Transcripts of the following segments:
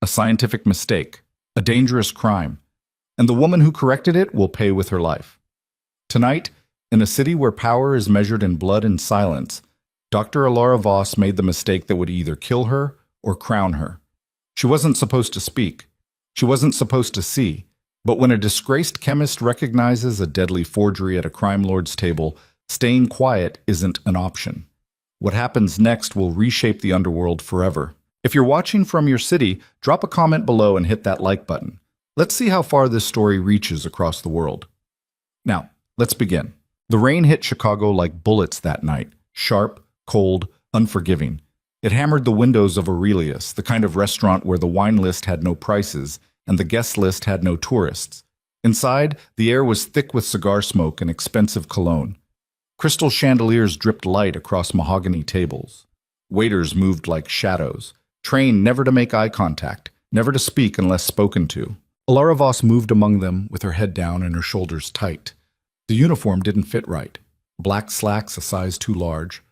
a scientific mistake, a dangerous crime, and the woman who corrected it will pay with her life. Tonight, in a city where power is measured in blood and silence, Dr. Alara Voss made the mistake that would either kill her or crown her. She wasn't supposed to speak. She wasn't supposed to see. But when a disgraced chemist recognizes a deadly forgery at a crime lord's table, staying quiet isn't an option. What happens next will reshape the underworld forever. If you're watching from your city, drop a comment below and hit that like button. Let's see how far this story reaches across the world. Now, let's begin. The rain hit Chicago like bullets that night, sharp, cold, unforgiving. It hammered the windows of Aurelius, the kind of restaurant where the wine list had no prices and the guest list had no tourists. Inside, the air was thick with cigar smoke and expensive cologne. Crystal chandeliers dripped light across mahogany tables. Waiters moved like shadows, trained never to make eye contact, never to speak unless spoken to. Alara Voss moved among them with her head down and her shoulders tight. The uniform didn't fit right. Black slacks a size too large,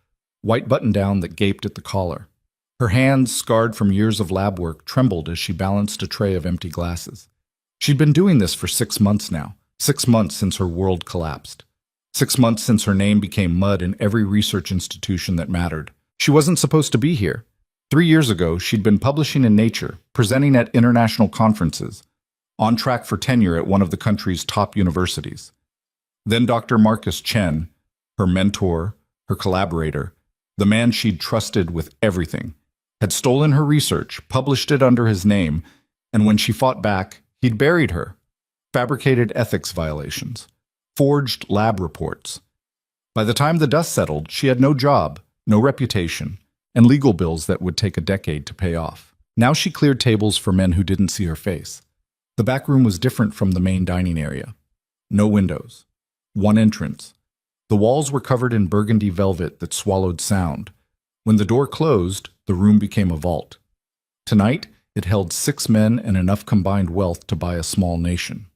white button-down that gaped at the collar. Her hands, scarred from years of lab work, trembled as she balanced a tray of empty glasses. She'd been doing this for 6 months now, 6 months since her world collapsed. 6 months since her name became mud in every research institution that mattered. She wasn't supposed to be here. 3 years ago, she'd been publishing in Nature, presenting at international conferences, on track for tenure at one of the country's top universities. Then Dr. Marcus Chen, her mentor, her collaborator, the man she'd trusted with everything, had stolen her research, published it under his name, and when she fought back, he'd buried her, fabricated ethics violations, forged lab reports. By the time the dust settled, she had no job, no reputation, and legal bills that would take a decade to pay off. Now she cleared tables for men who didn't see her face. The back room was different from the main dining area. No windows. One entrance. The walls were covered in burgundy velvet that swallowed sound. When the door closed, the room became a vault. Tonight, it held 6 men and enough combined wealth to buy a small nation.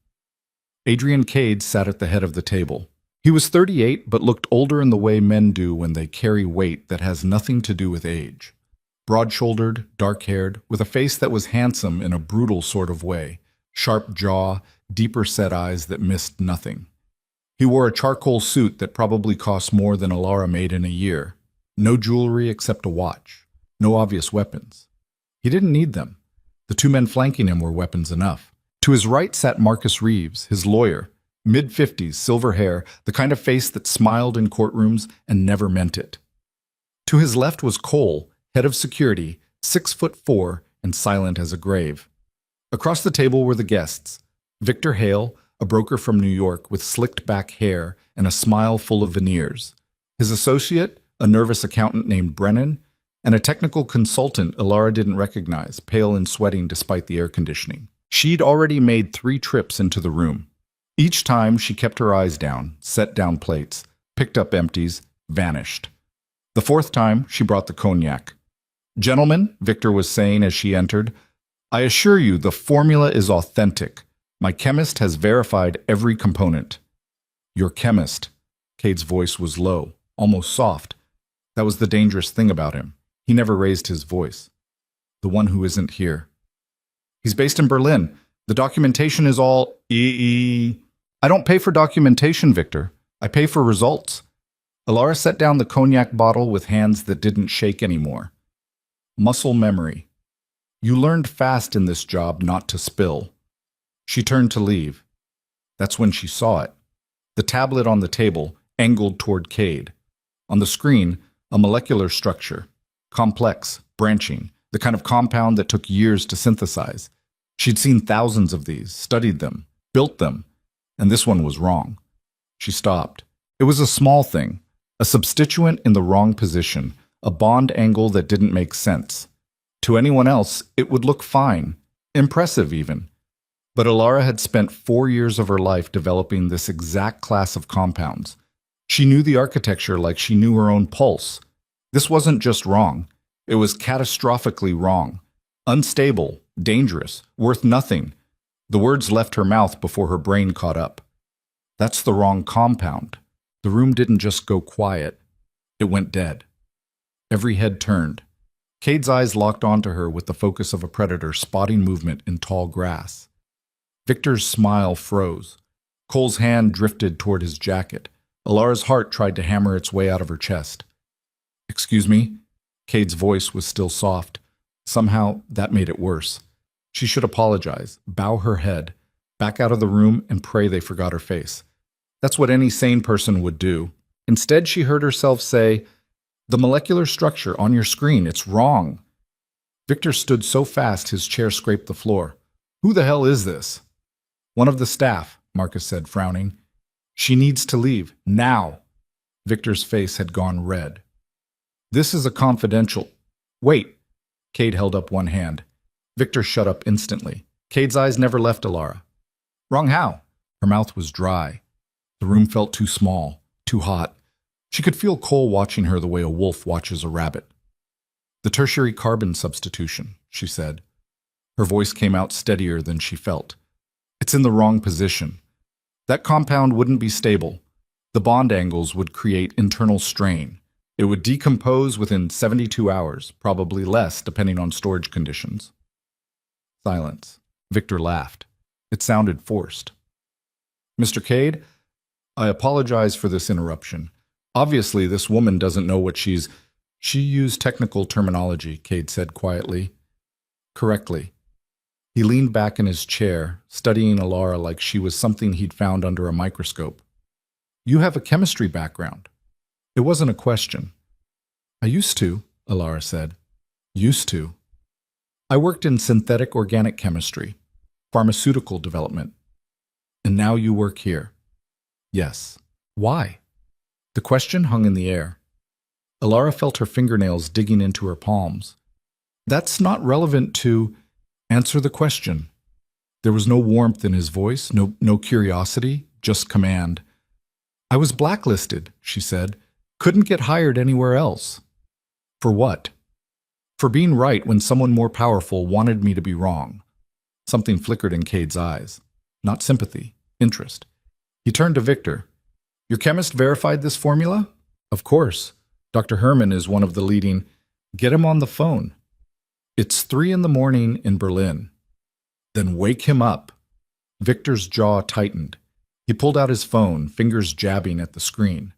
Adrian Cade sat at the head of the table. He was 38, but looked older in the way men do when they carry weight that has nothing to do with age. Broad-shouldered, dark-haired, with a face that was handsome in a brutal sort of way, sharp jaw, deeper-set eyes that missed nothing. He wore a charcoal suit that probably cost more than Alara made in a year. No jewelry except a watch. No obvious weapons. He didn't need them. The 2 men flanking him were weapons enough. To his right sat Marcus Reeves, his lawyer, mid-50s, silver hair, the kind of face that smiled in courtrooms and never meant it. To his left was Cole, head of security, 6'4" and silent as a grave. Across the table were the guests. Victor Hale, a broker from New York with slicked back hair and a smile full of veneers. His associate, a nervous accountant named Brennan, and a technical consultant Alara didn't recognize, pale and sweating despite the air conditioning. She'd already made 3 trips into the room. Each time she kept her eyes down, set down plates, picked up empties, vanished. The 4th time, she brought the cognac. "Gentlemen," Victor was saying as she entered, "I assure you the formula is authentic. My chemist has verified every component." "Your chemist." Cade's voice was low, almost soft. That was the dangerous thing about him. He never raised his voice. "The one who isn't here." "He's based in Berlin. The documentation is all I don't pay for documentation, Victor. I pay for results." Alara set down the cognac bottle with hands that didn't shake anymore. Muscle memory. You learned fast in this job not to spill. She turned to leave. That's when she saw it. The tablet on the table, angled toward Cade. On the screen, a molecular structure. Complex, branching, the kind of compound that took years to synthesize. She'd seen thousands of these, studied them, built them, and this one was wrong. She stopped. It was a small thing, a substituent in the wrong position, a bond angle that didn't make sense. To anyone else, it would look fine, impressive even. But Alara had spent 4 years of her life developing this exact class of compounds. She knew the architecture like she knew her own pulse. This wasn't just wrong. It was catastrophically wrong. Unstable, dangerous, worth nothing. The words left her mouth before her brain caught up. That's the wrong compound. The room didn't just go quiet. It went dead. Every head turned. Cade's eyes locked onto her with the focus of a predator spotting movement in tall grass. Victor's smile froze. Cole's hand drifted toward his jacket. Alara's heart tried to hammer its way out of her chest. "Excuse me?" Cade's voice was still soft. Somehow, that made it worse. She should apologize, bow her head, back out of the room, and pray they forgot her face. That's what any sane person would do. Instead, she heard herself say, "The molecular structure on your screen, it's wrong." Victor stood so fast his chair scraped the floor. "Who the hell is this?" "One of the staff," Marcus said, frowning. "She needs to leave, now." Victor's face had gone red. "This is a confidential—" "Wait." Cade held up one hand. Victor shut up instantly. Cade's eyes never left Alara. "Wrong how?" Her mouth was dry. The room felt too small, too hot. She could feel Cole watching her the way a wolf watches a rabbit. "The tertiary carbon substitution," she said. Her voice came out steadier than she felt. "It's in the wrong position. That compound wouldn't be stable. The bond angles would create internal strain. It would decompose within 72 hours, probably less depending on storage conditions." Silence. Victor laughed. It sounded forced. "Mr. Cade, I apologize for this interruption. Obviously, this woman doesn't know what she's—" "She used technical terminology," Cade said quietly. "Correctly." He leaned back in his chair, studying Alara like she was something he'd found under a microscope. "You have a chemistry background." It wasn't a question. "I used to," Alara said. "Used to. I worked in synthetic organic chemistry, pharmaceutical development. And now you work here." "Yes." "Why?" The question hung in the air. Alara felt her fingernails digging into her palms. "That's not relevant to—" "Answer the question." There was no warmth in his voice, no curiosity, just command. "I was blacklisted," she said. "Couldn't get hired anywhere else." "For what?" "For being right when someone more powerful wanted me to be wrong." Something flickered in Cade's eyes. Not sympathy, interest. He turned to Victor. "Your chemist verified this formula?" "Of course. Dr. Herman is one of the leading—" "Get him on the phone." "It's 3 a.m. in Berlin." "Then wake him up." Victor's jaw tightened. He pulled out his phone, fingers jabbing at the screen.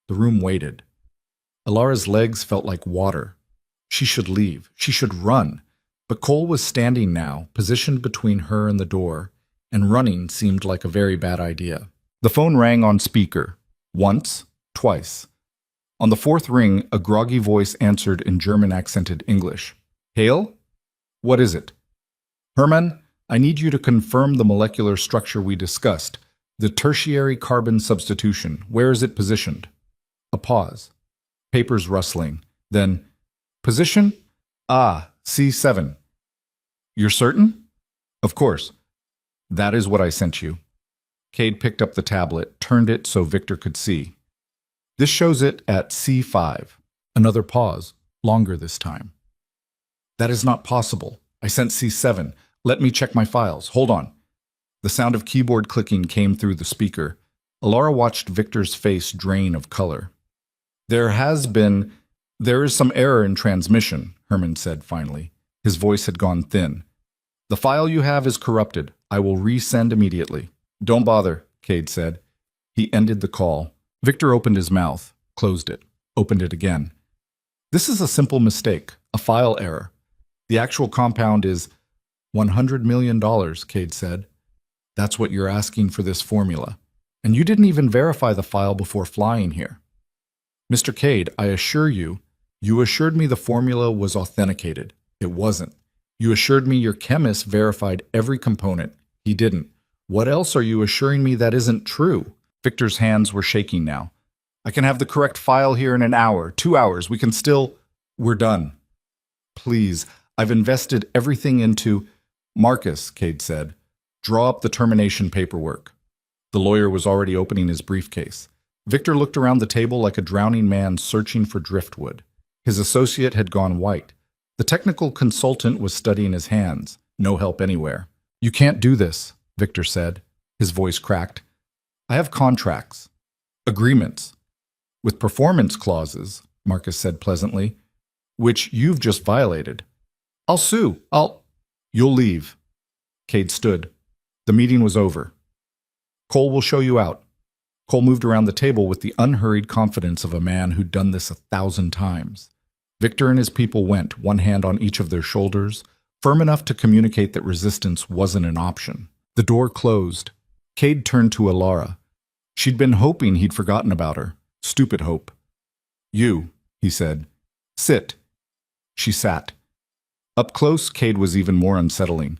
The room waited. Alara's legs felt like water. She should leave. She should run. But Cole was standing now, positioned between her and the door, and running seemed like a very bad idea. The phone rang on speaker. Once, twice. On the 4th ring, a groggy voice answered in German-accented English. "Hale? What is it?" "Herman, I need you to confirm the molecular structure we discussed. The tertiary carbon substitution. Where is it positioned?" A pause. Papers rustling. Then, "Position? Ah, C7. You're certain?" "Of course. That is what I sent you." Cade picked up the tablet, turned it so Victor could see. "This shows it at C5. Another pause, longer this time. "That is not possible. I sent C7. Let me check my files. Hold on." The sound of keyboard clicking came through the speaker. Alara watched Victor's face drain of color. There is some error in transmission," Herman said finally. His voice had gone thin. "The file you have is corrupted. I will resend immediately." "Don't bother," Cade said. He ended the call. Victor opened his mouth, closed it, opened it again. "This is a simple mistake, a file error. The actual compound is $100 million, Cade said. "That's what you're asking for this formula. And you didn't even verify the file before flying here." "Mr. Cade, I assure you, you assured me the formula was authenticated. It wasn't. You assured me your chemist verified every component. He didn't. What else are you assuring me that isn't true?" Victor's hands were shaking now. "I can have the correct file here in an hour, 2 hours. We can still—" "We're done. Please, I've invested everything into—" "Marcus," Cade said, "draw up the termination paperwork." The lawyer was already opening his briefcase. Victor looked around the table like a drowning man searching for driftwood. His associate had gone white. The technical consultant was studying his hands. No help anywhere. "You can't do this," Victor said. His voice cracked. "I have contracts. Agreements. With performance clauses," Marcus said pleasantly. which you've just violated. I'll sue. You'll leave. Cade stood. The meeting was over. Cole will show you out. Cole moved around the table with the unhurried confidence of a man who'd done this 1,000 times. Victor and his people went, one hand on each of their shoulders, firm enough to communicate that resistance wasn't an option. The door closed. Cade turned to Alara. She'd been hoping he'd forgotten about her. Stupid hope. You, he said. Sit. She sat. Up close, Cade was even more unsettling.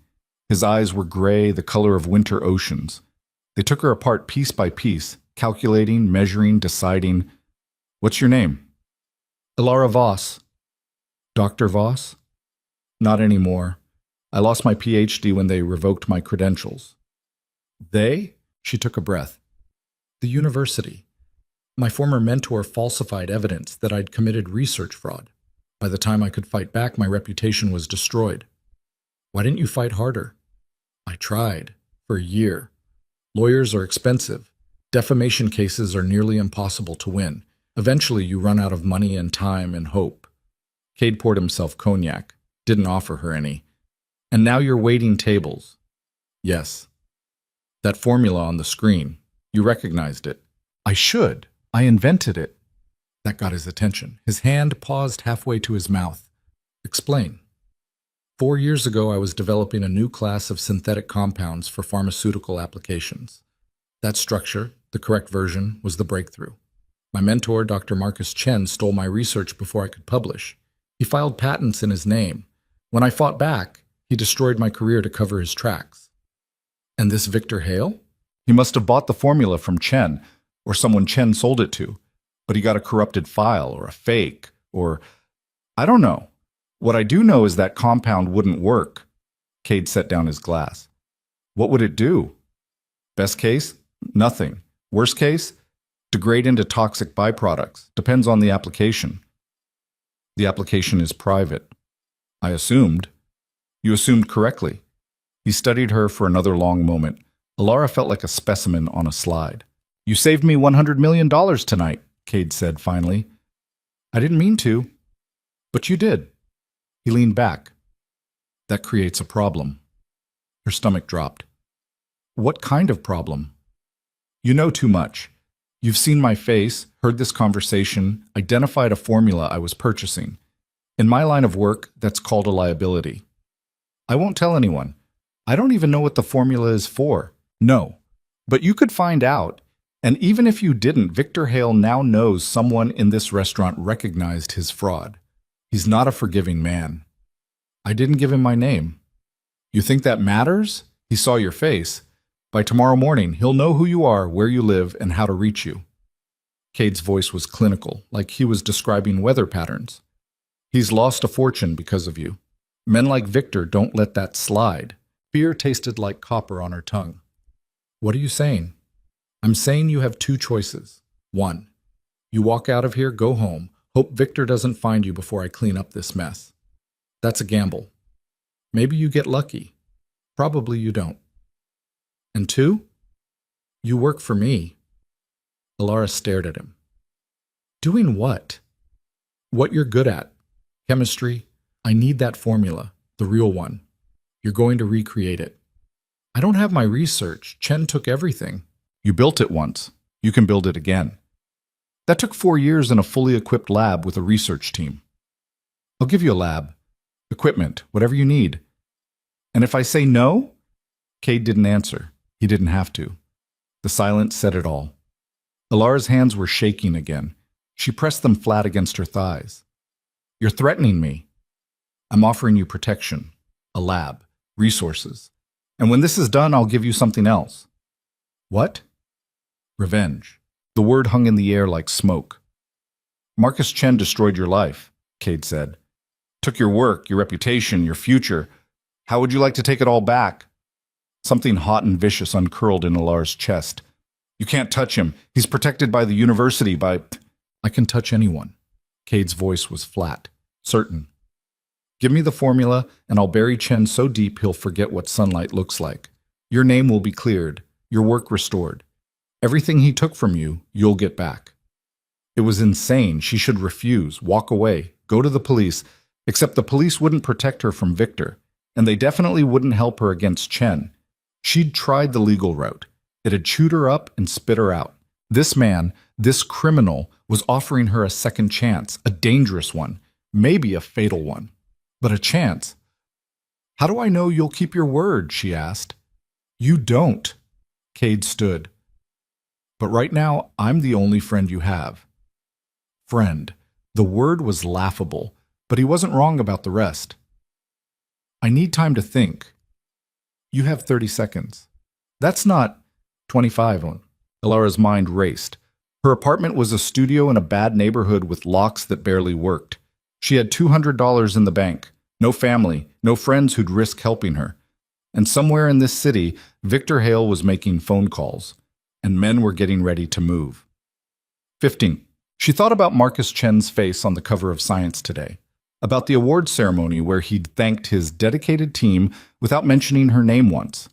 His eyes were gray, the color of winter oceans. They took her apart piece by piece, calculating, measuring, deciding. What's your name? Alara Voss. Dr. Voss? Not anymore. I lost my PhD when they revoked my credentials. They? She took a breath. The university. My former mentor falsified evidence that I'd committed research fraud. By the time I could fight back, my reputation was destroyed. Why didn't you fight harder? I tried. For a year. Lawyers are expensive. Defamation cases are nearly impossible to win. Eventually, you run out of money and time and hope. Cade poured himself cognac. Didn't offer her any. And now you're waiting tables. Yes. That formula on the screen. You recognized it. I should. I invented it. That got his attention. His hand paused halfway to his mouth. Explain. 4 years ago, I was developing a new class of synthetic compounds for pharmaceutical applications. That structure, the correct version, was the breakthrough. My mentor, Dr. Marcus Chen, stole my research before I could publish. He filed patents in his name. When I fought back, he destroyed my career to cover his tracks. And this Victor Hale? He must have bought the formula from Chen, or someone Chen sold it to. But he got a corrupted file, or a fake, or... I don't know. What I do know is that compound wouldn't work. Cade set down his glass. What would it do? Best case? Nothing. Worst case? Degrade into toxic byproducts. Depends on the application. The application is private. I assumed. You assumed correctly. He studied her for another long moment. Alara felt like a specimen on a slide. You saved me $100 million tonight, Cade said finally. I didn't mean to. But you did. He leaned back. That creates a problem. Her stomach dropped. What kind of problem? You know too much. You've seen my face, heard this conversation, identified a formula I was purchasing. In my line of work, that's called a liability. I won't tell anyone. I don't even know what the formula is for. No. But you could find out. And even if you didn't, Victor Hale now knows someone in this restaurant recognized his fraud. He's not a forgiving man. I didn't give him my name. You think that matters? He saw your face. By tomorrow morning, he'll know who you are, where you live, and how to reach you. Cade's voice was clinical, like he was describing weather patterns. He's lost a fortune because of you. Men like Victor don't let that slide. Fear tasted like copper on her tongue. What are you saying? I'm saying you have two choices. 1. You walk out of here, go home, hope Victor doesn't find you before I clean up this mess. That's a gamble. Maybe you get lucky. Probably you don't. And 2, you work for me. Alara stared at him. Doing what? What you're good at. Chemistry. I need that formula, the real one. You're going to recreate it. I don't have my research. Chen took everything. You built it once. You can build it again. That took 4 years in a fully equipped lab with a research team. I'll give you a lab. Equipment, whatever you need. And if I say no? Cade didn't answer. He didn't have to. The silence said it all. Alara's hands were shaking again. She pressed them flat against her thighs. You're threatening me. I'm offering you protection, a lab, resources. And when this is done, I'll give you something else. What? Revenge. The word hung in the air like smoke. Marcus Chen destroyed your life, Cade said. Took your work, your reputation, your future. How would you like to take it all back? Something hot and vicious uncurled in Alara's chest. You can't touch him. He's protected by the university, by... I can touch anyone. Cade's voice was flat, certain. Give me the formula, and I'll bury Chen so deep he'll forget what sunlight looks like. Your name will be cleared, your work restored. Everything he took from you, you'll get back. It was insane. She should refuse, walk away, go to the police, except the police wouldn't protect her from Victor, and they definitely wouldn't help her against Chen. She'd tried the legal route. It had chewed her up and spit her out. This man, this criminal, was offering her a second chance, a dangerous one, maybe a fatal one. But a chance. "How do I know you'll keep your word?" she asked. "You don't." Cade stood. "But right now, I'm the only friend you have." Friend. The word was laughable, but he wasn't wrong about the rest. "I need time to think." "You have 30 seconds. That's not 25 on." Elara's mind raced. Her apartment was a studio in a bad neighborhood with locks that barely worked. She had $200 in the bank, no family, no friends who'd risk helping her. And somewhere in this city, Victor Hale was making phone calls, and men were getting ready to move. 15. She thought about Marcus Chen's face on the cover of Science Today, about the awards ceremony where he'd thanked his dedicated team without mentioning her name once,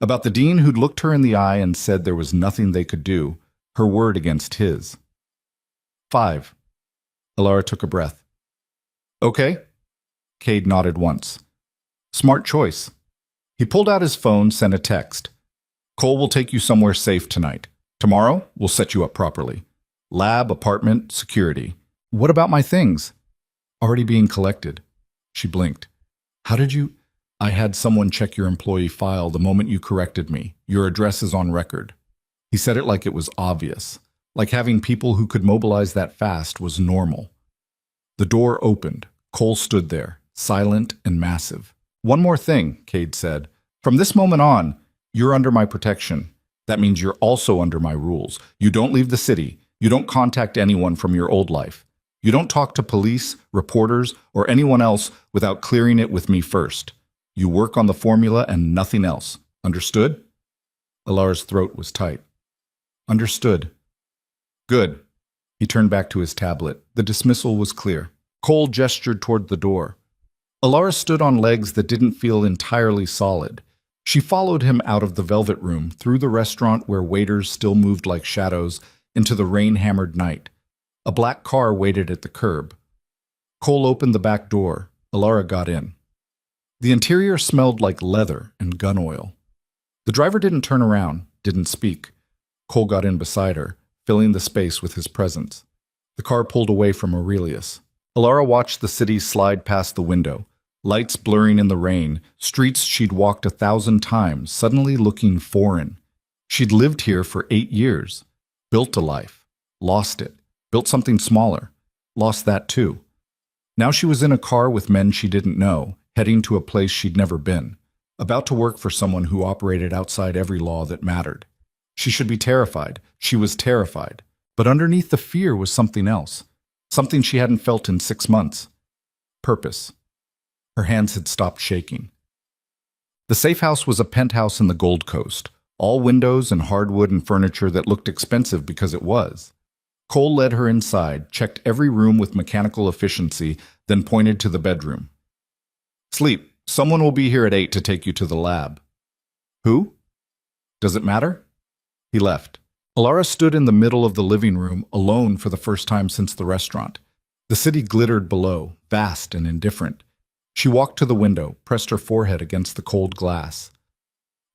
about the dean who'd looked her in the eye and said there was nothing they could do, her word against his. 5. Elara took a breath. "Okay." Cade nodded once. "Smart choice." He pulled out his phone, sent a text. "Cole will take you somewhere safe tonight. Tomorrow, we'll set you up properly. Lab, apartment, security. What about my things?" "Already being collected." She blinked. "How did you—" "I had someone check your employee file the moment you corrected me. Your address is on record." He said it like it was obvious, like having people who could mobilize that fast was normal. The door opened. Cole stood there, silent and massive. "One more thing," Cade said. "From this moment on, you're under my protection. That means you're also under my rules. You don't leave the city. You don't contact anyone from your old life. You don't talk to police, reporters, or anyone else without clearing it with me first. You work on the formula and nothing else. Understood?" Elara's throat was tight. "Understood." "Good." He turned back to his tablet. The dismissal was clear. Cole gestured toward the door. Elara stood on legs that didn't feel entirely solid. She followed him out of the velvet room, through the restaurant where waiters still moved like shadows, into the rain-hammered night. A black car waited at the curb. Cole opened the back door. Elara got in. The interior smelled like leather and gun oil. The driver didn't turn around, didn't speak. Cole got in beside her, filling the space with his presence. The car pulled away from Aurelius. Elara watched the city slide past the window, lights blurring in the rain, streets she'd walked 1,000 times, suddenly looking foreign. She'd lived here for 8 years, built a life, lost it, built something smaller, lost that too. Now she was in a car with men she didn't know, heading to a place she'd never been, about to work for someone who operated outside every law that mattered. She should be terrified. She was terrified. But underneath the fear was something else. Something she hadn't felt in 6 months. Purpose. Her hands had stopped shaking. The safe house was a penthouse in the Gold Coast, all windows and hardwood and furniture that looked expensive because it was. Cole led her inside, checked every room with mechanical efficiency, then pointed to the bedroom. "Sleep. Someone will be here at 8 to take you to the lab." "Who?" "Does it matter?" He left. Elara stood in the middle of the living room, alone for the first time since the restaurant. The city glittered below, vast and indifferent. She walked to the window, pressed her forehead against the cold glass.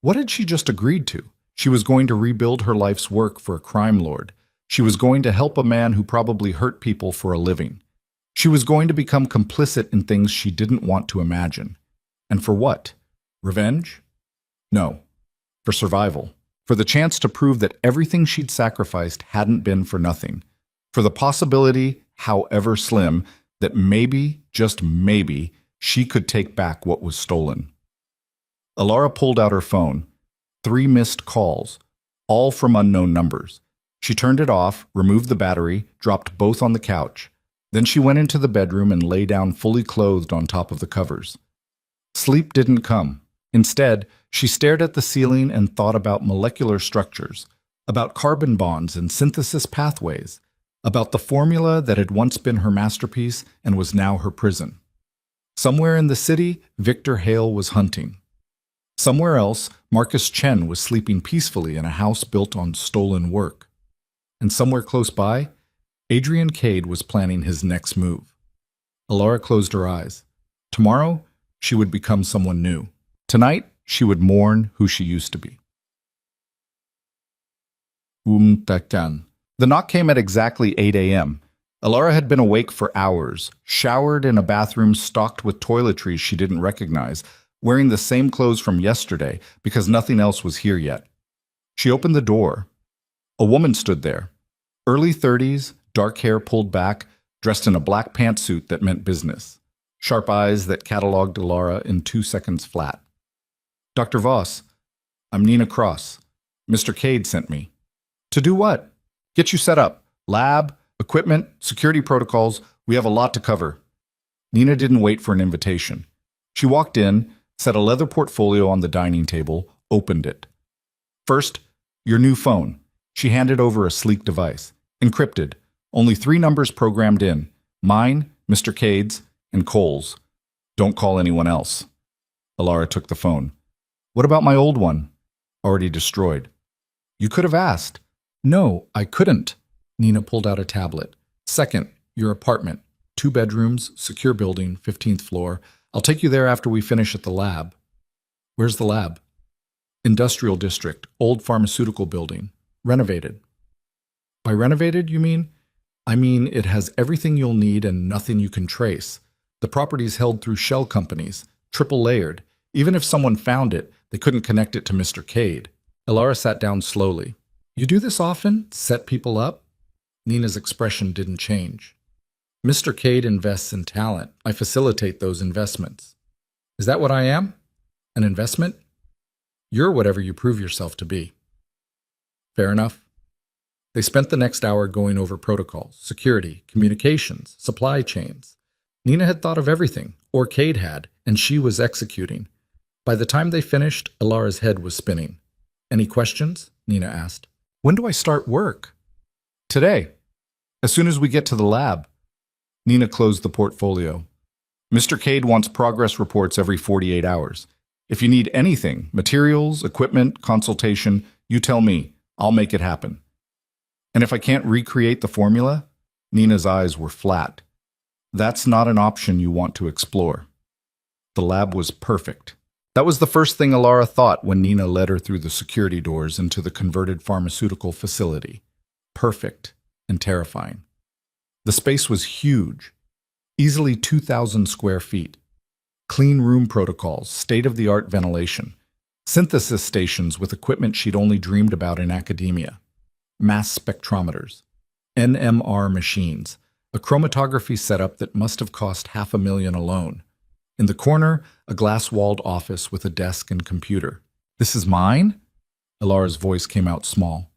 What had she just agreed to? She was going to rebuild her life's work for a crime lord. She was going to help a man who probably hurt people for a living. She was going to become complicit in things she didn't want to imagine. And for what? Revenge? No. For survival. For the chance to prove that everything she'd sacrificed hadn't been for nothing. For the possibility, however slim, that maybe, just maybe, she could take back what was stolen. Elara pulled out her phone. 3 missed calls, all from unknown numbers. She turned it off, removed the battery, dropped both on the couch. Then she went into the bedroom and lay down fully clothed on top of the covers. Sleep didn't come. Instead, she stared at the ceiling and thought about molecular structures, about carbon bonds and synthesis pathways, about the formula that had once been her masterpiece and was now her prison. Somewhere in the city, Victor Hale was hunting. Somewhere else, Marcus Chen was sleeping peacefully in a house built on stolen work. And somewhere close by, Adrian Cade was planning his next move. Alara closed her eyes. Tomorrow, she would become someone new. Tonight, she would mourn who she used to be. Taktan. The knock came at exactly 8 a.m. Alara had been awake for hours, showered in a bathroom stocked with toiletries she didn't recognize, wearing the same clothes from yesterday because nothing else was here yet. She opened the door. A woman stood there. Early 30s, dark hair pulled back, dressed in a black pantsuit that meant business. Sharp eyes that cataloged Alara in 2 seconds flat. Dr. Voss, I'm Nina Cross. Mr. Cade sent me. To do what? Get you set up. Lab, equipment, security protocols. We have a lot to cover. Nina didn't wait for an invitation. She walked in, set a leather portfolio on the dining table, opened it. First, your new phone. She handed over a sleek device. Encrypted. Only 3 numbers programmed in. Mine, Mr. Cade's, and Cole's. Don't call anyone else. Alara took the phone. What about my old one? Already destroyed. You could have asked. No, I couldn't. Nina pulled out a tablet. Second, your apartment. 2 bedrooms, secure building, 15th floor. I'll take you there after we finish at the lab. Where's the lab? Industrial district, old pharmaceutical building. Renovated. By renovated, you mean? I mean, it has everything you'll need and nothing you can trace. The property's held through shell companies, triple layered. Even if someone found it, they couldn't connect it to Mr. Cade. Alara sat down slowly. You do this often? Set people up? Nina's expression didn't change. Mr. Cade invests in talent. I facilitate those investments. Is that what I am? An investment? You're whatever you prove yourself to be. Fair enough. They spent the next hour going over protocols, security, communications, supply chains. Nina had thought of everything, or Cade had, and she was executing. By the time they finished, Alara's head was spinning. Any questions? Nina asked. When do I start work? Today. As soon as we get to the lab. Nina closed the portfolio. Mr. Cade wants progress reports every 48 hours. If you need anything, materials, equipment, consultation, you tell me. I'll make it happen. And if I can't recreate the formula? Nina's eyes were flat. That's not an option you want to explore. The lab was perfect. That was the first thing Alara thought when Nina led her through the security doors into the converted pharmaceutical facility. Perfect and terrifying. The space was huge, easily 2,000 square feet. Clean room protocols, state-of-the-art ventilation, synthesis stations with equipment she'd only dreamed about in academia, mass spectrometers, NMR machines, a chromatography setup that must have cost $500,000 alone. In the corner, a glass-walled office with a desk and computer. This is mine? Alara's voice came out small.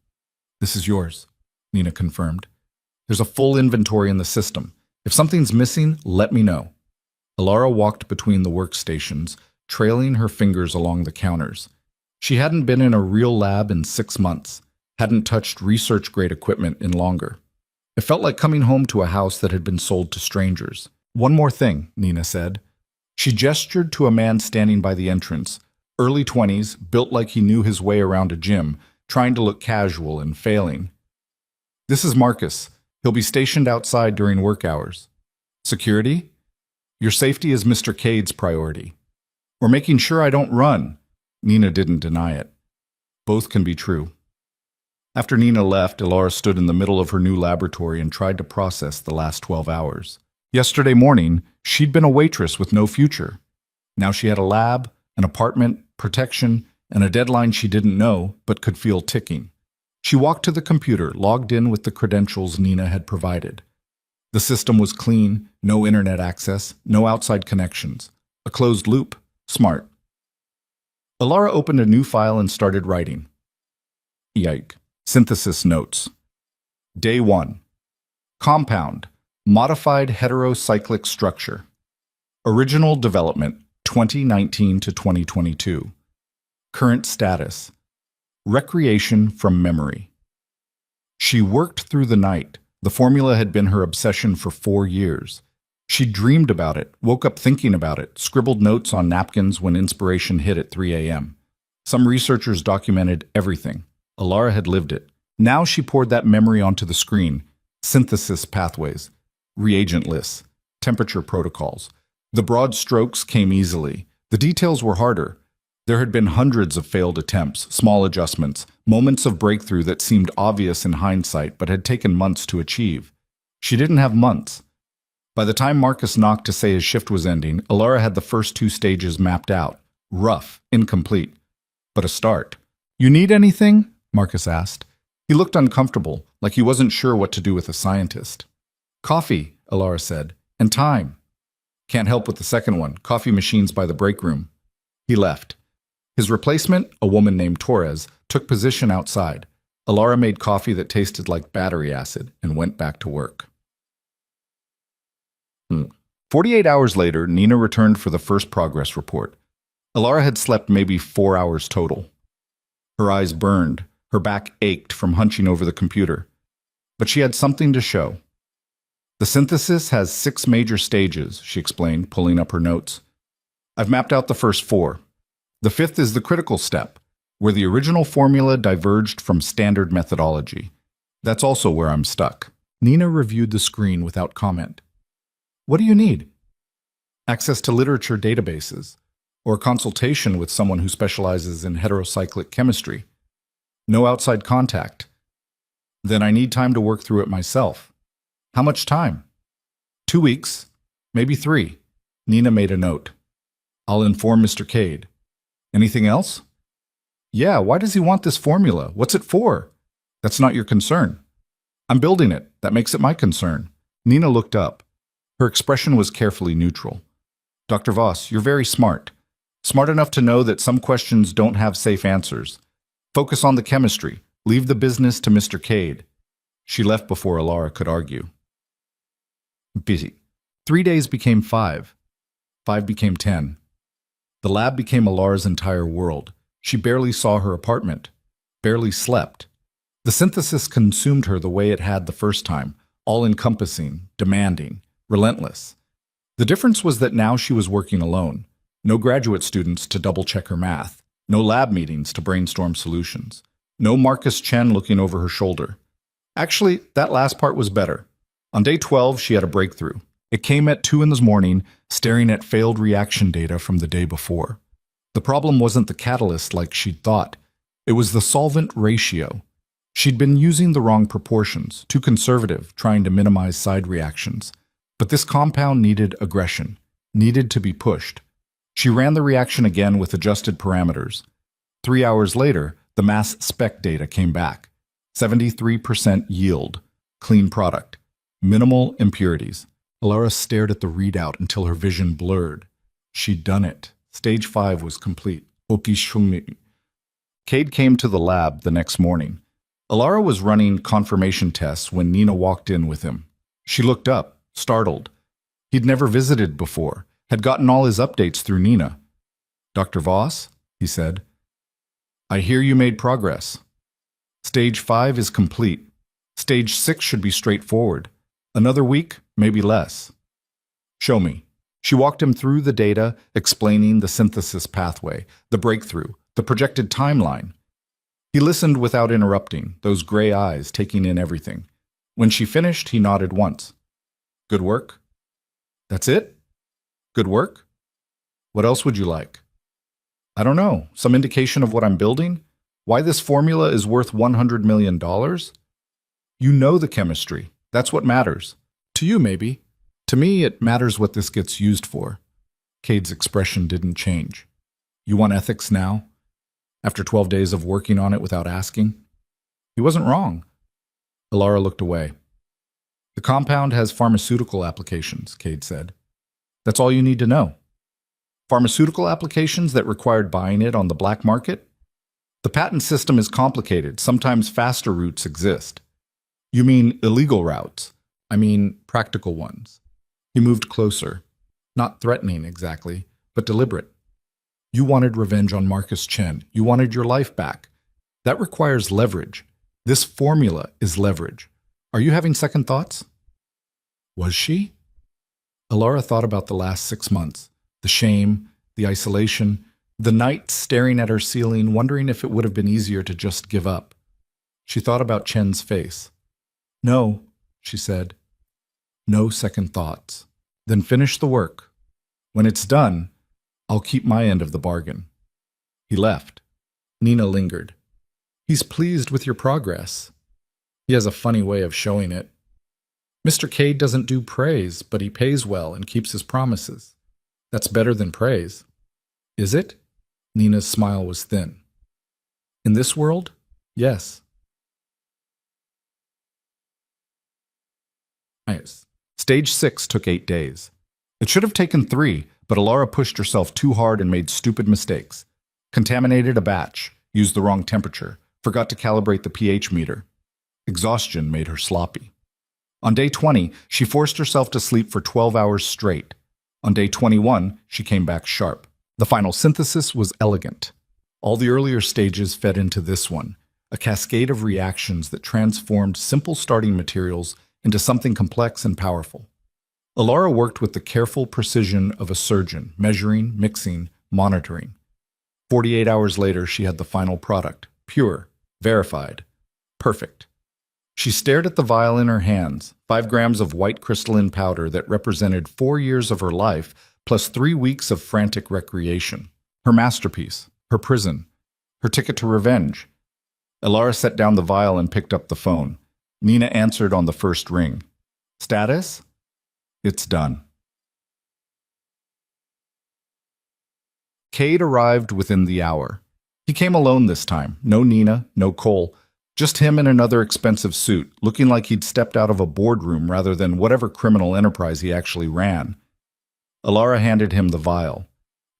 This is yours, Nina confirmed. There's a full inventory in the system. If something's missing, let me know. Alara walked between the workstations, trailing her fingers along the counters. She hadn't been in a real lab in 6 months, hadn't touched research-grade equipment in longer. It felt like coming home to a house that had been sold to strangers. One more thing, Nina said. She gestured to a man standing by the entrance, early 20s, built like he knew his way around a gym, trying to look casual and failing. This is Marcus. He'll be stationed outside during work hours. Security? Your safety is Mr. Cade's priority. We're making sure I don't run. Nina didn't deny it. Both can be true. After Nina left, Alara stood in the middle of her new laboratory and tried to process the last 12 hours. Yesterday morning, she'd been a waitress with no future. Now she had a lab, an apartment, protection, and a deadline she didn't know but could feel ticking. She walked to the computer, logged in with the credentials Nina had provided. The system was clean, no internet access, no outside connections. A closed loop. Smart. Alara opened a new file and started writing. Yike. Synthesis notes. Day 1. Compound. Modified heterocyclic structure. Original development, 2019 to 2022. Current status. Recreation from memory. She worked through the night. The formula had been her obsession for 4 years. She dreamed about it, woke up thinking about it, scribbled notes on napkins when inspiration hit at 3 a.m. Some researchers documented everything. Alara had lived it. Now she poured that memory onto the screen. Synthesis pathways. Reagent lists. temperature protocols. The broad strokes came easily. The details were harder. There had been hundreds of failed attempts, small adjustments, moments of breakthrough that seemed obvious in hindsight but had taken months to achieve. She didn't have months. By the time Marcus knocked to say his shift was ending, Alara had the first 2 stages mapped out. Rough, incomplete, but a start. "You need anything?" Marcus asked. He looked uncomfortable, like he wasn't sure what to do with a scientist. "Coffee," Alara said, "and time." "Can't help with the second one. Coffee machines by the break room." He left. His replacement, a woman named Torres, took position outside. Alara made coffee that tasted like battery acid and went back to work. 48 hours later, Nina returned for the first progress report. Alara had slept maybe 4 hours total. Her eyes burned, her back ached from hunching over the computer. But she had something to show. "The synthesis has 6 major stages," she explained, pulling up her notes. "I've mapped out the first 4. The 5th is the critical step, where the original formula diverged from standard methodology. That's also where I'm stuck." Nina reviewed the screen without comment. "What do you need?" "Access to literature databases, or consultation with someone who specializes in heterocyclic chemistry. No outside contact. Then I need time to work through it myself." "How much time?" 2 weeks, maybe 3. Nina made a note. "I'll inform Mr. Cade." "Anything else?" "Yeah, why does he want this formula? What's it for?" "That's not your concern." "I'm building it. That makes it my concern." Nina looked up. Her expression was carefully neutral. "Dr. Voss, you're very smart. Smart enough to know that some questions don't have safe answers. Focus on the chemistry. Leave the business to Mr. Cade." She left before Alara could argue. Busy. 3 days became 5. 5 became 10. The lab became Alara's entire world. She barely saw her apartment, barely slept. The synthesis consumed her the way it had the first time, all-encompassing, demanding, relentless. The difference was that now she was working alone. No graduate students to double-check her math. No lab meetings to brainstorm solutions. No Marcus Chen looking over her shoulder. Actually, that last part was better. On day 12, she had a breakthrough. It came at 2 in the morning, staring at failed reaction data from the day before. The problem wasn't the catalyst like she'd thought. It was the solvent ratio. She'd been using the wrong proportions, too conservative, trying to minimize side reactions. But this compound needed aggression, needed to be pushed. She ran the reaction again with adjusted parameters. 3 hours later, the mass spec data came back. 73% yield, clean product, minimal impurities. Alara stared at the readout until her vision blurred. She'd done it. Stage 5 was complete. Cade came to the lab the next morning. Alara was running confirmation tests when Nina walked in with him. She looked up, startled. He'd never visited before, had gotten all his updates through Nina. "Dr. Voss," he said, "I hear you made progress. Stage 5 is complete. Stage 6 should be straightforward. Another week, maybe less." "Show me." She walked him through the data, explaining the synthesis pathway, the breakthrough, the projected timeline. He listened without interrupting, those gray eyes taking in everything. When she finished, he nodded once. "Good work?" "That's it? Good work? What else would you like?" "I don't know. Some indication of what I'm building? Why this formula is worth $100 million? You know the chemistry. That's what matters. To you, maybe. To me, it matters what this gets used for." Cade's expression didn't change. "You want ethics now? After 12 days of working on it without asking?" He wasn't wrong. Alara looked away. "The compound has pharmaceutical applications," Cade said. "That's all you need to know." "Pharmaceutical applications that required buying it on the black market?" "The patent system is complicated. Sometimes faster routes exist." "You mean illegal routes?" "I mean practical ones." He moved closer. Not threatening exactly, but deliberate. "You wanted revenge on Marcus Chen. You wanted your life back. That requires leverage. This formula is leverage. Are you having second thoughts?" Was she? Alara thought about the last 6 months. The shame, the isolation, the nights staring at her ceiling, wondering if it would have been easier to just give up. She thought about Chen's face. "No," she said. "No second thoughts." Then finish the work. When it's done, I'll keep my end of the bargain." He left. Nina lingered. "He's pleased with your progress. He has a funny way of showing it. Mr. Cade doesn't do praise, but he pays well and keeps his promises. That's better than praise." "Is it?" Nina's smile was thin. "In this world, yes." Nice. Stage 6 took 8 days. It should have taken 3, but Alara pushed herself too hard and made stupid mistakes. Contaminated a batch, used the wrong temperature, forgot to calibrate the pH meter. Exhaustion made her sloppy. On day 20, she forced herself to sleep for 12 hours straight. On day 21, she came back sharp. The final synthesis was elegant. All the earlier stages fed into this one, a cascade of reactions that transformed simple starting materials into something complex and powerful. Alara worked with the careful precision of a surgeon, measuring, mixing, monitoring. 48 hours later, she had the final product, pure, verified, perfect. She stared at the vial in her hands, 5 grams of white crystalline powder that represented 4 years of her life, plus 3 weeks of frantic recreation. Her masterpiece, her prison, her ticket to revenge. Alara set down the vial and picked up the phone. Nina answered on the first ring. "Status? It's done." Cade arrived within the hour. He came alone this time. No Nina, no Cole. Just him in another expensive suit, looking like he'd stepped out of a boardroom rather than whatever criminal enterprise he actually ran. Alara handed him the vial.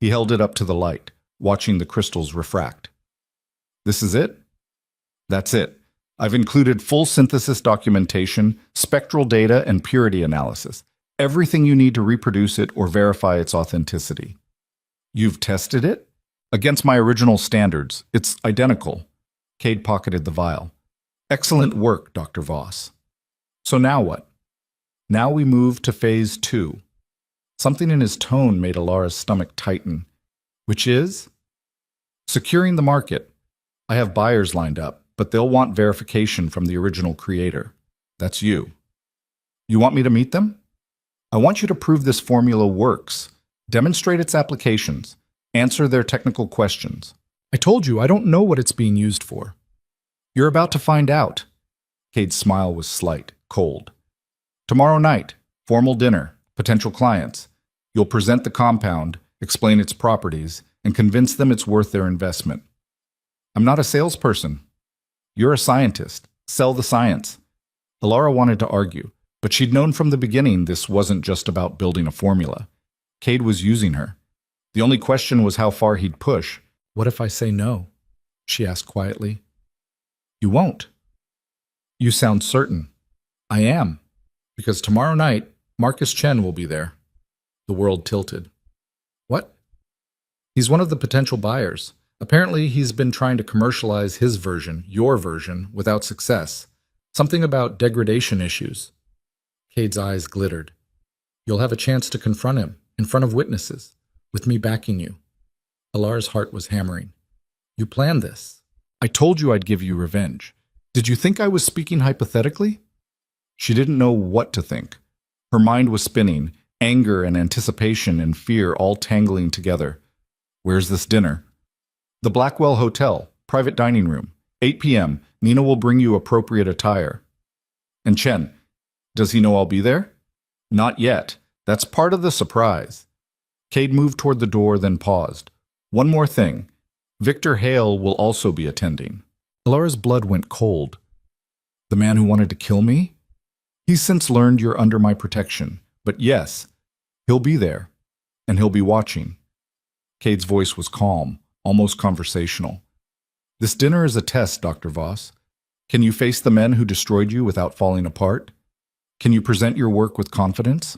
He held it up to the light, watching the crystals refract. "This is it?" "That's it. I've included full synthesis documentation, spectral data, and purity analysis. Everything you need to reproduce it or verify its authenticity." "You've tested it?" "Against my original standards. It's identical." Cade pocketed the vial. "Excellent work, Dr. Voss." "So now what?" "Now we move to phase 2. Something in his tone made Alara's stomach tighten. "Which is?" "Securing the market. I have buyers lined up, but they'll want verification from the original creator. That's you." "You want me to meet them?" "I want you to prove this formula works. Demonstrate its applications. Answer their technical questions." "I told you, I don't know what it's being used for." "You're about to find out." Cade's smile was slight, cold. "Tomorrow night, formal dinner, potential clients. You'll present the compound, explain its properties, and convince them it's worth their investment." "I'm not a salesperson." "You're a scientist. Sell the science." Alara wanted to argue, but she'd known from the beginning this wasn't just about building a formula. Cade was using her. The only question was how far he'd push. "What if I say no?" she asked quietly. "You won't." "You sound certain." "I am. Because tomorrow night, Marcus Chen will be there." The world tilted. "What?" "He's one of the potential buyers. Apparently, he's been trying to commercialize his version, your version, without success. Something about degradation issues." Cade's eyes glittered. "You'll have a chance to confront him, in front of witnesses, with me backing you." Alara's heart was hammering. "You planned this." "I told you I'd give you revenge. Did you think I was speaking hypothetically?" She didn't know what to think. Her mind was spinning, anger and anticipation and fear all tangling together. "Where's this dinner?" "The Blackwell Hotel, private dining room. 8 p.m. Nina will bring you appropriate attire." "And Chen, does he know I'll be there?" "Not yet. That's part of the surprise." Cade moved toward the door, then paused. "One more thing. Victor Hale will also be attending." Alara's blood went cold. "The man who wanted to kill me?" "He's since learned you're under my protection. But yes, he'll be there. And he'll be watching." Cade's voice was calm, almost conversational. "This dinner is a test, Dr. Voss. Can you face the men who destroyed you without falling apart? Can you present your work with confidence?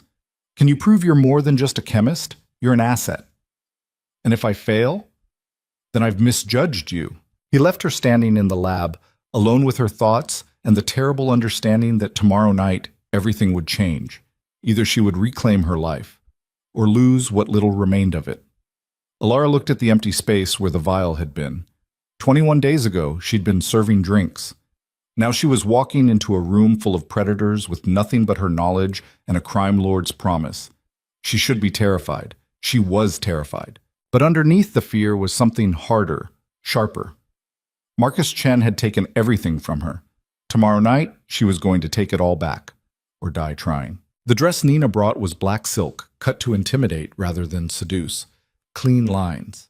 Can you prove you're more than just a chemist? You're an asset. And if I fail, then I've misjudged you." He left her standing in the lab, alone with her thoughts and the terrible understanding that tomorrow night everything would change. Either she would reclaim her life, or lose what little remained of it. Alara looked at the empty space where the vial had been. 21 days ago, she'd been serving drinks. Now she was walking into a room full of predators with nothing but her knowledge and a crime lord's promise. She should be terrified. She was terrified. But underneath the fear was something harder, sharper. Marcus Chen had taken everything from her. Tomorrow night, she was going to take it all back, or die trying. The dress Nina brought was black silk, cut to intimidate rather than seduce. Clean lines.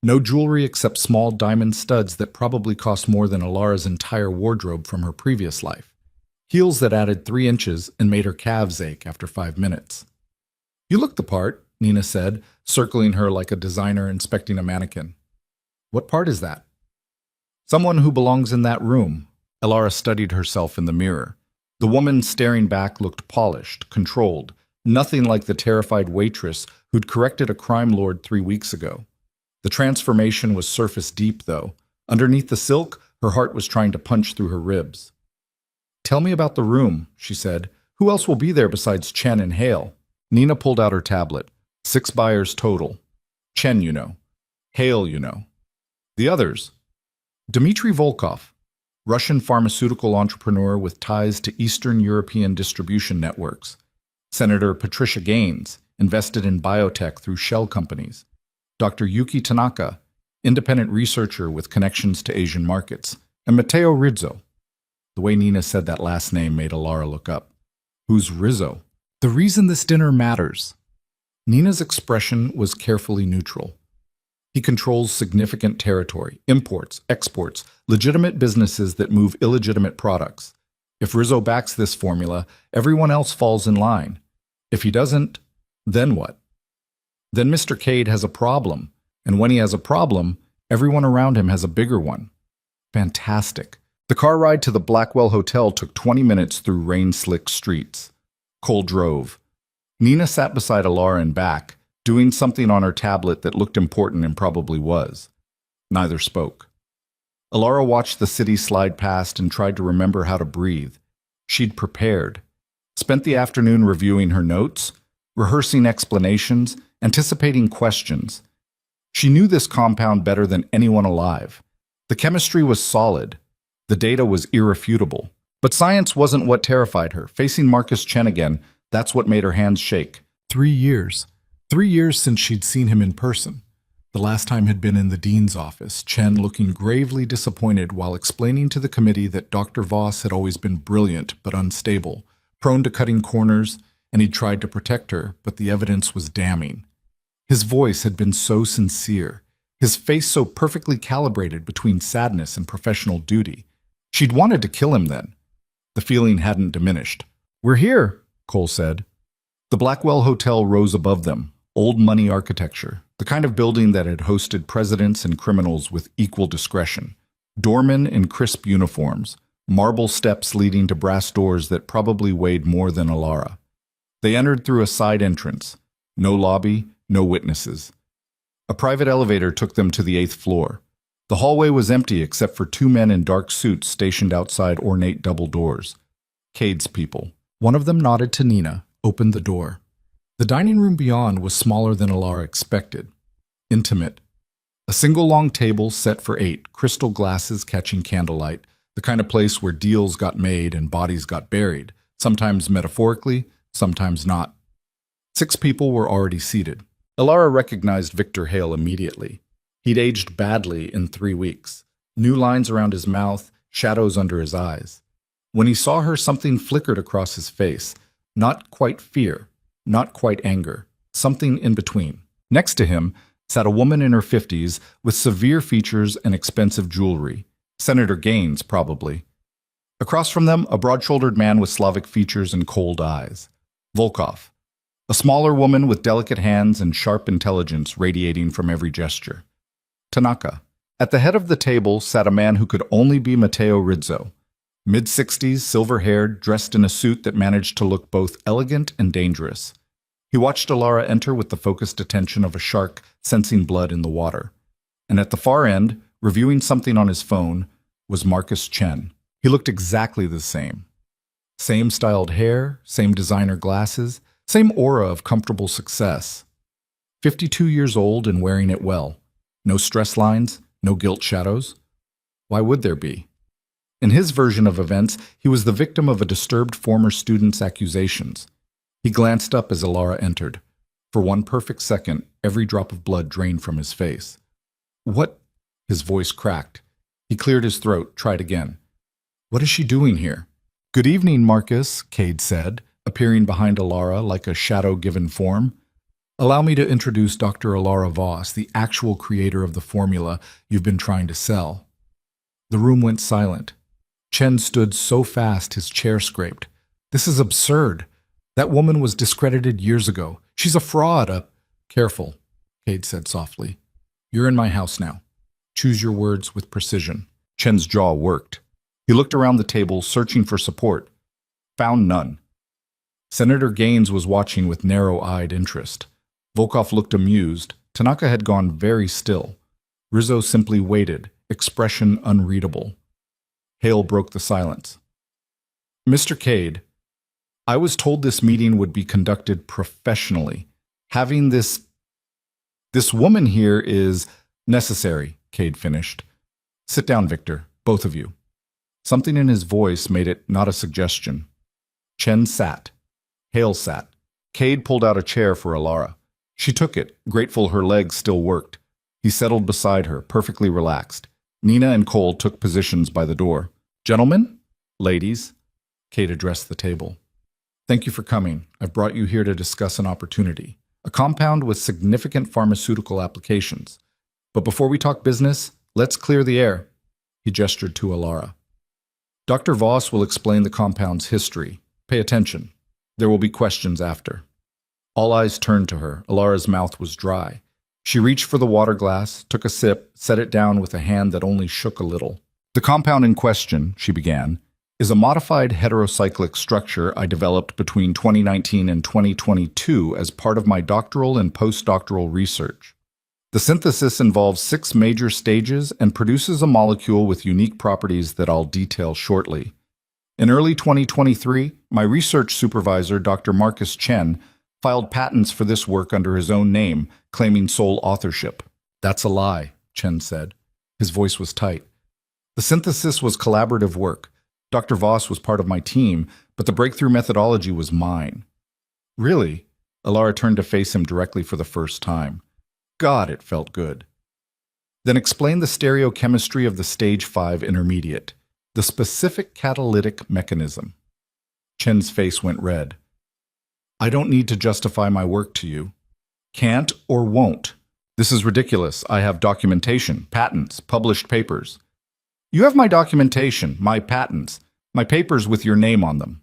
No jewelry except small diamond studs that probably cost more than Alara's entire wardrobe from her previous life. Heels that added 3 inches and made her calves ache after 5 minutes. "You look the part," Nina said, circling her like a designer inspecting a mannequin. "What part is that?" "Someone who belongs in that room." Alara studied herself in the mirror. The woman staring back looked polished, controlled, nothing like the terrified waitress who'd corrected a crime lord 3 weeks ago. The transformation was surface deep, though. Underneath the silk, her heart was trying to punch through her ribs. "Tell me about the room," she said. "Who else will be there besides Chen and Hale?" Nina pulled out her tablet. 6 buyers total. Chen, you know. Hale, you know. The others? Dmitry Volkov, Russian pharmaceutical entrepreneur with ties to Eastern European distribution networks. Senator Patricia Gaines, invested in biotech through shell companies. Dr. Yuki Tanaka, independent researcher with connections to Asian markets. And Matteo Rizzo. The way Nina said that last name made Alara look up. Who's Rizzo? The reason this dinner matters. Nina's expression was carefully neutral. He controls significant territory, imports, exports, legitimate businesses that move illegitimate products. If Rizzo backs this formula, everyone else falls in line. If he doesn't, then what? Then Mr. Cade has a problem, and when he has a problem, everyone around him has a bigger one. Fantastic. The car ride to the Blackwell Hotel took 20 minutes through rain-slick streets. Cole drove. Nina sat beside Alara and back, doing something on her tablet that looked important and probably was. Neither spoke. Alara watched the city slide past and tried to remember how to breathe. She'd prepared. Spent the afternoon reviewing her notes, rehearsing explanations, anticipating questions. She knew this compound better than anyone alive. The chemistry was solid. The data was irrefutable. But science wasn't what terrified her. Facing Marcus Chen again, that's what made her hands shake. 3 years. 3 years since she'd seen him in person. The last time had been in the dean's office, Chen looking gravely disappointed while explaining to the committee that Dr. Voss had always been brilliant but unstable, prone to cutting corners, and he'd tried to protect her, but the evidence was damning. His voice had been so sincere, his face so perfectly calibrated between sadness and professional duty. She'd wanted to kill him then. The feeling hadn't diminished. "We're here," Cole said. The Blackwell Hotel rose above them, old money architecture, the kind of building that had hosted presidents and criminals with equal discretion. Doormen in crisp uniforms, marble steps leading to brass doors that probably weighed more than Alara. They entered through a side entrance. No lobby, no witnesses. A private elevator took them to the 8th floor. The hallway was empty except for 2 men in dark suits stationed outside ornate double doors. Cade's people. One of them nodded to Nina, opened the door. The dining room beyond was smaller than Alara expected. Intimate. A single long table set for 8, crystal glasses catching candlelight, the kind of place where deals got made and bodies got buried, sometimes metaphorically, sometimes not. 6 people were already seated. Alara recognized Victor Hale immediately. He'd aged badly in 3 weeks. New lines around his mouth, shadows under his eyes. When he saw her, something flickered across his face. Not quite fear, not quite anger, something in between. Next to him sat a woman in her 50s with severe features and expensive jewelry. Senator Gaines, probably. Across from them, a broad-shouldered man with Slavic features and cold eyes. Volkov. A smaller woman with delicate hands and sharp intelligence radiating from every gesture. Tanaka. At the head of the table sat a man who could only be Matteo Rizzo. Mid-60s, silver-haired, dressed in a suit that managed to look both elegant and dangerous. He watched Alara enter with the focused attention of a shark sensing blood in the water. And at the far end, reviewing something on his phone, was Marcus Chen. He looked exactly the same. Same styled hair, same designer glasses, same aura of comfortable success. 52 years old and wearing it well. No stress lines, no guilt shadows. Why would there be? In his version of events, he was the victim of a disturbed former student's accusations. He glanced up as Alara entered. For one perfect second, every drop of blood drained from his face. What? His voice cracked. He cleared his throat, tried again. What is she doing here? Good evening, Marcus, Cade said, appearing behind Alara like a shadow-given form. Allow me to introduce Dr. Alara Voss, the actual creator of the formula you've been trying to sell. The room went silent. Chen stood so fast his chair scraped. This is absurd. That woman was discredited years ago. She's a fraud, Careful, Cade said softly. You're in my house now. Choose your words with precision. Chen's jaw worked. He looked around the table, searching for support. Found none. Senator Gaines was watching with narrow-eyed interest. Volkov looked amused. Tanaka had gone very still. Rizzo simply waited, expression unreadable. Hale broke the silence. Mr. Cade, I was told this meeting would be conducted professionally. Having this woman here is necessary, Cade finished. Sit down, Victor, both of you. Something in his voice made it not a suggestion. Chen sat. Hale sat. Cade pulled out a chair for Alara. She took it, grateful her legs still worked. He settled beside her, perfectly relaxed. Nina and Cole took positions by the door. Gentlemen? Ladies? Cade addressed the table. Thank you for coming. I've brought you here to discuss an opportunity. A compound with significant pharmaceutical applications. But before we talk business, let's clear the air. He gestured to Alara. Dr. Voss will explain the compound's history. Pay attention. There will be questions after. All eyes turned to her. Alara's mouth was dry. She reached for the water glass, took a sip, set it down with a hand that only shook a little. The compound in question, she began, is a modified heterocyclic structure I developed between 2019 and 2022 as part of my doctoral and postdoctoral research. The synthesis involves 6 major stages and produces a molecule with unique properties that I'll detail shortly. In early 2023, my research supervisor, Dr. Marcus Chen, filed patents for this work under his own name, claiming sole authorship. That's a lie, Chen said. His voice was tight. The synthesis was collaborative work. Dr. Voss was part of my team, but the breakthrough methodology was mine. Really? Alara turned to face him directly for the first time. God, it felt good. Then explain the stereochemistry of the stage 5 intermediate, the specific catalytic mechanism. Chen's face went red. I don't need to justify my work to you. Can't or won't. This is ridiculous. I have documentation, patents, published papers. You have my documentation, my patents, my papers with your name on them.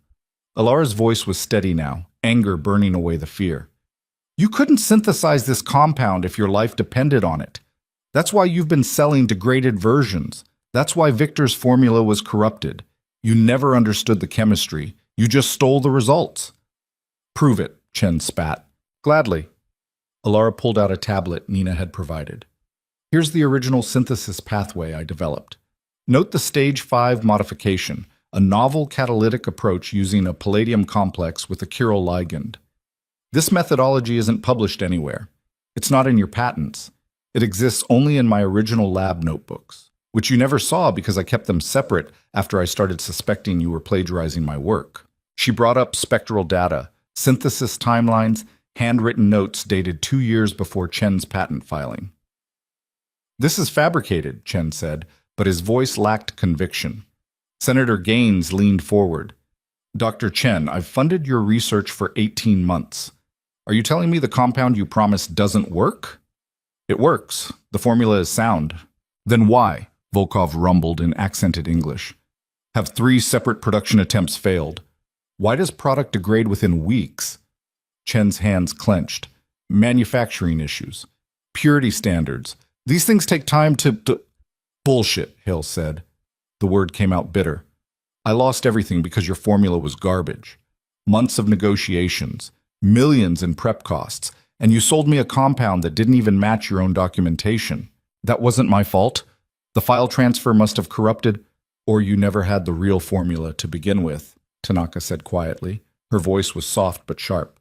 Alara's voice was steady now, anger burning away the fear. You couldn't synthesize this compound if your life depended on it. That's why you've been selling degraded versions. That's why Victor's formula was corrupted. You never understood the chemistry. You just stole the results. Prove it, Chen spat. Gladly. Alara pulled out a tablet Nina had provided. Here's the original synthesis pathway I developed. Note the stage 5 modification, a novel catalytic approach using a palladium complex with a chiral ligand. This methodology isn't published anywhere. It's not in your patents. It exists only in my original lab notebooks, which you never saw because I kept them separate after I started suspecting you were plagiarizing my work. She brought up spectral data, synthesis timelines, handwritten notes dated 2 years before Chen's patent filing. This is fabricated, Chen said, but his voice lacked conviction. Senator Gaines leaned forward. Dr. Chen, I've funded your research for 18 months. Are you telling me the compound you promised doesn't work? It works. The formula is sound. Then why? Volkov rumbled in accented English. Have 3 separate production attempts failed? Why does product degrade within weeks? Chen's hands clenched. Manufacturing issues. Purity standards. These things take time to... Bullshit, Hale said. The word came out bitter. I lost everything because your formula was garbage. Months of negotiations, millions in prep costs, and you sold me a compound that didn't even match your own documentation. That wasn't my fault. The file transfer must have corrupted, or you never had the real formula to begin with, Tanaka said quietly. Her voice was soft but sharp.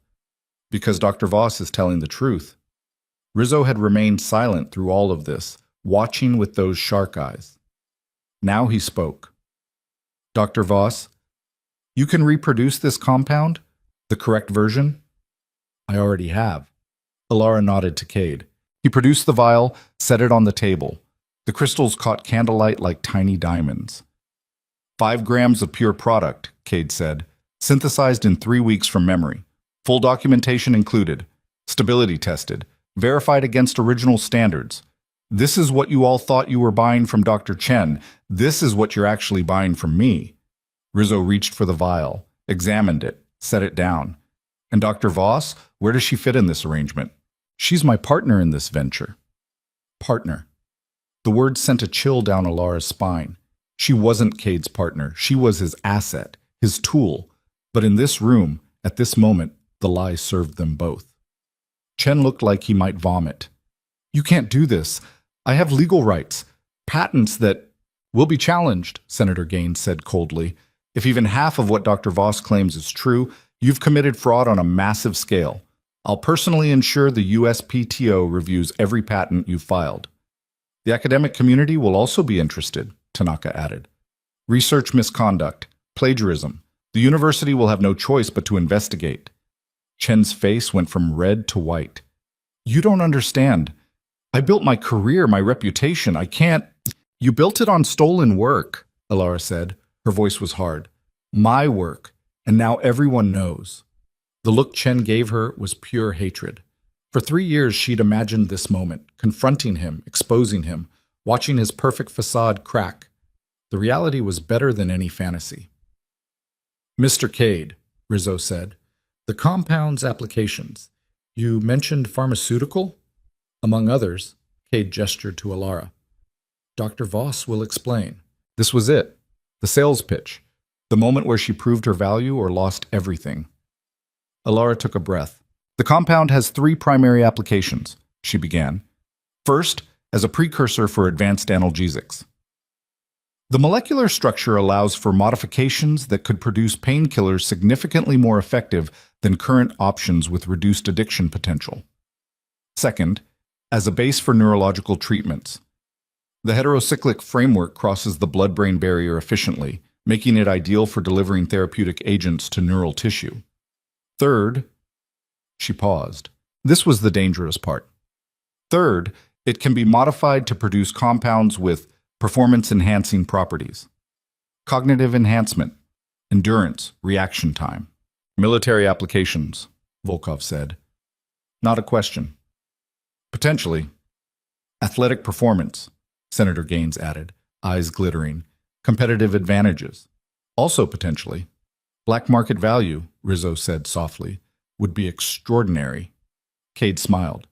Because Dr. Voss is telling the truth. Rizzo had remained silent through all of this, watching with those shark eyes. Now he spoke. Dr. Voss, you can reproduce this compound? The correct version? I already have. Alara nodded to Cade. He produced the vial, set it on the table. The crystals caught candlelight like tiny diamonds. 5 grams of pure product, Cade said, synthesized in 3 weeks from memory. Full documentation included. Stability tested. Verified against original standards. This is what you all thought you were buying from Dr. Chen. This is what you're actually buying from me. Rizzo reached for the vial, examined it, set it down. And Dr. Voss, where does she fit in this arrangement? She's my partner in this venture. Partner. The word sent a chill down Alara's spine. She wasn't Cade's partner. She was his asset, his tool. But in this room, at this moment, the lie served them both. Chen looked like he might vomit. You can't do this. I have legal rights. Patents that will be challenged, Senator Gaines said coldly. If even half of what Dr. Voss claims is true, you've committed fraud on a massive scale. I'll personally ensure the USPTO reviews every patent you've filed. The academic community will also be interested, Tanaka added. Research misconduct, plagiarism. The university will have no choice but to investigate. Chen's face went from red to white. You don't understand. I built my career, my reputation. I can't. You built it on stolen work, Alara said. Her voice was hard. My work, and now everyone knows. The look Chen gave her was pure hatred. For 3 years she'd imagined this moment, confronting him, exposing him, watching his perfect facade crack. The reality was better than any fantasy. Mr. Cade, Rizzo said, the compound's applications. You mentioned pharmaceutical? Among others, Cade gestured to Alara. Dr. Voss will explain. This was it. The sales pitch. The moment where she proved her value or lost everything. Alara took a breath. The compound has 3 primary applications, she began. First, as a precursor for advanced analgesics. The molecular structure allows for modifications that could produce painkillers significantly more effective than current options with reduced addiction potential. Second, as a base for neurological treatments. The heterocyclic framework crosses the blood-brain barrier efficiently, making it ideal for delivering therapeutic agents to neural tissue. Third, she paused. This was the dangerous part. Third, it can be modified to produce compounds with performance-enhancing properties. Cognitive enhancement, endurance, reaction time. Military applications, Volkov said. Not a question. Potentially. Athletic performance, Senator Gaines added, eyes glittering. Competitive advantages. Also potentially. Black market value, Rizzo said softly, would be extraordinary. Cade smiled.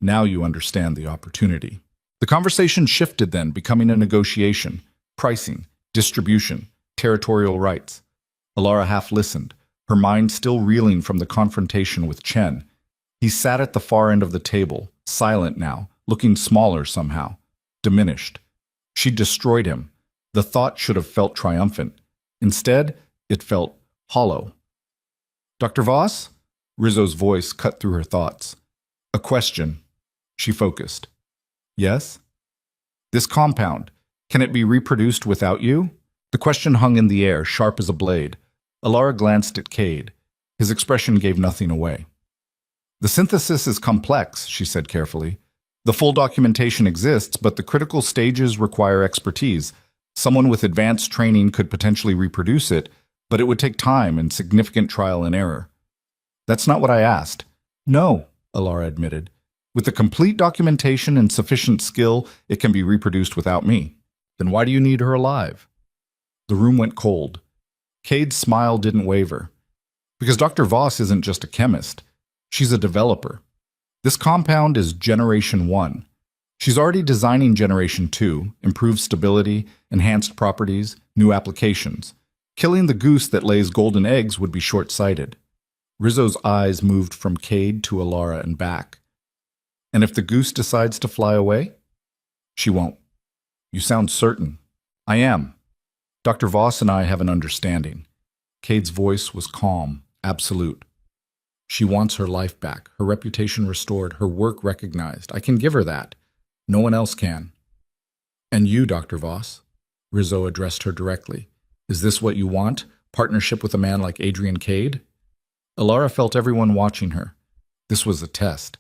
Now you understand the opportunity. The conversation shifted then, becoming a negotiation. Pricing, distribution, territorial rights. Alara half listened, her mind still reeling from the confrontation with Chen. He sat at the far end of the table, silent now, looking smaller somehow, diminished. She destroyed him. The thought should have felt triumphant. Instead, it felt hollow. Dr. Voss? Rizzo's voice cut through her thoughts. A question. She focused. Yes? This compound, can it be reproduced without you? The question hung in the air, sharp as a blade. Alara glanced at Cade. His expression gave nothing away. The synthesis is complex, she said carefully. The full documentation exists, but the critical stages require expertise. Someone with advanced training could potentially reproduce it, but it would take time and significant trial and error. That's not what I asked. No, Alara admitted. With the complete documentation and sufficient skill, it can be reproduced without me. Then why do you need her alive? The room went cold. Cade's smile didn't waver. Because Dr. Voss isn't just a chemist. She's a developer. This compound is Generation 1. She's already designing Generation 2, improved stability, enhanced properties, new applications. Killing the goose that lays golden eggs would be short-sighted. Rizzo's eyes moved from Cade to Alara and back. And if the goose decides to fly away? She won't. You sound certain. I am. Dr. Voss and I have an understanding. Cade's voice was calm, absolute. She wants her life back, her reputation restored, her work recognized. I can give her that. No one else can. And you, Dr. Voss? Rizzo addressed her directly. Is this what you want? Partnership with a man like Adrian Cade? Alara felt everyone watching her. This was a test.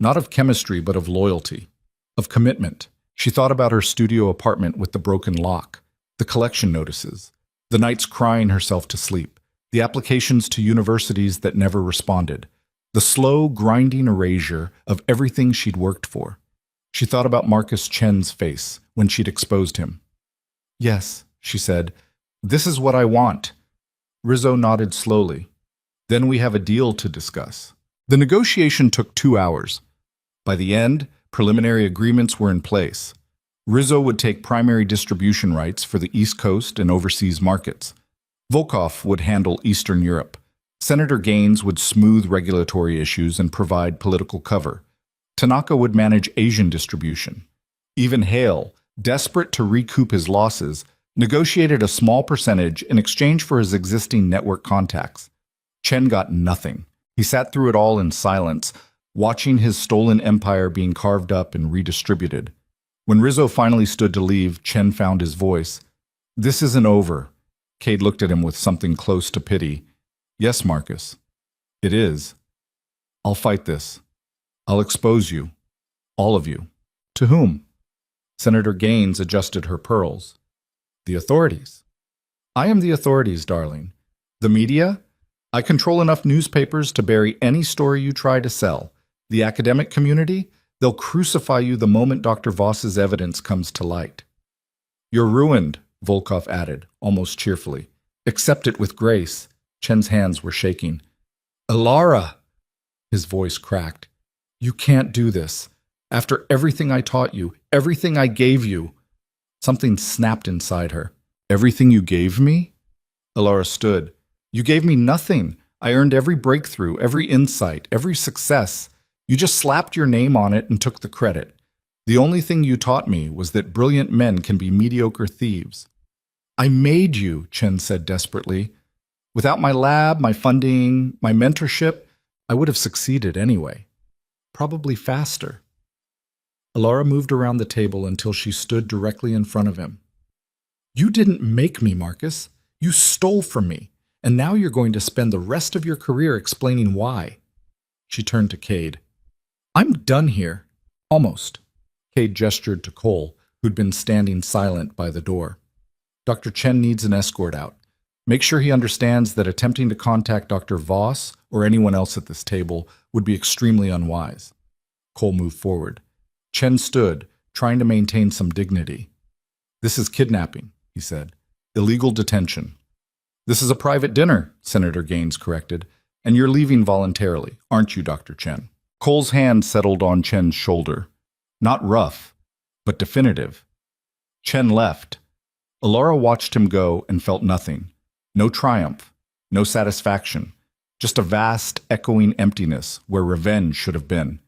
Not of chemistry, but of loyalty, of commitment. She thought about her studio apartment with the broken lock, the collection notices, the nights crying herself to sleep, the applications to universities that never responded, the slow, grinding erasure of everything she'd worked for. She thought about Marcus Chen's face when she'd exposed him. "Yes," she said, "this is what I want." Rizzo nodded slowly. "Then we have a deal to discuss." The negotiation took 2 hours. By the end, preliminary agreements were in place. Rizzo would take primary distribution rights for the East Coast and overseas markets. Volkov would handle Eastern Europe. Senator Gaines would smooth regulatory issues and provide political cover. Tanaka would manage Asian distribution. Even Hale, desperate to recoup his losses, negotiated a small percentage in exchange for his existing network contacts. Chen got nothing. He sat through it all in silence, watching his stolen empire being carved up and redistributed. When Rizzo finally stood to leave, Chen found his voice. "This isn't over." Cade looked at him with something close to pity. "Yes, Marcus. It is. I'll fight this. I'll expose you. All of you." "To whom?" Senator Gaines adjusted her pearls. "The authorities." "I am the authorities, darling. The media? I control enough newspapers to bury any story you try to sell. The academic community? They'll crucify you the moment Dr. Voss's evidence comes to light." "You're ruined," Volkov added, almost cheerfully. "Accept it with grace." Chen's hands were shaking. "Alara!" His voice cracked. "You can't do this. After everything I taught you, everything I gave you." Something snapped inside her. "Everything you gave me?" Alara stood. "You gave me nothing. I earned every breakthrough, every insight, every success. You just slapped your name on it and took the credit. The only thing you taught me was that brilliant men can be mediocre thieves." "I made you," Chen said desperately. "Without my lab, my funding, my mentorship, I would have succeeded anyway. Probably faster." Alara moved around the table until she stood directly in front of him. "You didn't make me, Marcus. You stole from me, and now you're going to spend the rest of your career explaining why." She turned to Cade. "I'm done here. Almost." Cade gestured to Cole, who'd been standing silent by the door. "Dr. Chen needs an escort out. Make sure he understands that attempting to contact Dr. Voss or anyone else at this table would be extremely unwise." Cole moved forward. Chen stood, trying to maintain some dignity. "This is kidnapping," he said. "Illegal detention." "This is a private dinner," Senator Gaines corrected. "And you're leaving voluntarily, aren't you, Dr. Chen?" Cole's hand settled on Chen's shoulder. Not rough, but definitive. Chen left. Alara watched him go and felt nothing. No triumph, no satisfaction, just a vast, echoing emptiness where revenge should have been.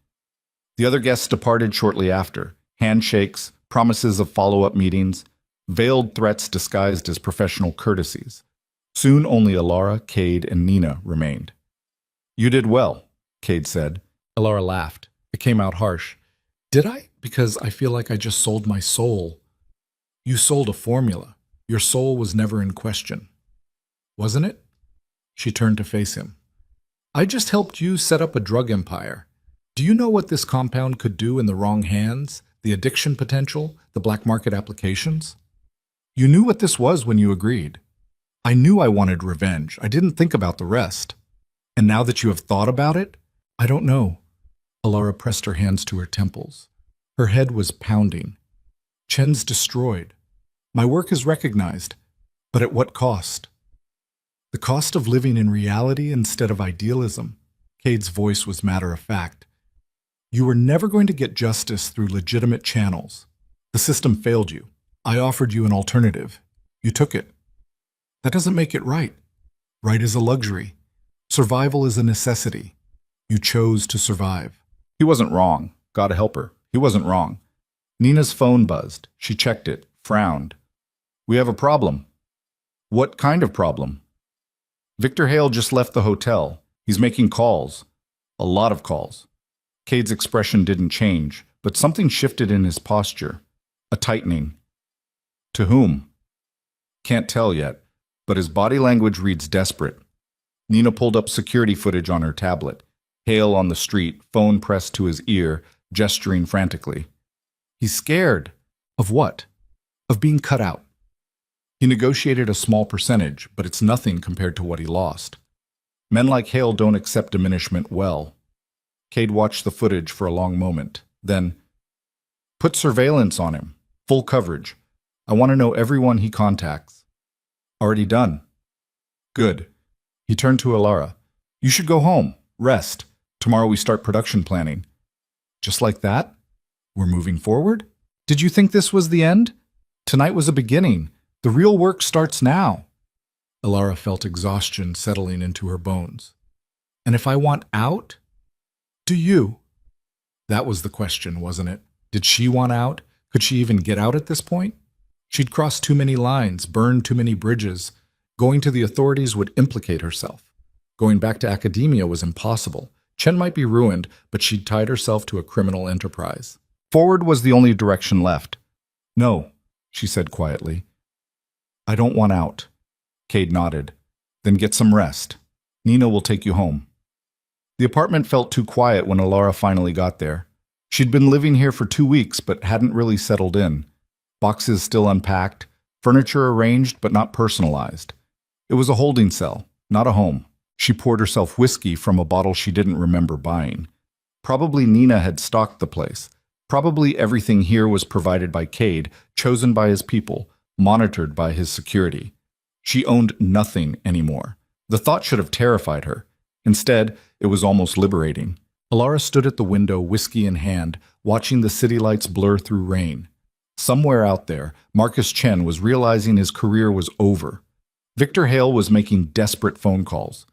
The other guests departed shortly after, handshakes, promises of follow-up meetings, veiled threats disguised as professional courtesies. Soon only Alara, Cade, and Nina remained. "You did well," Cade said. Alara laughed. It came out harsh. "Did I? Because I feel like I just sold my soul." "You sold a formula. Your soul was never in question." "Wasn't it?" She turned to face him. "I just helped you set up a drug empire. Do you know what this compound could do in the wrong hands? The addiction potential? The black market applications? You knew what this was when you agreed. I knew I wanted revenge. I didn't think about the rest. And now that you have thought about it, I don't know." Alara pressed her hands to her temples. Her head was pounding. "Chen's destroyed. My work is recognized. But at what cost? The cost of living in reality instead of idealism." Cade's voice was matter-of-fact. "You were never going to get justice through legitimate channels. The system failed you. I offered you an alternative. You took it. That doesn't make it right. Right is a luxury. Survival is a necessity. You chose to survive." He wasn't wrong. God help her. He wasn't wrong. Nina's phone buzzed. She checked it, frowned. "We have a problem." "What kind of problem?" "Victor Hale just left the hotel. He's making calls. A lot of calls." Cade's expression didn't change, but something shifted in his posture. A tightening. "To whom?" "Can't tell yet, but his body language reads desperate." Nina pulled up security footage on her tablet. Hale on the street, phone pressed to his ear, gesturing frantically. He's scared. Of what? Of being cut out. He negotiated a small percentage, but it's nothing compared to what he lost. Men like Hale don't accept diminishment well. Cade watched the footage for a long moment. Then, put surveillance on him. Full coverage. I want to know everyone he contacts. Already done. Good. He turned to Alara. You should go home. Rest. Tomorrow we start production planning. Just like that? We're moving forward? Did you think this was the end? Tonight was a beginning. The real work starts now. Alara felt exhaustion settling into her bones. And if I want out? Do you? That was the question, wasn't it? Did she want out? Could she even get out at this point? She'd crossed too many lines, burned too many bridges. Going to the authorities would implicate herself. Going back to academia was impossible. Chen might be ruined, but she'd tied herself to a criminal enterprise. Forward was the only direction left. No, she said quietly. I don't want out. Cade nodded. Then get some rest. Nina will take you home. The apartment felt too quiet when Alara finally got there. She'd been living here for 2 weeks, but hadn't really settled in. Boxes still unpacked, furniture arranged but not personalized. It was a holding cell, not a home. She poured herself whiskey from a bottle she didn't remember buying. Probably Nina had stocked the place. Probably everything here was provided by Cade, chosen by his people, monitored by his security. She owned nothing anymore. The thought should have terrified her. Instead, it was almost liberating. Alara stood at the window, whiskey in hand, watching the city lights blur through rain. Somewhere out there, Marcus Chen was realizing his career was over. Victor Hale was making desperate phone calls.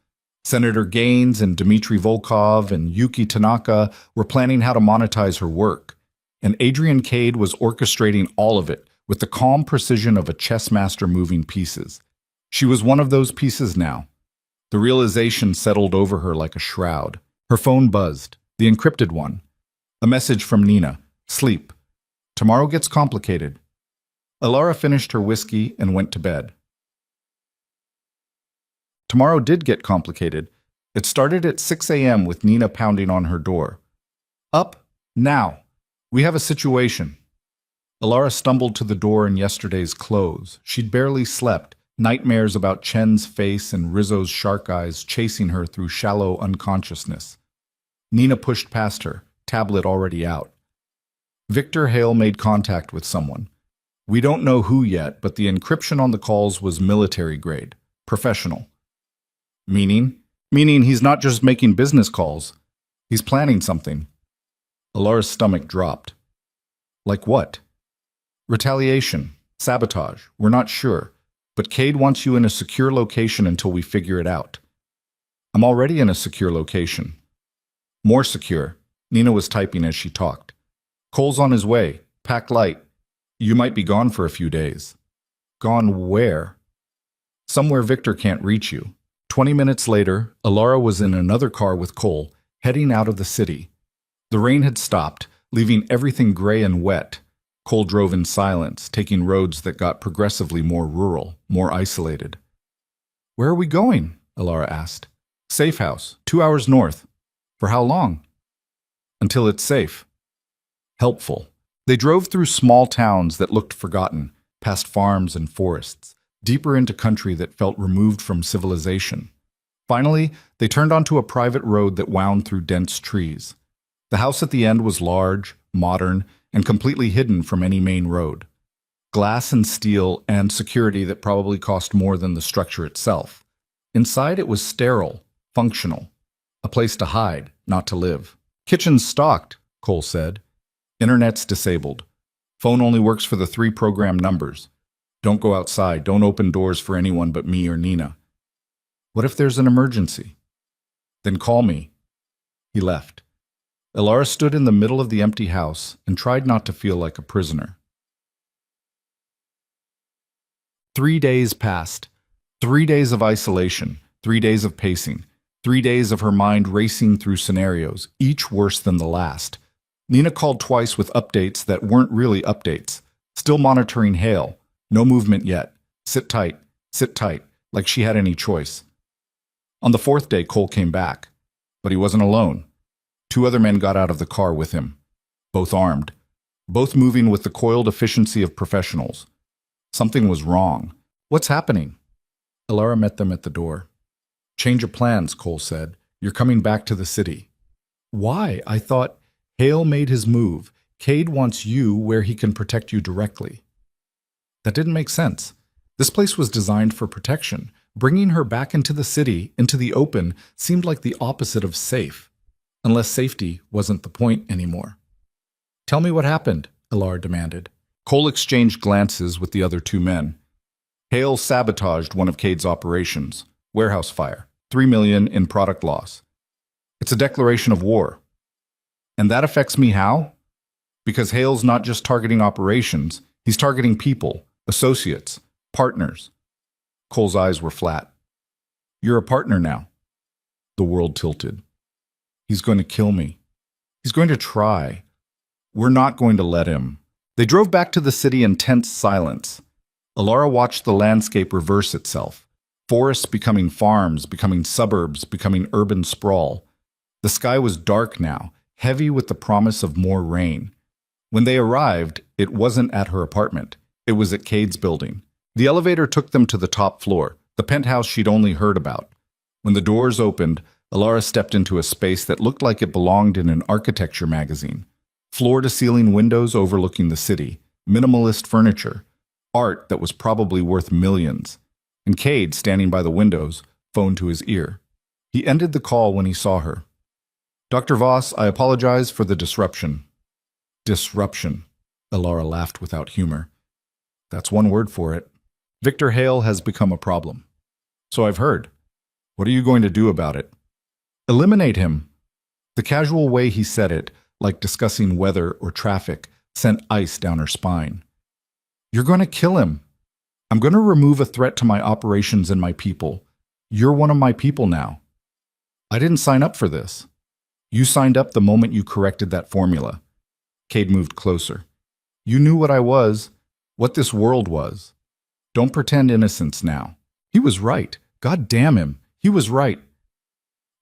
Senator Gaines and Dmitry Volkov and Yuki Tanaka were planning how to monetize her work. And Adrian Cade was orchestrating all of it with the calm precision of a chess master moving pieces. She was one of those pieces now. The realization settled over her like a shroud. Her phone buzzed, the encrypted one. A message from Nina. Sleep. Tomorrow gets complicated. Alara finished her whiskey and went to bed. Tomorrow did get complicated. It started at 6 a.m. with Nina pounding on her door. Up, now. We have a situation. Alara stumbled to the door in yesterday's clothes. She'd barely slept, nightmares about Chen's face and Rizzo's shark eyes chasing her through shallow unconsciousness. Nina pushed past her, tablet already out. Victor Hale made contact with someone. We don't know who yet, but the encryption on the calls was military grade, professional. Meaning? Meaning he's not just making business calls. He's planning something. Alara's stomach dropped. Like what? Retaliation, sabotage, we're not sure. But Cade wants you in a secure location until we figure it out. I'm already in a secure location. More secure. Nina was typing as she talked. Cole's on his way. Pack light. You might be gone for a few days. Gone where? Somewhere Victor can't reach you. 20 minutes later, Alara was in another car with Cole, heading out of the city. The rain had stopped, leaving everything gray and wet. Cole drove in silence, taking roads that got progressively more rural, more isolated. Where are we going? Alara asked. Safe house, 2 hours north. For how long? Until it's safe. Helpful. They drove through small towns that looked forgotten, past farms and forests, deeper into country that felt removed from civilization. Finally, they turned onto a private road that wound through dense trees. The house at the end was large, modern, and completely hidden from any main road. Glass and steel and security that probably cost more than the structure itself. Inside it was sterile, functional. A place to hide, not to live. Kitchen's stocked, Cole said. Internet's disabled. Phone only works for the 3 program numbers. Don't go outside, don't open doors for anyone but me or Nina. What if there's an emergency? Then call me. He left. Alara stood in the middle of the empty house and tried not to feel like a prisoner. 3 days passed. 3 days of isolation, 3 days of pacing, 3 days of her mind racing through scenarios, each worse than the last. Nina called twice with updates that weren't really updates. Still monitoring Hale. No movement yet. Sit tight, like she had any choice. On the 4th day, Cole came back. But he wasn't alone. Two other men got out of the car with him, both armed, both moving with the coiled efficiency of professionals. Something was wrong. What's happening? Alara met them at the door. Change of plans, Cole said. You're coming back to the city. Why? I thought Hale made his move. Cade wants you where he can protect you directly. That didn't make sense. This place was designed for protection. Bringing her back into the city, into the open, seemed like the opposite of safe. Unless safety wasn't the point anymore. Tell me what happened, Alara demanded. Cole exchanged glances with the other two men. Hale sabotaged one of Cade's operations. Warehouse fire. $3 million in product loss. It's a declaration of war. And that affects me how? Because Hale's not just targeting operations, he's targeting people, associates, partners. Cole's eyes were flat. You're a partner now. The world tilted. He's going to kill me. He's going to try. We're not going to let him. They drove back to the city in tense silence. Alara watched the landscape reverse itself. Forests becoming farms, becoming suburbs, becoming urban sprawl. The sky was dark now, heavy with the promise of more rain. When they arrived, it wasn't at her apartment. It was at Cade's building. The elevator took them to the top floor, the penthouse she'd only heard about. When the doors opened, Alara stepped into a space that looked like it belonged in an architecture magazine. Floor-to-ceiling windows overlooking the city, minimalist furniture, art that was probably worth millions. And Cade, standing by the windows, phone to his ear. He ended the call when he saw her. Dr. Voss, I apologize for the disruption. Disruption, Alara laughed without humor. That's one word for it. Victor Hale has become a problem. So I've heard. What are you going to do about it? Eliminate him. The casual way he said it, like discussing weather or traffic, sent ice down her spine. You're going to kill him. I'm going to remove a threat to my operations and my people. You're one of my people now. I didn't sign up for this. You signed up the moment you corrected that formula. Cade moved closer. You knew what I was, what this world was. Don't pretend innocence now. He was right. God damn him. He was right.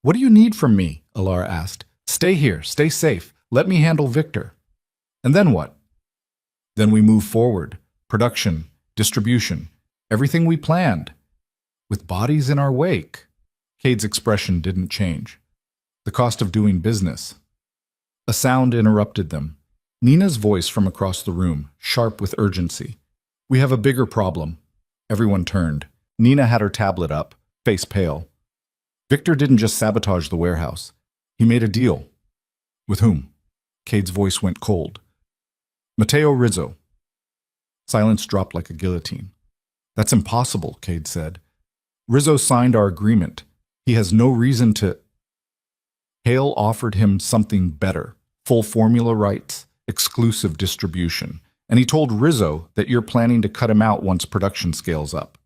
What do you need from me? Alara asked. Stay here. Stay safe. Let me handle Victor. And then what? Then we move forward. Production, distribution, everything we planned. With bodies in our wake. Cade's expression didn't change. The cost of doing business. A sound interrupted them. Nina's voice from across the room, sharp with urgency. We have a bigger problem. Everyone turned. Nina had her tablet up, face pale. Victor didn't just sabotage the warehouse. He made a deal. With whom? Cade's voice went cold. Matteo Rizzo. Silence dropped like a guillotine. That's impossible, Cade said. Rizzo signed our agreement. He has no reason to... Hale offered him something better. Full formula rights, exclusive distribution. And he told Rizzo that you're planning to cut him out once production scales up.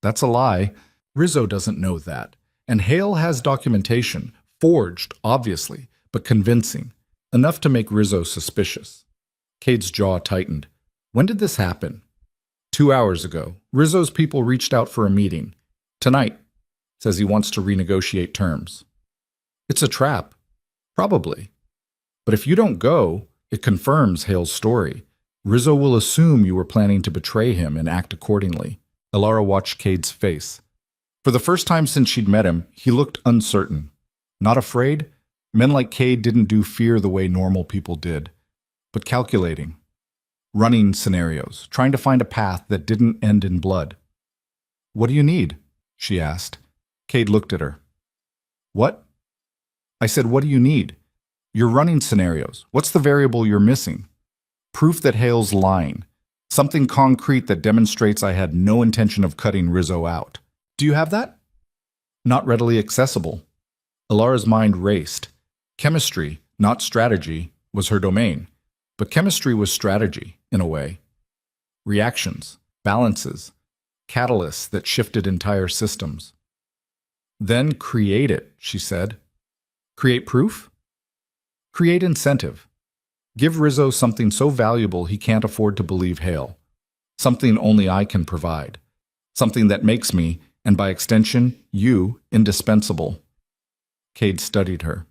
That's a lie. Rizzo doesn't know that. And Hale has documentation, forged, obviously, but convincing, enough to make Rizzo suspicious. Cade's jaw tightened. When did this happen? 2 hours ago. Rizzo's people reached out for a meeting. Tonight. Says he wants to renegotiate terms. It's a trap. Probably. But if you don't go, it confirms Hale's story. Rizzo will assume you were planning to betray him and act accordingly. Alara watched Cade's face. For the first time since she'd met him, he looked uncertain. Not afraid? Men like Cade didn't do fear the way normal people did. But calculating. Running scenarios, trying to find a path that didn't end in blood. What do you need? She asked. Cade looked at her. What? I said, what do you need? You're running scenarios. What's the variable you're missing? Proof that Hale's lying. Something concrete that demonstrates I had no intention of cutting Rizzo out. Do you have that? Not readily accessible. Alara's mind raced. Chemistry, not strategy, was her domain. But chemistry was strategy, in a way. Reactions, balances, catalysts that shifted entire systems. Then create it, she said. Create proof? Create incentive. Give Rizzo something so valuable he can't afford to believe Hale. Something only I can provide. Something that makes me, and by extension, you, indispensable. Cade studied her.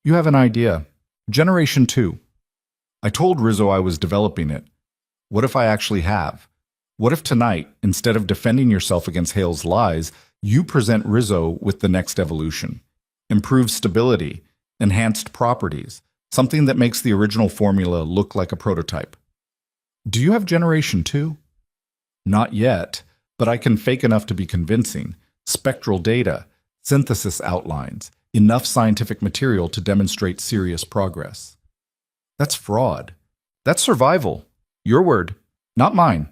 You have an idea. Generation 2. I told Rizzo I was developing it. What if I actually have? What if tonight, instead of defending yourself against Hale's lies, you present Rizzo with the next evolution? Improved stability, enhanced properties, something that makes the original formula look like a prototype. Do you have Generation 2? Not yet, but I can fake enough to be convincing. Spectral data, synthesis outlines, enough scientific material to demonstrate serious progress. That's fraud. That's survival. Your word, not mine.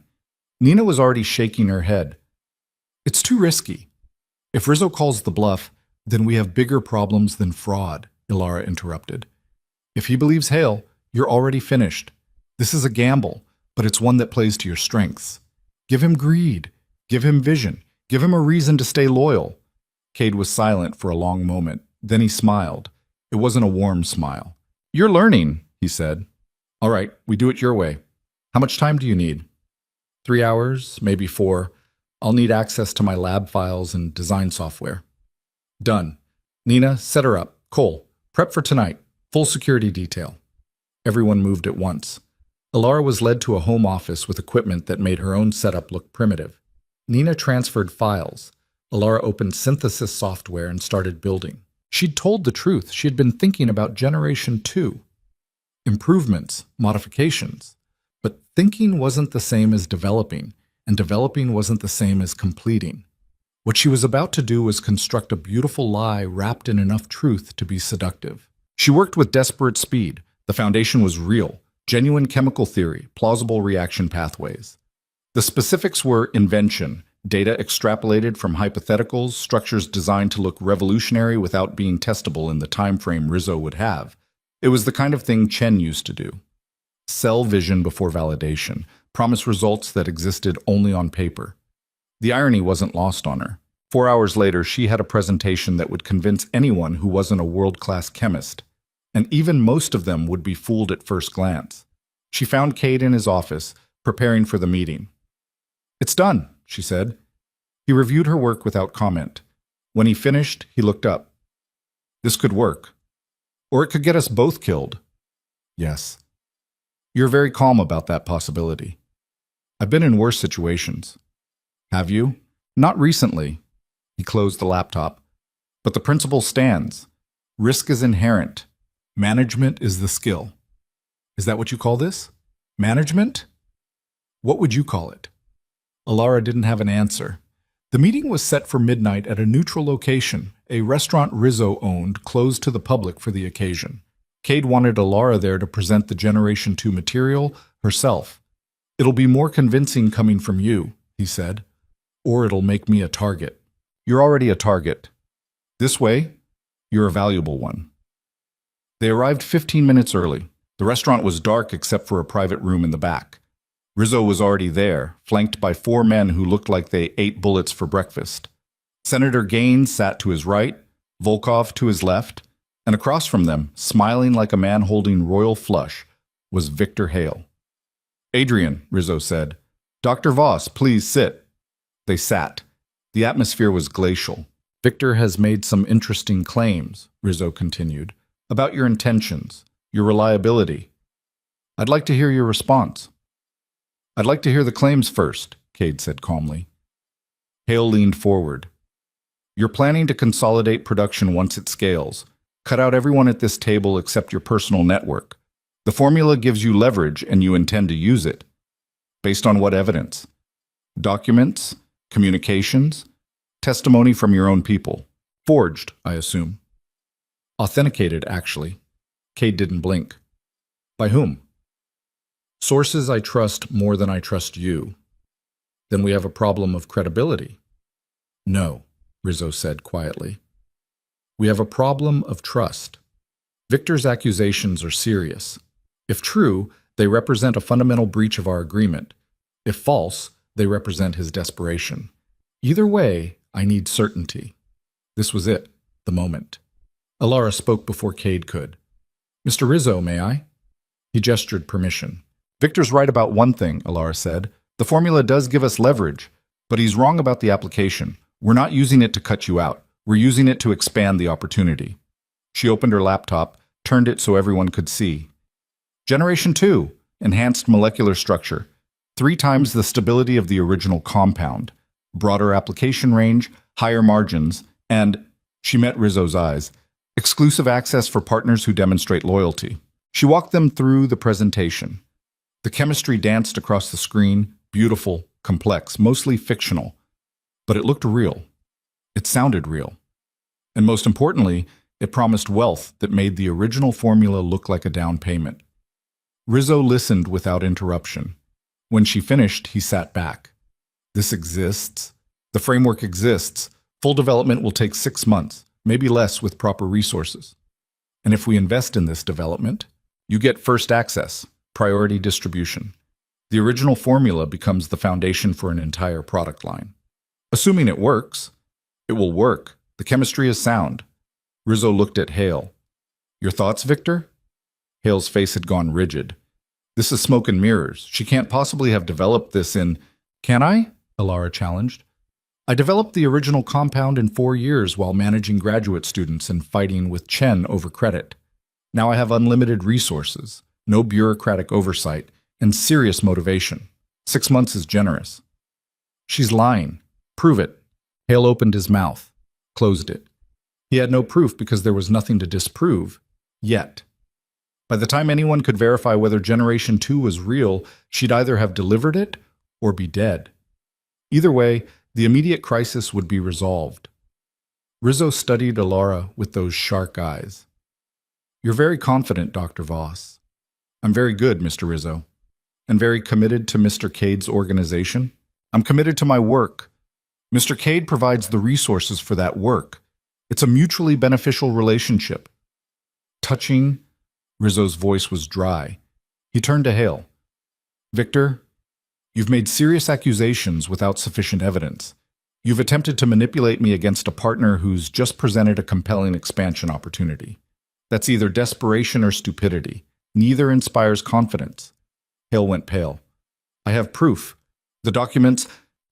Nina was already shaking her head. It's too risky. If Rizzo calls the bluff, then we have bigger problems than fraud, Ilara interrupted. If he believes Hale, you're already finished. This is a gamble, but it's one that plays to your strengths. Give him greed. Give him vision. Give him a reason to stay loyal. Cade was silent for a long moment. Then he smiled. It wasn't a warm smile. You're learning, he said. All right, we do it your way. How much time do you need? 3 hours, maybe 4. I'll need access to my lab files and design software. Done. Nina, set her up. Cole, prep for tonight. Full security detail. Everyone moved at once. Ilara was led to a home office with equipment that made her own setup look primitive. Nina transferred files. Ilara opened synthesis software and started building. She'd told the truth. She had been thinking about Generation 2. Improvements, modifications. But thinking wasn't the same as developing, and developing wasn't the same as completing. What she was about to do was construct a beautiful lie wrapped in enough truth to be seductive. She worked with desperate speed. The foundation was real, genuine chemical theory, plausible reaction pathways. The specifics were invention, data extrapolated from hypotheticals, structures designed to look revolutionary without being testable in the time frame Rizzo would have. It was the kind of thing Chen used to do. Sell vision before validation, promise results that existed only on paper. The irony wasn't lost on her. 4 hours later, she had a presentation that would convince anyone who wasn't a world-class chemist. And even most of them would be fooled at first glance. She found Cade in his office, preparing for the meeting. It's done, she said. He reviewed her work without comment. When he finished, he looked up. This could work. Or it could get us both killed. Yes. You're very calm about that possibility. I've been in worse situations. Have you? Not recently. He closed the laptop. But the principle stands. Risk is inherent. Management is the skill. Is that what you call this? Management? What would you call it? Ilara didn't have an answer. The meeting was set for midnight at a neutral location, a restaurant Rizzo owned, closed to the public for the occasion. Cade wanted Ilara there to present the Generation 2 material herself. It'll be more convincing coming from you, he said, or it'll make me a target. You're already a target. This way, you're a valuable one. They arrived 15 minutes early. The restaurant was dark except for a private room in the back. Rizzo was already there, flanked by 4 men who looked like they ate bullets for breakfast. Senator Gaines sat to his right, Volkov to his left, and across from them, smiling like a man holding royal flush, was Victor Hale. Adrian, Rizzo said. Dr. Voss, please sit. They sat. The atmosphere was glacial. Victor has made some interesting claims, Rizzo continued, about your intentions, your reliability. I'd like to hear your response. I'd like to hear the claims first, Cade said calmly. Hale leaned forward. You're planning to consolidate production once it scales. Cut out everyone at this table except your personal network. The formula gives you leverage and you intend to use it. Based on what evidence? Documents? Communications? Testimony from your own people. Forged, I assume. Authenticated, actually. Cade didn't blink. By whom? Sources I trust more than I trust you. Then we have a problem of credibility. No, Rizzo said quietly. We have a problem of trust. Victor's accusations are serious. If true, they represent a fundamental breach of our agreement. If false, they represent his desperation. Either way, I need certainty. This was it, the moment. Ilara spoke before Cade could. Mr. Rizzo, may I? He gestured permission. Victor's right about one thing, Ilara said. The formula does give us leverage, but he's wrong about the application. We're not using it to cut you out. We're using it to expand the opportunity. She opened her laptop, turned it so everyone could see. Generation 2, enhanced molecular structure, 3 times the stability of the original compound, broader application range, higher margins, and, she met Rizzo's eyes, exclusive access for partners who demonstrate loyalty. She walked them through the presentation. The chemistry danced across the screen, beautiful, complex, mostly fictional. But it looked real. It sounded real. And most importantly, it promised wealth that made the original formula look like a down payment. Rizzo listened without interruption. When she finished, he sat back. This exists. The framework exists. Full development will take 6 months, maybe less with proper resources. And if we invest in this development, you get first access, priority distribution. The original formula becomes the foundation for an entire product line. Assuming it works, it will work. The chemistry is sound. Rizzo looked at Hale. Your thoughts, Victor? Hale's face had gone rigid. This is smoke and mirrors. She can't possibly have developed this in... Can I? Alara challenged. I developed the original compound in 4 years while managing graduate students and fighting with Chen over credit. Now I have unlimited resources, no bureaucratic oversight, and serious motivation. 6 months is generous. She's lying. Prove it. Hale opened his mouth, closed it. He had no proof because there was nothing to disprove, yet. By the time anyone could verify whether Generation 2 was real, she'd either have delivered it or be dead. Either way, the immediate crisis would be resolved. Rizzo studied Alara with those shark eyes. You're very confident, Dr. Voss. I'm very good, Mr. Rizzo. And very committed to Mr. Cade's organization. I'm committed to my work. Mr. Cade provides the resources for that work. It's a mutually beneficial relationship. Touching, Rizzo's voice was dry. He turned to Hale. Victor, you've made serious accusations without sufficient evidence. You've attempted to manipulate me against a partner who's just presented a compelling expansion opportunity. That's either desperation or stupidity. Neither inspires confidence. Hale went pale. I have proof. The documents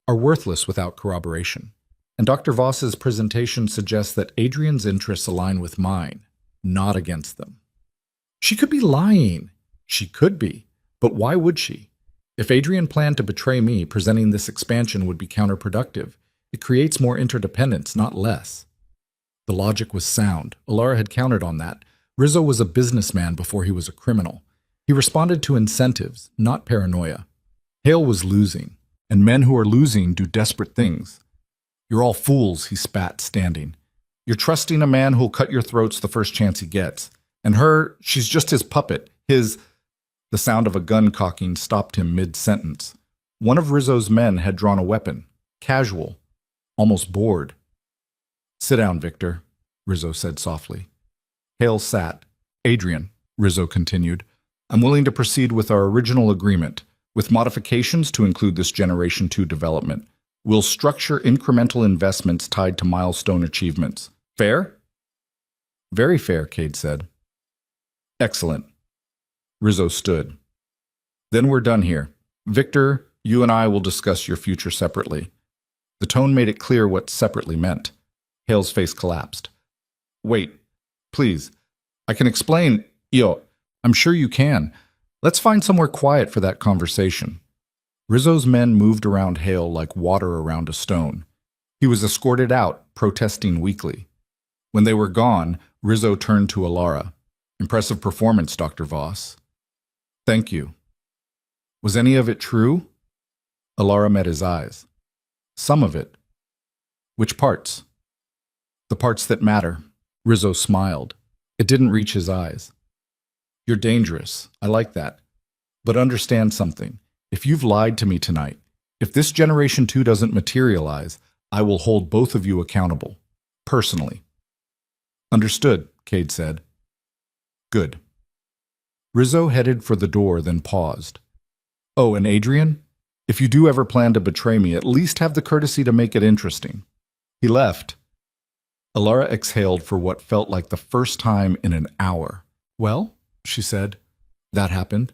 are worthless without corroboration. And Dr. Voss's presentation suggests that Adrian's interests align with mine, not against them. She could be lying. She could be. But why would she? If Adrian planned to betray me, presenting this expansion would be counterproductive. It creates more interdependence, not less. The logic was sound. Alara had counted on that. Rizzo was a businessman before he was a criminal. He responded to incentives, not paranoia. Hale was losing, and men who are losing do desperate things. You're all fools, he spat, standing. You're trusting a man who'll cut your throats the first chance he gets. And her, she's just his puppet, his... The sound of a gun cocking stopped him mid-sentence. One of Rizzo's men had drawn a weapon, casual, almost bored. Sit down, Victor, Rizzo said softly. Hale sat. Adrian, Rizzo continued, I'm willing to proceed with our original agreement, with modifications to include this Generation 2 development. We'll structure incremental investments tied to milestone achievements. Fair? Very fair, Cade said. Excellent. Rizzo stood. Then we're done here. Victor, you and I will discuss your future separately. The tone made it clear what separately meant. Hale's face collapsed. Wait, please. I can explain. I'm sure you can. Let's find somewhere quiet for that conversation. Rizzo's men moved around Hale like water around a stone. He was escorted out, protesting weakly. When they were gone, Rizzo turned to Alara. Impressive performance, Dr. Voss. Thank you. Was any of it true? Alara met his eyes. Some of it. Which parts? The parts that matter. Rizzo smiled. It didn't reach his eyes. You're dangerous. I like that. But understand something. If you've lied to me tonight, if this Generation 2 doesn't materialize, I will hold both of you accountable. Personally. Understood, Cade said. Good. Rizzo headed for the door, then paused. Oh, and Adrian? If you do ever plan to betray me, at least have the courtesy to make it interesting. He left. Alara exhaled for what felt like the first time in an hour. Well, she said. That happened.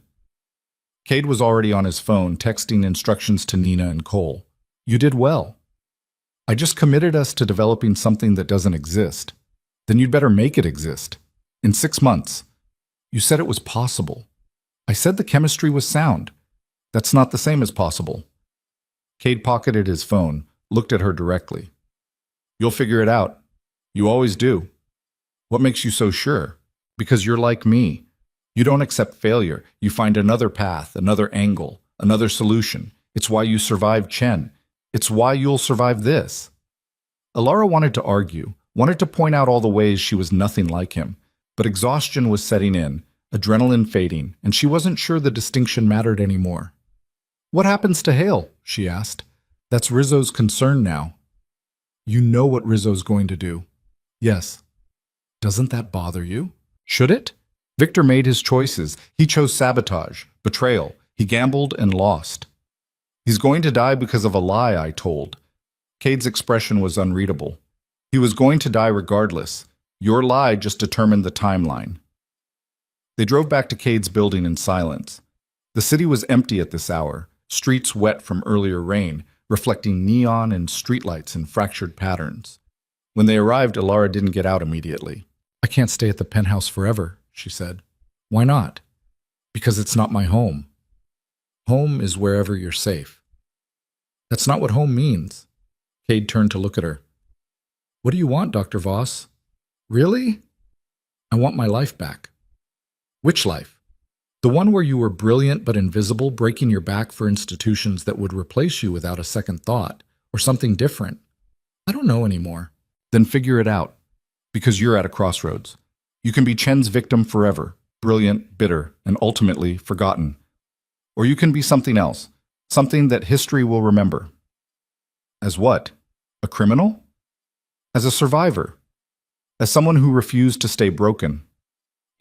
Cade was already on his phone, texting instructions to Nina and Cole. You did well. I just committed us to developing something that doesn't exist. Then you'd better make it exist. In 6 months. You said it was possible. I said the chemistry was sound. That's not the same as possible. Cade pocketed his phone, looked at her directly. You'll figure it out. You always do. What makes you so sure? Because you're like me. You don't accept failure. You find another path, another angle, another solution. It's why you survived Chen. It's why you'll survive this. Alara wanted to argue, wanted to point out all the ways she was nothing like him, but exhaustion was setting in, adrenaline fading, and she wasn't sure the distinction mattered anymore. What happens to Hale? She asked. That's Rizzo's concern now. You know what Rizzo's going to do. Yes. Doesn't that bother you? Should it? Victor made his choices. He chose sabotage, betrayal. He gambled and lost. He's going to die because of a lie I told. Cade's expression was unreadable. He was going to die regardless. Your lie just determined the timeline. They drove back to Cade's building in silence. The city was empty at this hour, streets wet from earlier rain, reflecting neon and streetlights in fractured patterns. When they arrived, Alara didn't get out immediately. I can't stay at the penthouse forever, she said. Why not? Because it's not my home. Home is wherever you're safe. That's not what home means. Cade turned to look at her. What do you want, Dr. Voss? Really? I want my life back. Which life? The one where you were brilliant but invisible, breaking your back for institutions that would replace you without a second thought, or something different? I don't know anymore. Then figure it out. Because you're at a crossroads. You can be Chen's victim forever, brilliant, bitter, and ultimately forgotten. Or you can be something else, something that history will remember. As what? A criminal? As a survivor. As someone who refused to stay broken.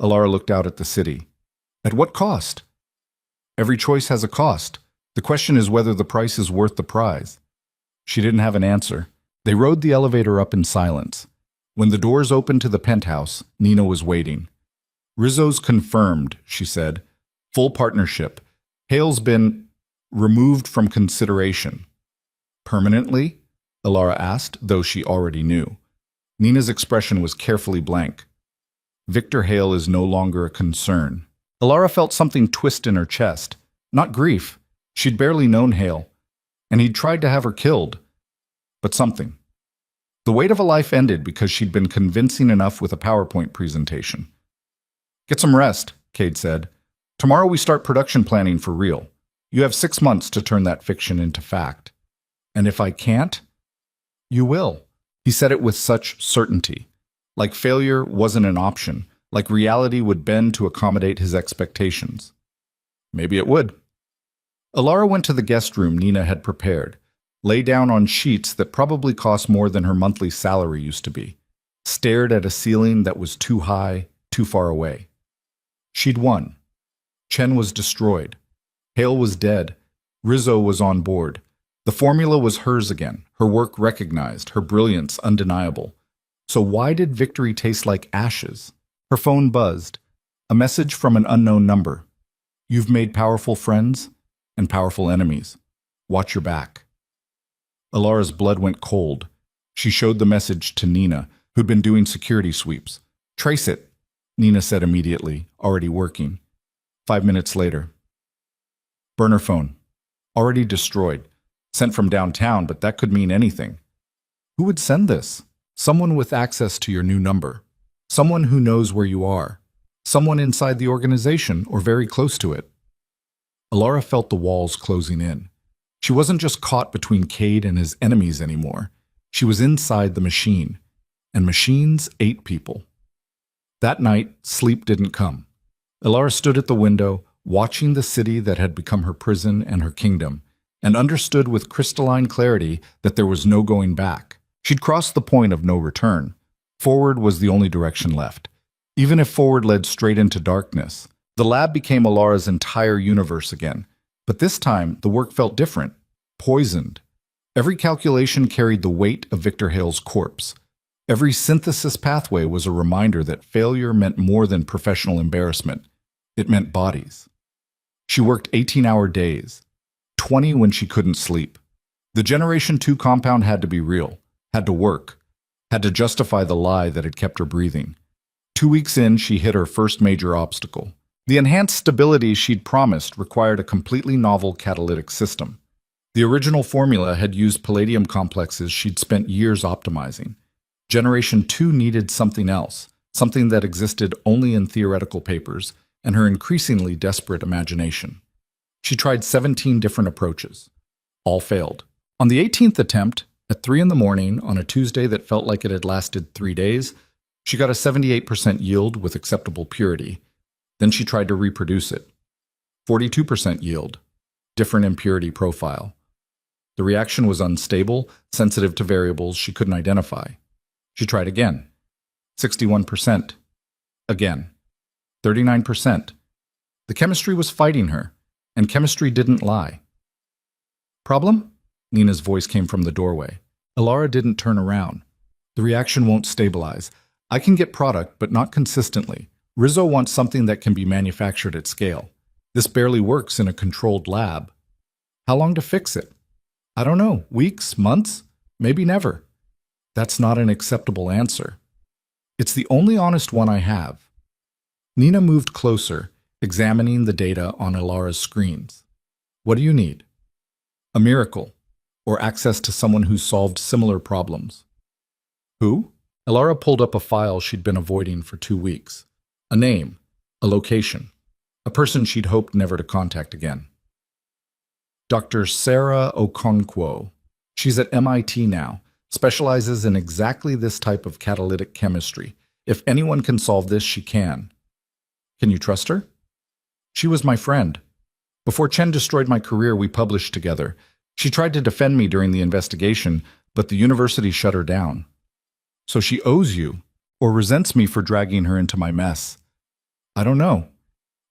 Alara looked out at the city. At what cost? Every choice has a cost. The question is whether the price is worth the prize. She didn't have an answer. They rode the elevator up in silence. When the doors opened to the penthouse, Nina was waiting. Rizzo's confirmed, she said. Full partnership. Hale's been removed from consideration. Permanently? Alara asked, though she already knew. Nina's expression was carefully blank. Victor Hale is no longer a concern. Alara felt something twist in her chest. Not grief. She'd barely known Hale, and he'd tried to have her killed. But something. The weight of a life ended because she'd been convincing enough with a PowerPoint presentation. Get some rest, Cade said. Tomorrow we start production planning for real. You have 6 months to turn that fiction into fact. And if I can't, you will. He said it with such certainty. Like failure wasn't an option, like reality would bend to accommodate his expectations. Maybe it would. Alara went to the guest room Nina had prepared, lay down on sheets that probably cost more than her monthly salary used to be, stared at a ceiling that was too high, too far away. She'd won. Chen was destroyed. Hale was dead. Rizzo was on board. The formula was hers again, her work recognized, her brilliance undeniable. So why did victory taste like ashes? Her phone buzzed. A message from an unknown number. You've made powerful friends and powerful enemies. Watch your back. Alara's blood went cold. She showed the message to Nina, who'd been doing security sweeps. Trace it, Nina said immediately, already working. 5 minutes later. Burner phone. Already destroyed. Sent from downtown, but that could mean anything. Who would send this? Someone with access to your new number. Someone who knows where you are. Someone inside the organization or very close to it. Alara felt the walls closing in. She wasn't just caught between Cade and his enemies anymore. She was inside the machine. And machines ate people. That night, sleep didn't come. Alara stood at the window, watching the city that had become her prison and her kingdom, and understood with crystalline clarity that there was no going back. She'd crossed the point of no return. Forward was the only direction left. Even if forward led straight into darkness, the lab became Alara's entire universe again. But this time, the work felt different, poisoned. Every calculation carried the weight of Victor Hale's corpse. Every synthesis pathway was a reminder that failure meant more than professional embarrassment. It meant bodies. She worked 18-hour days, 20 when she couldn't sleep. The Generation 2 compound had to be real, had to work, had to justify the lie that had kept her breathing. 2 weeks in, she hit her first major obstacle. The enhanced stability she'd promised required a completely novel catalytic system. The original formula had used palladium complexes she'd spent years optimizing. Generation 2 needed something else, something that existed only in theoretical papers and her increasingly desperate imagination. She tried 17 different approaches. All failed. On the 18th attempt, at 3 in the morning, on a Tuesday that felt like it had lasted 3 days, she got a 78% yield with acceptable purity. Then she tried to reproduce it. 42% yield, different impurity profile. The reaction was unstable, sensitive to variables she couldn't identify. She tried again. 61%. Again. 39%. The chemistry was fighting her, and chemistry didn't lie. Problem? Nina's voice came from the doorway. Alara didn't turn around. The reaction won't stabilize. I can get product, but not consistently. Rizzo wants something that can be manufactured at scale. This barely works in a controlled lab. How long to fix it? I don't know. Weeks? Months? Maybe never. That's not an acceptable answer. It's the only honest one I have. Nina moved closer, examining the data on Alara's screens. What do you need? A miracle, or access to someone who's solved similar problems. Who? Alara pulled up a file she'd been avoiding for 2 weeks. A name, a location, a person she'd hoped never to contact again. Dr. Sarah Okonkwo. She's at MIT now, specializes in exactly this type of catalytic chemistry. If anyone can solve this, she can. Can you trust her? She was my friend. Before Chen destroyed my career, we published together. She tried to defend me during the investigation, but the university shut her down. So she owes you, or resents me for dragging her into my mess. I don't know.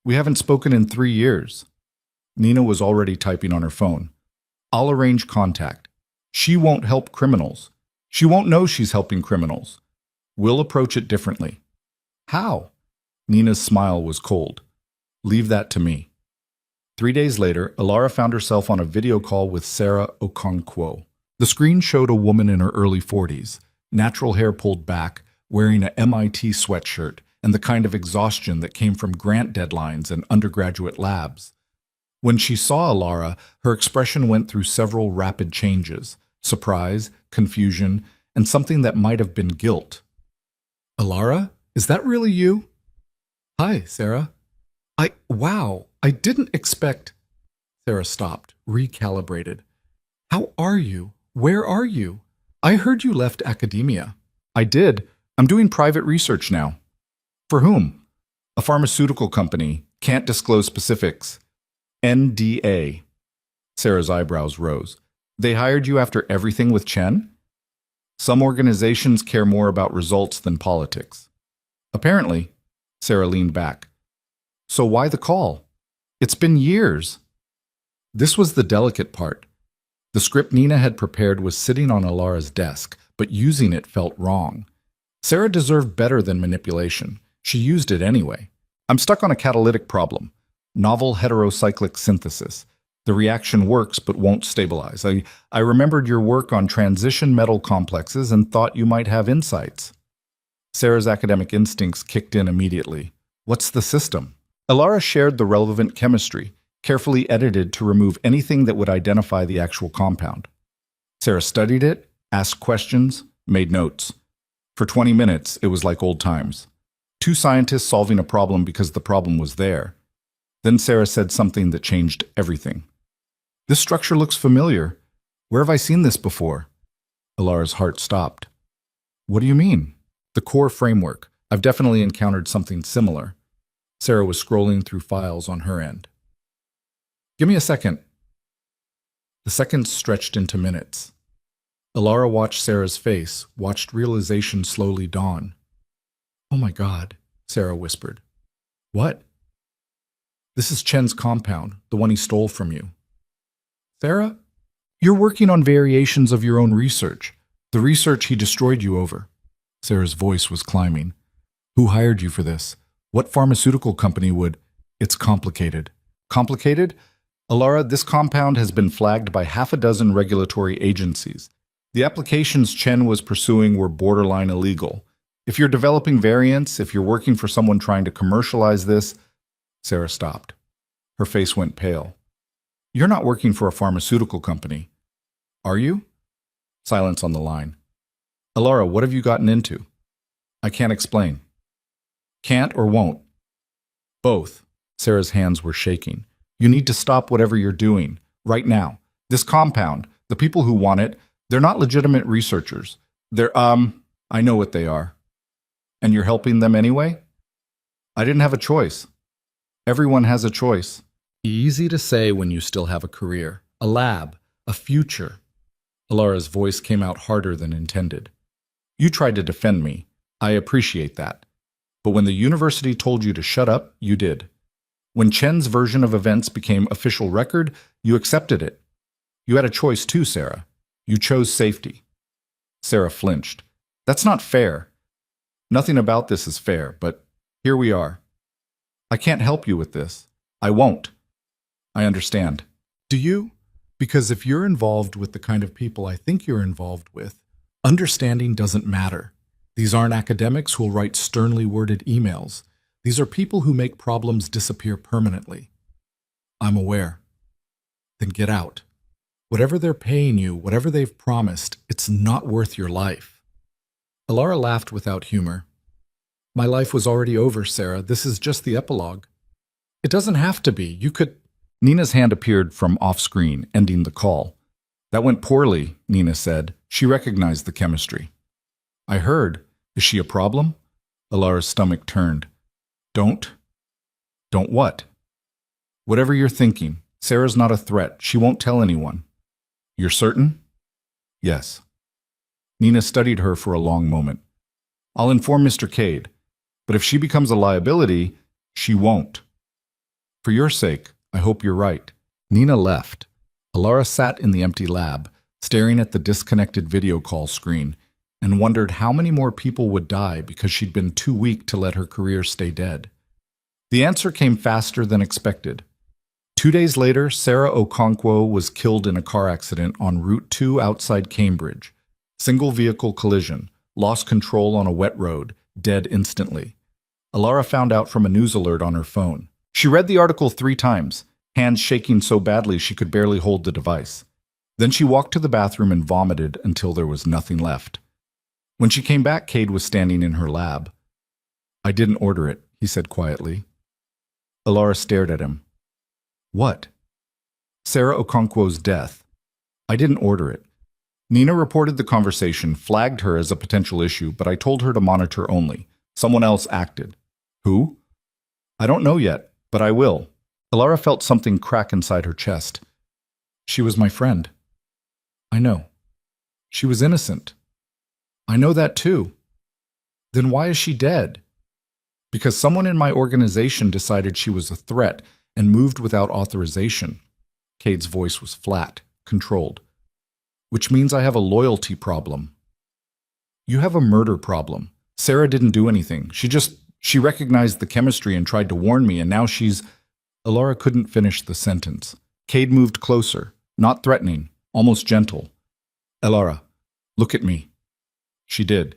We haven't spoken in 3 years. Nina was already typing on her phone. I'll arrange contact. She won't help criminals. She won't know she's helping criminals. We'll approach it differently. How? Nina's smile was cold. Leave that to me. 3 days later, Alara found herself on a video call with Sarah Okonkwo. The screen showed a woman in her early 40s, natural hair pulled back, wearing a MIT sweatshirt, and the kind of exhaustion that came from grant deadlines and undergraduate labs. When she saw Alara, her expression went through several rapid changes: surprise, confusion, and something that might have been guilt. Alara, is that really you? Hi, Sarah. Wow, I didn't expect... Sarah stopped, recalibrated. How are you? Where are you? I heard you left academia. I did. I'm doing private research now. For whom? A pharmaceutical company. Can't disclose specifics. NDA. Sarah's eyebrows rose. They hired you after everything with Chen? Some organizations care more about results than politics. Apparently. Sarah leaned back. So why the call? It's been years. This was the delicate part. The script Nina had prepared was sitting on Alara's desk, but using it felt wrong. Sarah deserved better than manipulation. She used it anyway. I'm stuck on a catalytic problem. Novel heterocyclic synthesis. The reaction works but won't stabilize. I remembered your work on transition metal complexes and thought you might have insights. Sarah's academic instincts kicked in immediately. What's the system? Alara shared the relevant chemistry, carefully edited to remove anything that would identify the actual compound. Sarah studied it, asked questions, made notes. For 20 minutes, it was like old times. 2 scientists solving a problem because the problem was there. Then Sarah said something that changed everything. This structure looks familiar. Where have I seen this before? Alara's heart stopped. What do you mean? The core framework. I've definitely encountered something similar. Sarah was scrolling through files on her end. Give me a second. The seconds stretched into minutes. Alara watched Sarah's face, watched realization slowly dawn. Oh my God, Sarah whispered. What? This is Chen's compound, the one he stole from you. Sarah, you're working on variations of your own research, the research he destroyed you over. Sarah's voice was climbing. Who hired you for this? What pharmaceutical company would? It's complicated. Complicated? Alara, this compound has been flagged by half a dozen regulatory agencies. The applications Chen was pursuing were borderline illegal. If you're developing variants, if you're working for someone trying to commercialize this, Sarah stopped. Her face went pale. You're not working for a pharmaceutical company, are you? Silence on the line. Alara, what have you gotten into? I can't explain. Can't or won't? Both. Sarah's hands were shaking. You need to stop whatever you're doing, right now. This compound, the people who want it, they're not legitimate researchers. I know what they are. And you're helping them anyway? I didn't have a choice. Everyone has a choice. Easy to say when you still have a career, a lab, a future. Alara's voice came out harder than intended. You tried to defend me. I appreciate that. But when the university told you to shut up, you did. When Chen's version of events became official record, you accepted it. You had a choice too, Sarah. You chose safety. Sarah flinched. That's not fair. Nothing about this is fair, but here we are. I can't help you with this. I won't. I understand. Do you? Because if you're involved with the kind of people I think you're involved with, understanding doesn't matter. These aren't academics who'll write sternly worded emails. These are people who make problems disappear permanently. I'm aware. Then get out. Whatever they're paying you, whatever they've promised, it's not worth your life. Alara laughed without humor. My life was already over, Sarah. This is just the epilogue. It doesn't have to be. You could... Nina's hand appeared from off-screen, ending the call. That went poorly, Nina said. She recognized the chemistry. I heard. Is she a problem? Alara's stomach turned. Don't what? Whatever you're thinking. Sarah's not a threat. She won't tell anyone. You're certain? Yes. Nina studied her for a long moment. I'll inform Mr. Cade, but if she becomes a liability, she won't. For your sake, I hope you're right. Nina left. Alara sat in the empty lab, staring at the disconnected video call screen, and wondered how many more people would die because she'd been too weak to let her career stay dead. The answer came faster than expected. 2 days later, Sarah Okonkwo was killed in a car accident on Route 2 outside Cambridge. Single vehicle collision, lost control on a wet road, dead instantly. Alara found out from a news alert on her phone. She read the article 3 times, hands shaking so badly she could barely hold the device. Then she walked to the bathroom and vomited until there was nothing left. When she came back, Cade was standing in her lab. I didn't order it, he said quietly. Alara stared at him. What? Sarah Okonkwo's death. I didn't order it. Nina reported the conversation, flagged her as a potential issue, but I told her to monitor only. Someone else acted. Who? I don't know yet, but I will. Alara felt something crack inside her chest. She was my friend. I know. She was innocent. I know that too. Then why is she dead? Because someone in my organization decided she was a threat and moved without authorization. Cade's voice was flat, controlled. Which means I have a loyalty problem. You have a murder problem. Sarah didn't do anything. She recognized the chemistry and tried to warn me, and now she's... Alara couldn't finish the sentence. Cade moved closer, not threatening, almost gentle. Alara, look at me. She did.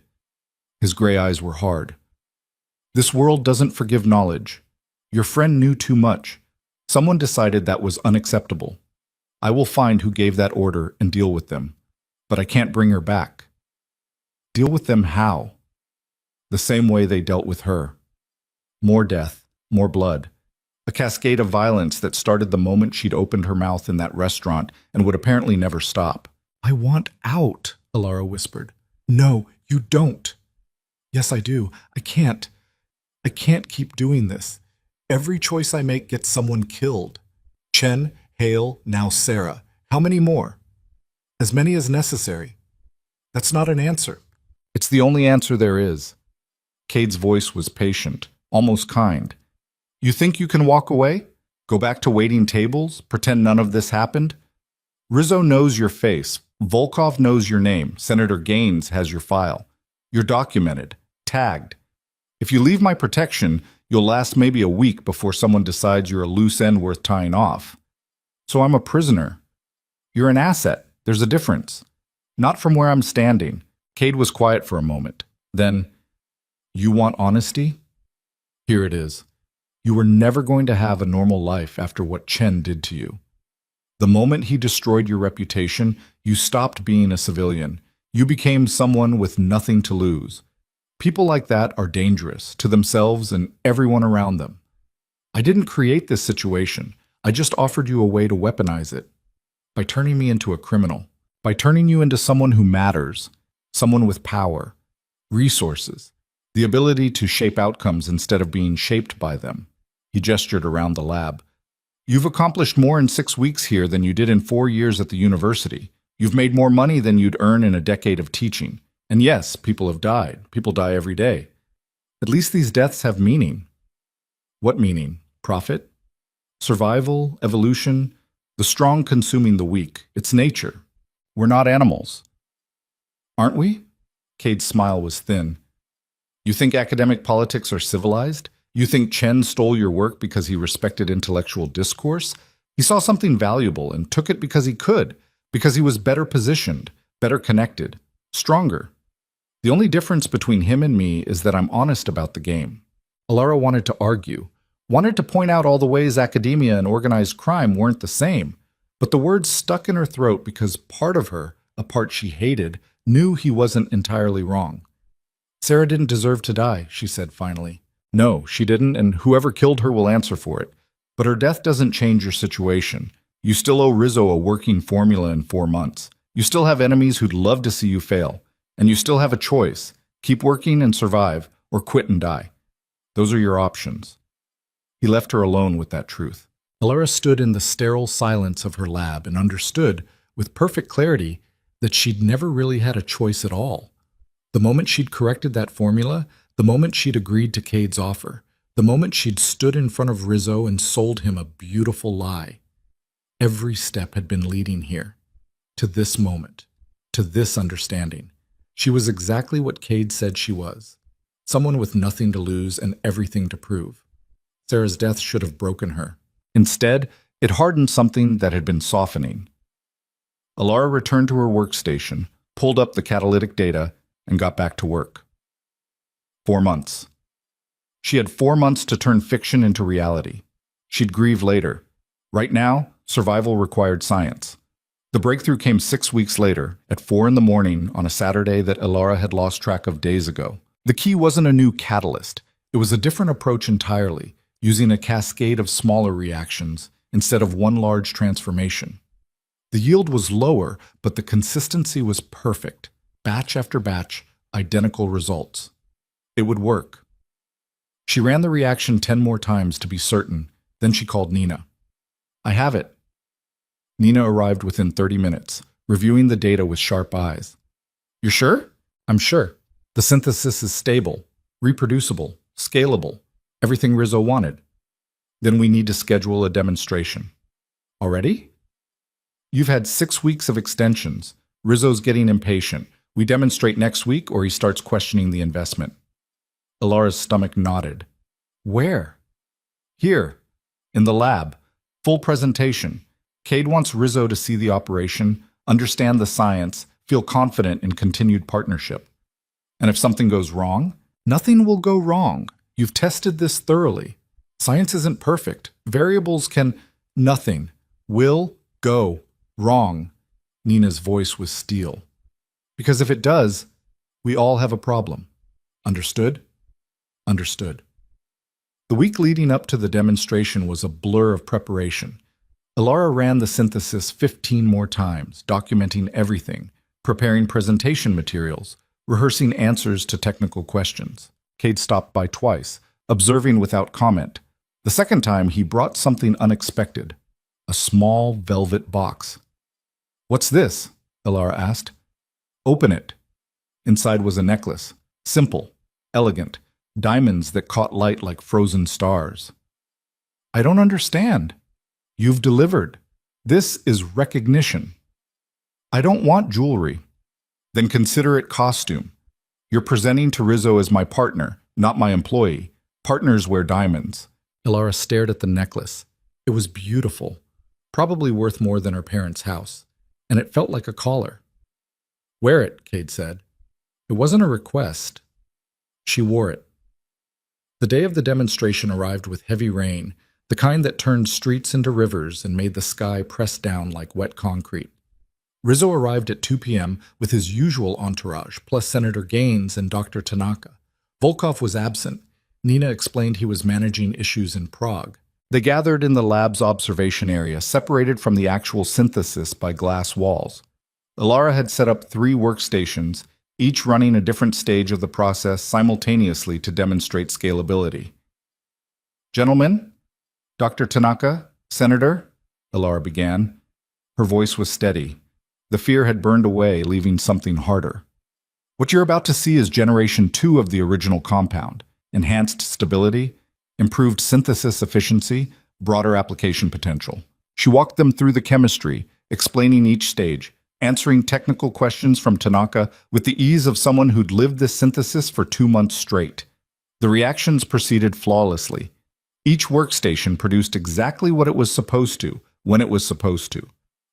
His gray eyes were hard. This world doesn't forgive knowledge. Your friend knew too much. Someone decided that was unacceptable. I will find who gave that order and deal with them. But I can't bring her back. Deal with them how? The same way they dealt with her. More death, more blood. A cascade of violence that started the moment she'd opened her mouth in that restaurant and would apparently never stop. I want out, Alara whispered. No, you don't. Yes, I do. I can't keep doing this. Every choice I make gets someone killed. Chen, Hale, now Sarah. How many more? As many as necessary. That's not an answer. It's the only answer there is. Cade's voice was patient, almost kind. You think you can walk away? Go back to waiting tables? Pretend none of this happened? Rizzo knows your face. Volkov knows your name. Senator Gaines has your file. You're documented, tagged. If you leave my protection, you'll last maybe a week before someone decides you're a loose end worth tying off. So I'm a prisoner. You're an asset. There's a difference. Not from where I'm standing. Cade was quiet for a moment. Then, you want honesty? Here it is. You were never going to have a normal life after what Chen did to you. The moment he destroyed your reputation, you stopped being a civilian. You became someone with nothing to lose. People like that are dangerous to themselves and everyone around them. I didn't create this situation. I just offered you a way to weaponize it. By turning me into a criminal. By turning you into someone who matters. Someone with power. Resources. The ability to shape outcomes instead of being shaped by them. He gestured around the lab. You've accomplished more in 6 weeks here than you did in 4 years at the university. You've made more money than you'd earn in a decade of teaching. And yes, people have died. People die every day. At least these deaths have meaning. What meaning? Profit? Survival? Evolution? The strong consuming the weak. It's nature. We're not animals. Aren't we? Cade's smile was thin. You think academic politics are civilized? You think Chen stole your work because he respected intellectual discourse? He saw something valuable and took it because he could, because he was better positioned, better connected, stronger. The only difference between him and me is that I'm honest about the game. Alara wanted to argue, wanted to point out all the ways academia and organized crime weren't the same, but the words stuck in her throat because part of her, a part she hated, knew he wasn't entirely wrong. Sarah didn't deserve to die, she said finally. No, she didn't, and whoever killed her will answer for it. But her death doesn't change your situation. You still owe Rizzo a working formula in 4 months. You still have enemies who'd love to see you fail. And you still have a choice. Keep working and survive, or quit and die. Those are your options. He left her alone with that truth. Alara stood in the sterile silence of her lab and understood, with perfect clarity, that she'd never really had a choice at all. The moment she'd corrected that formula, the moment she'd agreed to Cade's offer, the moment she'd stood in front of Rizzo and sold him a beautiful lie, every step had been leading here, to this moment, to this understanding. She was exactly what Cade said she was, someone with nothing to lose and everything to prove. Sarah's death should have broken her. Instead, it hardened something that had been softening. Alara returned to her workstation, pulled up the catalytic data, and got back to work. 4 months. She had 4 months to turn fiction into reality. She'd grieve later. Right now, survival required science. The breakthrough came 6 weeks later, at 4 in the morning on a Saturday that Alara had lost track of days ago. The key wasn't a new catalyst. It was a different approach entirely, using a cascade of smaller reactions instead of one large transformation. The yield was lower, but the consistency was perfect. Batch after batch, identical results. It would work. She ran the reaction 10 more times to be certain, then she called Nina. I have it. Nina arrived within 30 minutes, reviewing the data with sharp eyes. You're sure? I'm sure. The synthesis is stable, reproducible, scalable, everything Rizzo wanted. Then we need to schedule a demonstration. Already? You've had 6 weeks of extensions. Rizzo's getting impatient. We demonstrate next week or he starts questioning the investment. Alara's stomach nodded. Where? Here, in the lab. Full presentation. Cade wants Rizzo to see the operation, understand the science, feel confident in continued partnership. And if something goes wrong, nothing will go wrong. You've tested this thoroughly. Science isn't perfect. Variables can... Nothing will go wrong. Nina's voice was steel. Because if it does, we all have a problem. Understood? Understood. The week leading up to the demonstration was a blur of preparation. Alara ran the synthesis 15 more times, documenting everything, preparing presentation materials, rehearsing answers to technical questions. Cade stopped by twice, observing without comment. The second time, he brought something unexpected, a small velvet box. What's this? Alara asked. Open it. Inside was a necklace, simple, elegant, diamonds that caught light like frozen stars. I don't understand. You've delivered. This is recognition. I don't want jewelry. Then consider it costume. You're presenting to Rizzo as my partner, not my employee. Partners wear diamonds. Alara stared at the necklace. It was beautiful. probably worth more than her parents' house, and it felt like a collar. Wear it, Cade said. It wasn't a request. She wore it. The day of the demonstration arrived with heavy rain, the kind that turned streets into rivers and made the sky press down like wet concrete. Rizzo arrived at 2 p.m. with his usual entourage, plus Senator Gaines and Dr. Tanaka. Volkov was absent. Nina explained he was managing issues in Prague. They gathered in the lab's observation area, separated from the actual synthesis by glass walls. Alara had set up 3 workstations, each running a different stage of the process simultaneously to demonstrate scalability. Gentlemen, Dr. Tanaka, Senator, Alara began. Her voice was steady. The fear had burned away, leaving something harder. What you're about to see is Generation 2 of the original compound. Enhanced stability, improved synthesis efficiency, broader application potential. She walked them through the chemistry, explaining each stage, answering technical questions from Tanaka with the ease of someone who'd lived this synthesis for 2 months straight. The reactions proceeded flawlessly. Each workstation produced exactly what it was supposed to, when it was supposed to.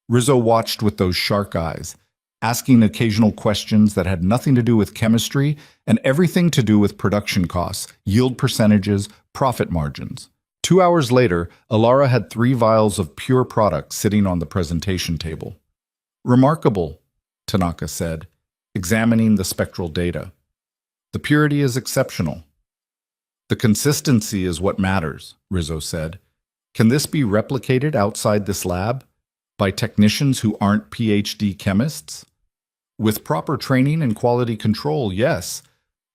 Rizzo watched with those shark eyes, asking occasional questions that had nothing to do with chemistry and everything to do with production costs, yield percentages, profit margins. 2 hours later, Alara had 3 vials of pure product sitting on the presentation table. Remarkable, Tanaka said, examining the spectral data. The purity is exceptional. The consistency is what matters, Rizzo said. Can this be replicated outside this lab? By technicians who aren't PhD chemists? With proper training and quality control, yes.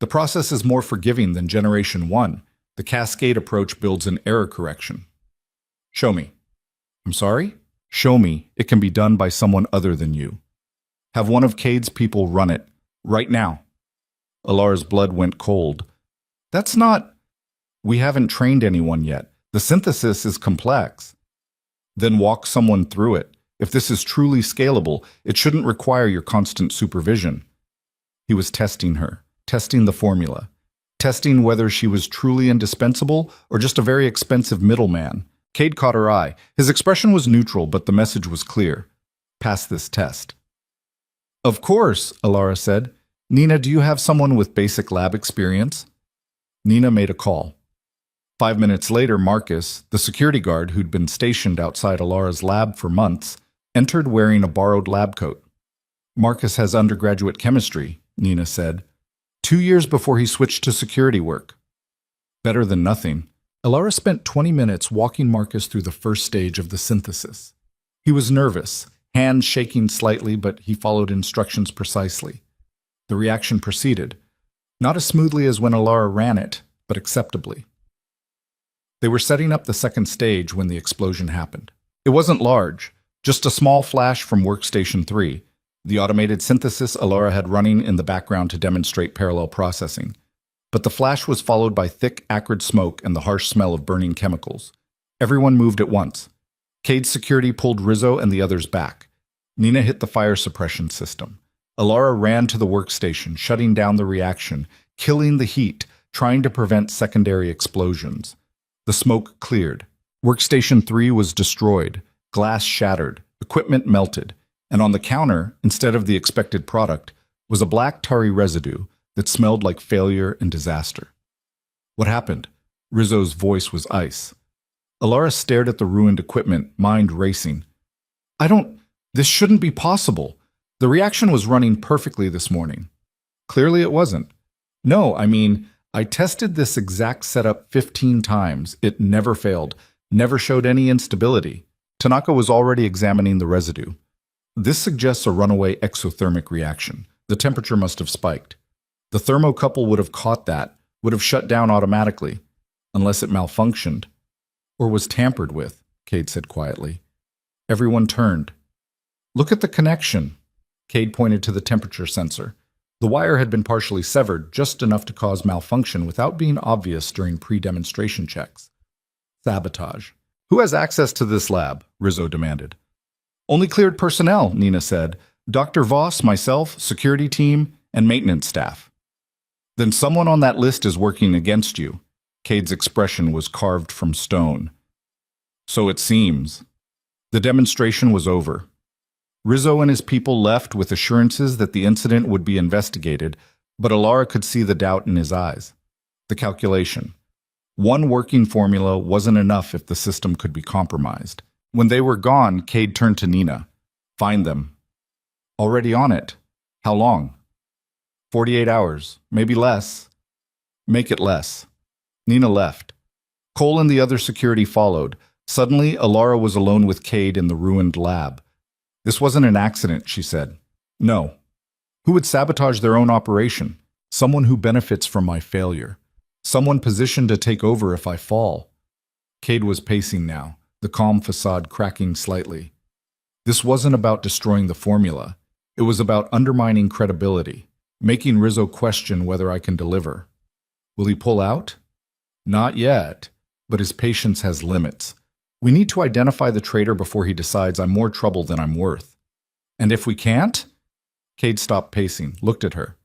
The process is more forgiving than Generation 1. The cascade approach builds in error correction. Show me. I'm sorry? Show me it can be done by someone other than you. Have one of Cade's people run it, right now. Alara's blood went cold. That's not... We haven't trained anyone yet. The synthesis is complex. Then walk someone through it. If this is truly scalable, it shouldn't require your constant supervision. He was testing her, testing the formula, testing whether she was truly indispensable or just a very expensive middleman. Cade caught her eye. His expression was neutral, but the message was clear. Pass this test. Of course, Alara said. Nina, do you have someone with basic lab experience? Nina made a call. 5 minutes later, Marcus, the security guard who'd been stationed outside Alara's lab for months, entered wearing a borrowed lab coat. Marcus has undergraduate chemistry, Nina said, 2 years before he switched to security work. Better than nothing. Alara spent 20 minutes walking Marcus through the first stage of the synthesis. He was nervous, hands shaking slightly, but he followed instructions precisely. The reaction proceeded, not as smoothly as when Alara ran it, but acceptably. They were setting up the second stage when the explosion happened. It wasn't large, just a small flash from Workstation 3, the automated synthesis Alara had running in the background to demonstrate parallel processing. But the flash was followed by thick, acrid smoke and the harsh smell of burning chemicals. Everyone moved at once. Cade's security pulled Rizzo and the others back. Nina hit the fire suppression system. Alara ran to the workstation, shutting down the reaction, killing the heat, trying to prevent secondary explosions. The smoke cleared. Workstation 3 was destroyed, glass shattered, equipment melted, and on the counter, instead of the expected product, was a black tarry residue that smelled like failure and disaster. What happened? Rizzo's voice was ice. Alara stared at the ruined equipment, mind racing. This shouldn't be possible. The reaction was running perfectly this morning. Clearly it wasn't. No, I tested this exact setup 15 times. It never failed, never showed any instability. Tanaka was already examining the residue. This suggests a runaway exothermic reaction. The temperature must have spiked. The thermocouple would have caught that, would have shut down automatically, unless it malfunctioned. Or was tampered with, Cade said quietly. Everyone turned. Look at the connection. Cade pointed to the temperature sensor. The wire had been partially severed, just enough to cause malfunction without being obvious during pre-demonstration checks. Sabotage. Who has access to this lab? Rizzo demanded. Only cleared personnel, Nina said. Dr. Voss, myself, security team, and maintenance staff. Then someone on that list is working against you. Cade's expression was carved from stone. So it seems. The demonstration was over. Rizzo and his people left with assurances that the incident would be investigated, but Alara could see the doubt in his eyes. The calculation. One working formula wasn't enough if the system could be compromised. When they were gone, Cade turned to Nina. Find them. Already on it. How long? 48 hours. Maybe less. Make it less. Nina left. Cole and the other security followed. Suddenly, Alara was alone with Cade in the ruined lab. This wasn't an accident, she said. No. Who would sabotage their own operation? Someone who benefits from my failure. Someone positioned to take over if I fall. Cade was pacing now, the calm facade cracking slightly. This wasn't about destroying the formula. It was about undermining credibility, making Rizzo question whether I can deliver. Will he pull out? Not yet, but his patience has limits. We need to identify the traitor before he decides I'm more trouble than I'm worth. And if we can't? Cade stopped pacing, looked at her.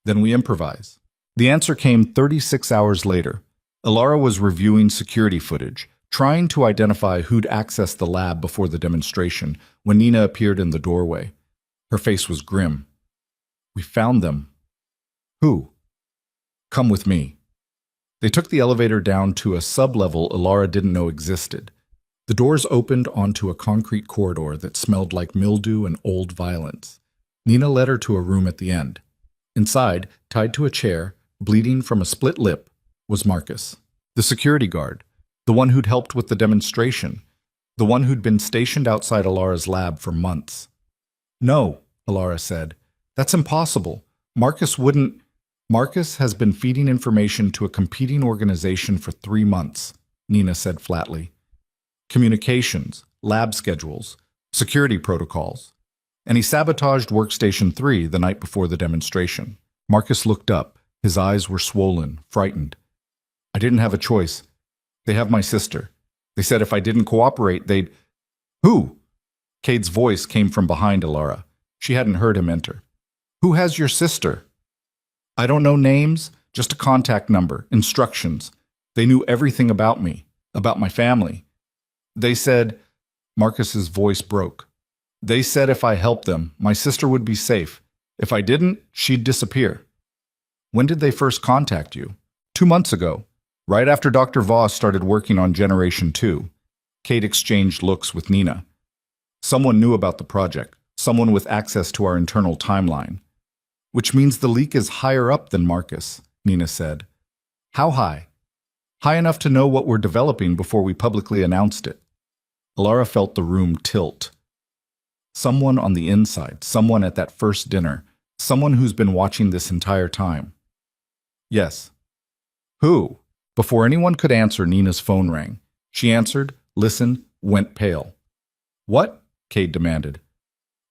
Then we improvise. The answer came 36 hours later. Alara was reviewing security footage, trying to identify who'd accessed the lab before the demonstration when Nina appeared in the doorway. Her face was grim. We found them. Who? Come with me. They took the elevator down to a sub-level Alara didn't know existed. The doors opened onto a concrete corridor that smelled like mildew and old violence. Nina led her to a room at the end. Inside, tied to a chair, bleeding from a split lip, was Marcus, the security guard, the one who'd helped with the demonstration, the one who'd been stationed outside Alara's lab for months. No, Alara said. That's impossible. Marcus wouldn't. Marcus has been feeding information to a competing organization for 3 months, Nina said flatly. Communications, lab schedules, security protocols. And he sabotaged Workstation 3 the night before the demonstration. Marcus looked up. His eyes were swollen, frightened. I didn't have a choice. They have my sister. They said if I didn't cooperate, they'd... Who? Cade's voice came from behind Alara. She hadn't heard him enter. Who has your sister? I don't know names, just a contact number, instructions. They knew everything about me, about my family. They said... Marcus's voice broke. They said if I helped them, my sister would be safe. If I didn't, she'd disappear. When did they first contact you? 2 months ago, right after Dr. Voss started working on Generation 2. Cade exchanged looks with Nina. Someone knew about the project, someone with access to our internal timeline. Which means the leak is higher up than Marcus, Nina said. How high? High enough to know what we're developing before we publicly announced it. Alara felt the room tilt. Someone on the inside, someone at that first dinner, someone who's been watching this entire time. Yes. Who? Before anyone could answer, Nina's phone rang. She answered, listened, went pale. What? Cade demanded.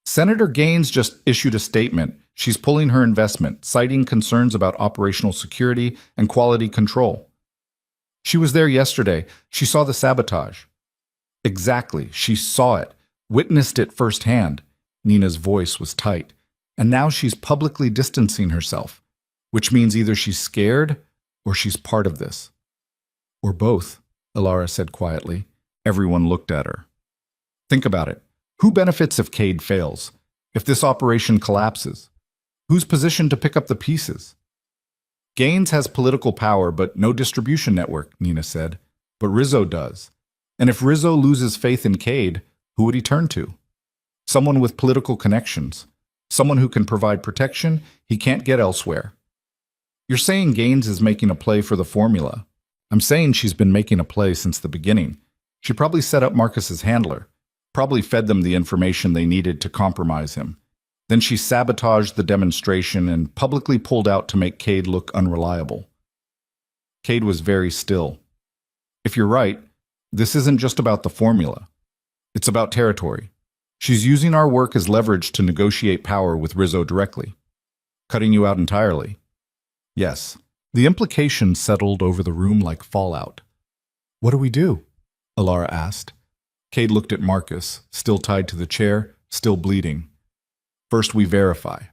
Senator Gaines just issued a statement. She's pulling her investment, citing concerns about operational security and quality control. She was there yesterday. She saw the sabotage. Exactly. She saw it, witnessed it firsthand. Nina's voice was tight. And now she's publicly distancing herself, which means either she's scared or she's part of this. Or both, Alara said quietly. Everyone looked at her. Think about it. Who benefits if Cade fails? If this operation collapses? Who's positioned to pick up the pieces? Gaines has political power but no distribution network, Nina said. But Rizzo does. And if Rizzo loses faith in Cade, who would he turn to? Someone with political connections. Someone who can provide protection he can't get elsewhere. You're saying Gaines is making a play for the formula. I'm saying she's been making a play since the beginning. She probably set up Marcus's handler, probably fed them the information they needed to compromise him. Then she sabotaged the demonstration and publicly pulled out to make Cade look unreliable. Cade was very still. If you're right, this isn't just about the formula. It's about territory. She's using our work as leverage to negotiate power with Rizzo directly. Cutting you out entirely. Yes. The implications settled over the room like fallout. What do we do? Alara asked. Cade looked at Marcus, still tied to the chair, still bleeding. First we verify.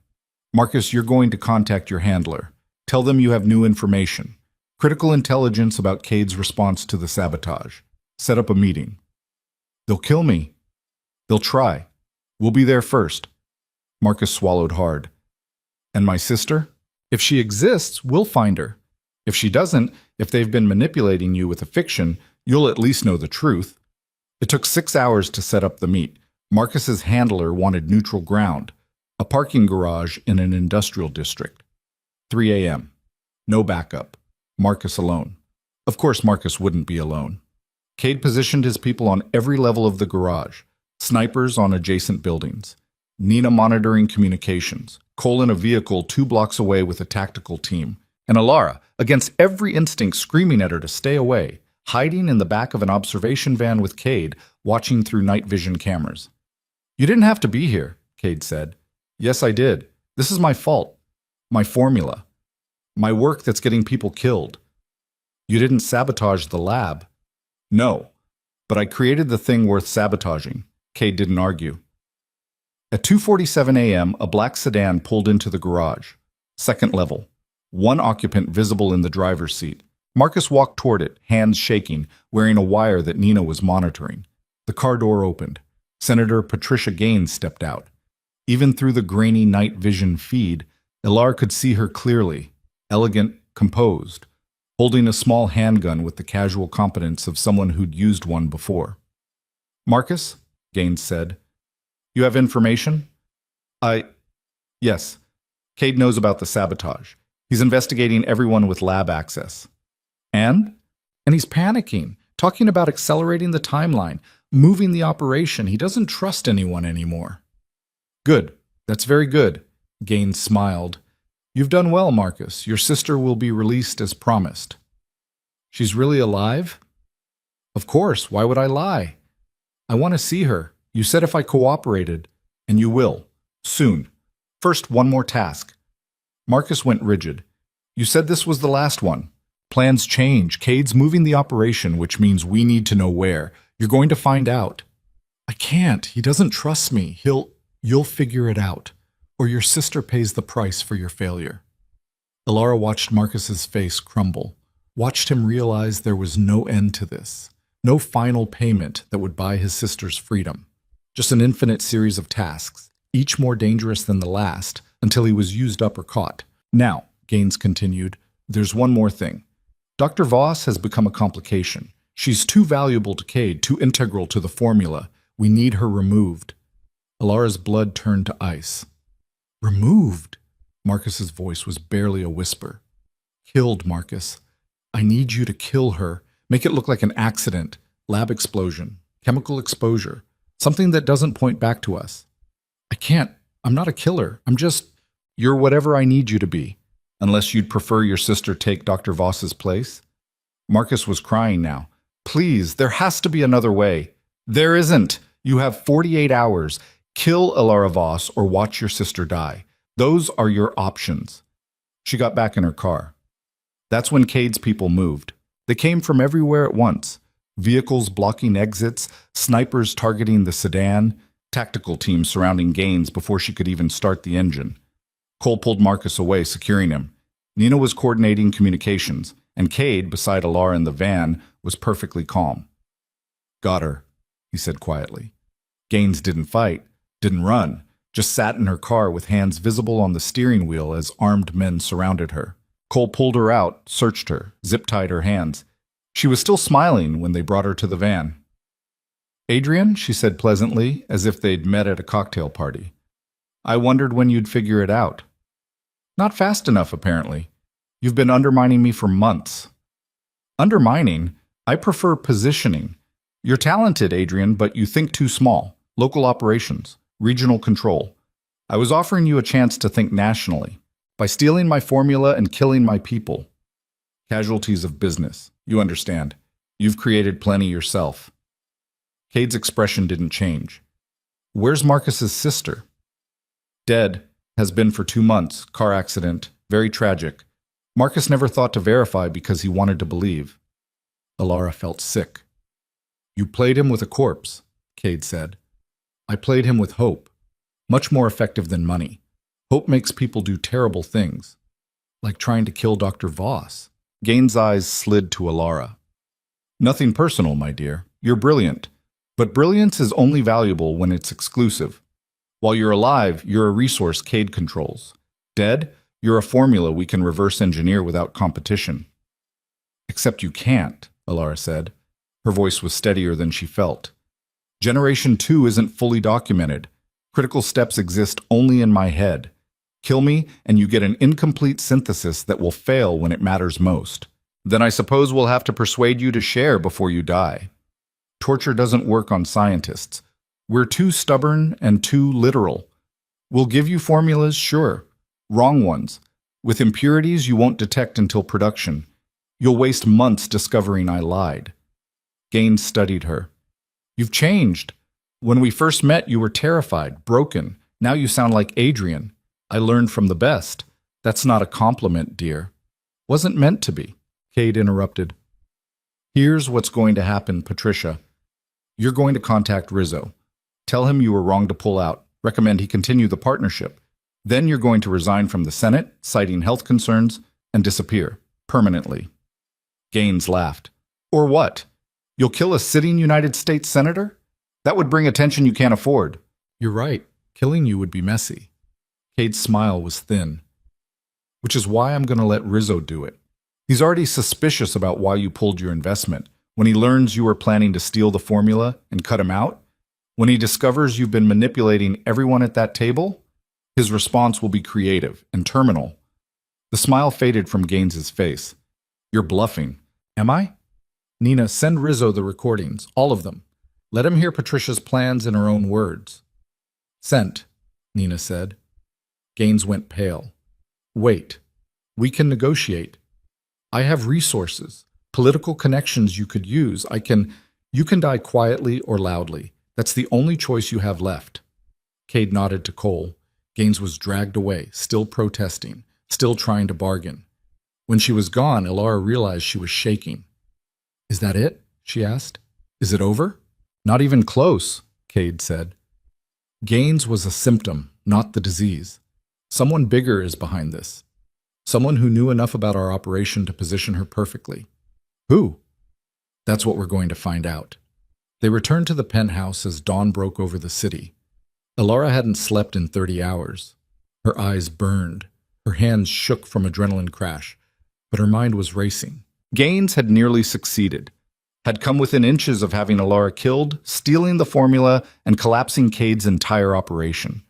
Marcus, you're going to contact your handler. Tell them you have new information. Critical intelligence about Cade's response to the sabotage. Set up a meeting. They'll kill me. They'll try. We'll be there first. Marcus swallowed hard. And my sister? If she exists, we'll find her. If she doesn't, if they've been manipulating you with a fiction, you'll at least know the truth. It took 6 hours to set up the meet. Marcus's handler wanted neutral ground, a parking garage in an industrial district. 3 a.m. No backup. Marcus alone. Of course Marcus wouldn't be alone. Cade positioned his people on every level of the garage, snipers on adjacent buildings, Nina monitoring communications, Cole in a vehicle 2 blocks away with a tactical team, and Alara, against every instinct screaming at her to stay away, hiding in the back of an observation van with Cade, watching through night vision cameras. You didn't have to be here, Cade said. Yes, I did. This is my fault. My formula. My work that's getting people killed. You didn't sabotage the lab. No, but I created the thing worth sabotaging. Cade didn't argue. At 2:47 a.m., a black sedan pulled into the garage. Second level. 1 occupant visible in the driver's seat. Marcus walked toward it, hands shaking, wearing a wire that Nina was monitoring. The car door opened. Senator Patricia Gaines stepped out. Even through the grainy night vision feed, Ilar could see her clearly, elegant, composed, holding a small handgun with the casual competence of someone who'd used one before. Marcus, Gaines said, you have information? Yes. Cade knows about the sabotage. He's investigating everyone with lab access. And he's panicking, talking about accelerating the timeline, moving the operation. He doesn't trust anyone anymore. Good. That's very good. Gaines smiled. You've done well, Marcus. Your sister will be released as promised. She's really alive? Of course. Why would I lie? I want to see her. You said if I cooperated, and you will. Soon. First, one more task. Marcus went rigid. You said this was the last one. Plans change. Cade's moving the operation, which means we need to know where. You're going to find out. I can't. He doesn't trust me. You'll figure it out. Or your sister pays the price for your failure. Ilara watched Marcus's face crumble, watched him realize there was no end to this, no final payment that would buy his sister's freedom. Just an infinite series of tasks, each more dangerous than the last, until he was used up or caught. Now, Gaines continued, there's one more thing. Dr. Voss has become a complication. She's too valuable to Cade, too integral to the formula. We need her removed. Ilara's blood turned to ice. Removed? Marcus's voice was barely a whisper. Killed, Marcus. I need you to kill her. Make it look like an accident, lab explosion, chemical exposure, something that doesn't point back to us. I can't. I'm not a killer. You're whatever I need you to be, unless you'd prefer your sister take Dr. Voss's place. Marcus was crying now. Please, there has to be another way. There isn't. You have 48 hours. Kill Ilara Voss or watch your sister die. Those are your options. She got back in her car. That's when Cade's people moved. They came from everywhere at once. Vehicles blocking exits, snipers targeting the sedan, tactical teams surrounding Gaines before she could even start the engine. Cole pulled Marcus away, securing him. Nina was coordinating communications, and Cade, beside Ilara in the van, was perfectly calm. Got her, he said quietly. Gaines didn't fight, didn't run, just sat in her car with hands visible on the steering wheel as armed men surrounded her. Cole pulled her out, searched her, zip-tied her hands. She was still smiling when they brought her to the van. Adrian, she said pleasantly, as if they'd met at a cocktail party. I wondered when you'd figure it out. Not fast enough, apparently. You've been undermining me for months. Undermining? I prefer positioning. You're talented, Adrian, but you think too small. Local operations, regional control. I was offering you a chance to think nationally, by stealing my formula and killing my people. Casualties of business. You understand. You've created plenty yourself. Cade's expression didn't change. Where's Marcus's sister? Dead. Has been for 2 months. Car accident. Very tragic. Marcus never thought to verify because he wanted to believe. Ilara felt sick. You played him with a corpse, Cade said. I played him with hope. Much more effective than money. Hope makes people do terrible things. Like trying to kill Dr. Voss. Gaines' eyes slid to Ilara. Nothing personal, my dear. You're brilliant. But brilliance is only valuable when it's exclusive. While you're alive, you're a resource Cade controls. Dead, you're a formula we can reverse engineer without competition. Except you can't, Alara said. Her voice was steadier than she felt. Generation 2 isn't fully documented. Critical steps exist only in my head. Kill me, and you get an incomplete synthesis that will fail when it matters most. Then I suppose we'll have to persuade you to share before you die. Torture doesn't work on scientists. We're too stubborn and too literal. We'll give you formulas, sure. Wrong ones. With impurities you won't detect until production. You'll waste months discovering I lied. Gaines studied her. You've changed. When we first met, you were terrified, broken. Now you sound like Adrian. I learned from the best. That's not a compliment, dear. Wasn't meant to be. Cade interrupted. Here's what's going to happen, Patricia. You're going to contact Rizzo. Tell him you were wrong to pull out. Recommend he continue the partnership. Then you're going to resign from the Senate, citing health concerns, and disappear. Permanently. Gaines laughed. Or what? You'll kill a sitting United States senator? That would bring attention you can't afford. You're right. Killing you would be messy. Cade's smile was thin. Which is why I'm going to let Rizzo do it. He's already suspicious about why you pulled your investment. When he learns you were planning to steal the formula and cut him out, when he discovers you've been manipulating everyone at that table, his response will be creative and terminal. The smile faded from Gaines's face. You're bluffing. Am I? Nina, send Rizzo the recordings, all of them. Let him hear Patricia's plans in her own words. Sent, Nina said. Gaines went pale. Wait. We can negotiate. I have resources, political connections you could use. You can die quietly or loudly. That's the only choice you have left. Cade nodded to Cole. Gaines was dragged away, still protesting, still trying to bargain. When she was gone, Alara realized she was shaking. Is that it? She asked. Is it over? Not even close, Cade said. Gaines was a symptom, not the disease. Someone bigger is behind this. Someone who knew enough about our operation to position her perfectly. Who? That's what we're going to find out. They returned to the penthouse as dawn broke over the city. Alara hadn't slept in 30 hours. Her eyes burned. Her hands shook from adrenaline crash, but her mind was racing. Gaines had nearly succeeded, had come within inches of having Alara killed, stealing the formula, and collapsing Cade's entire operation,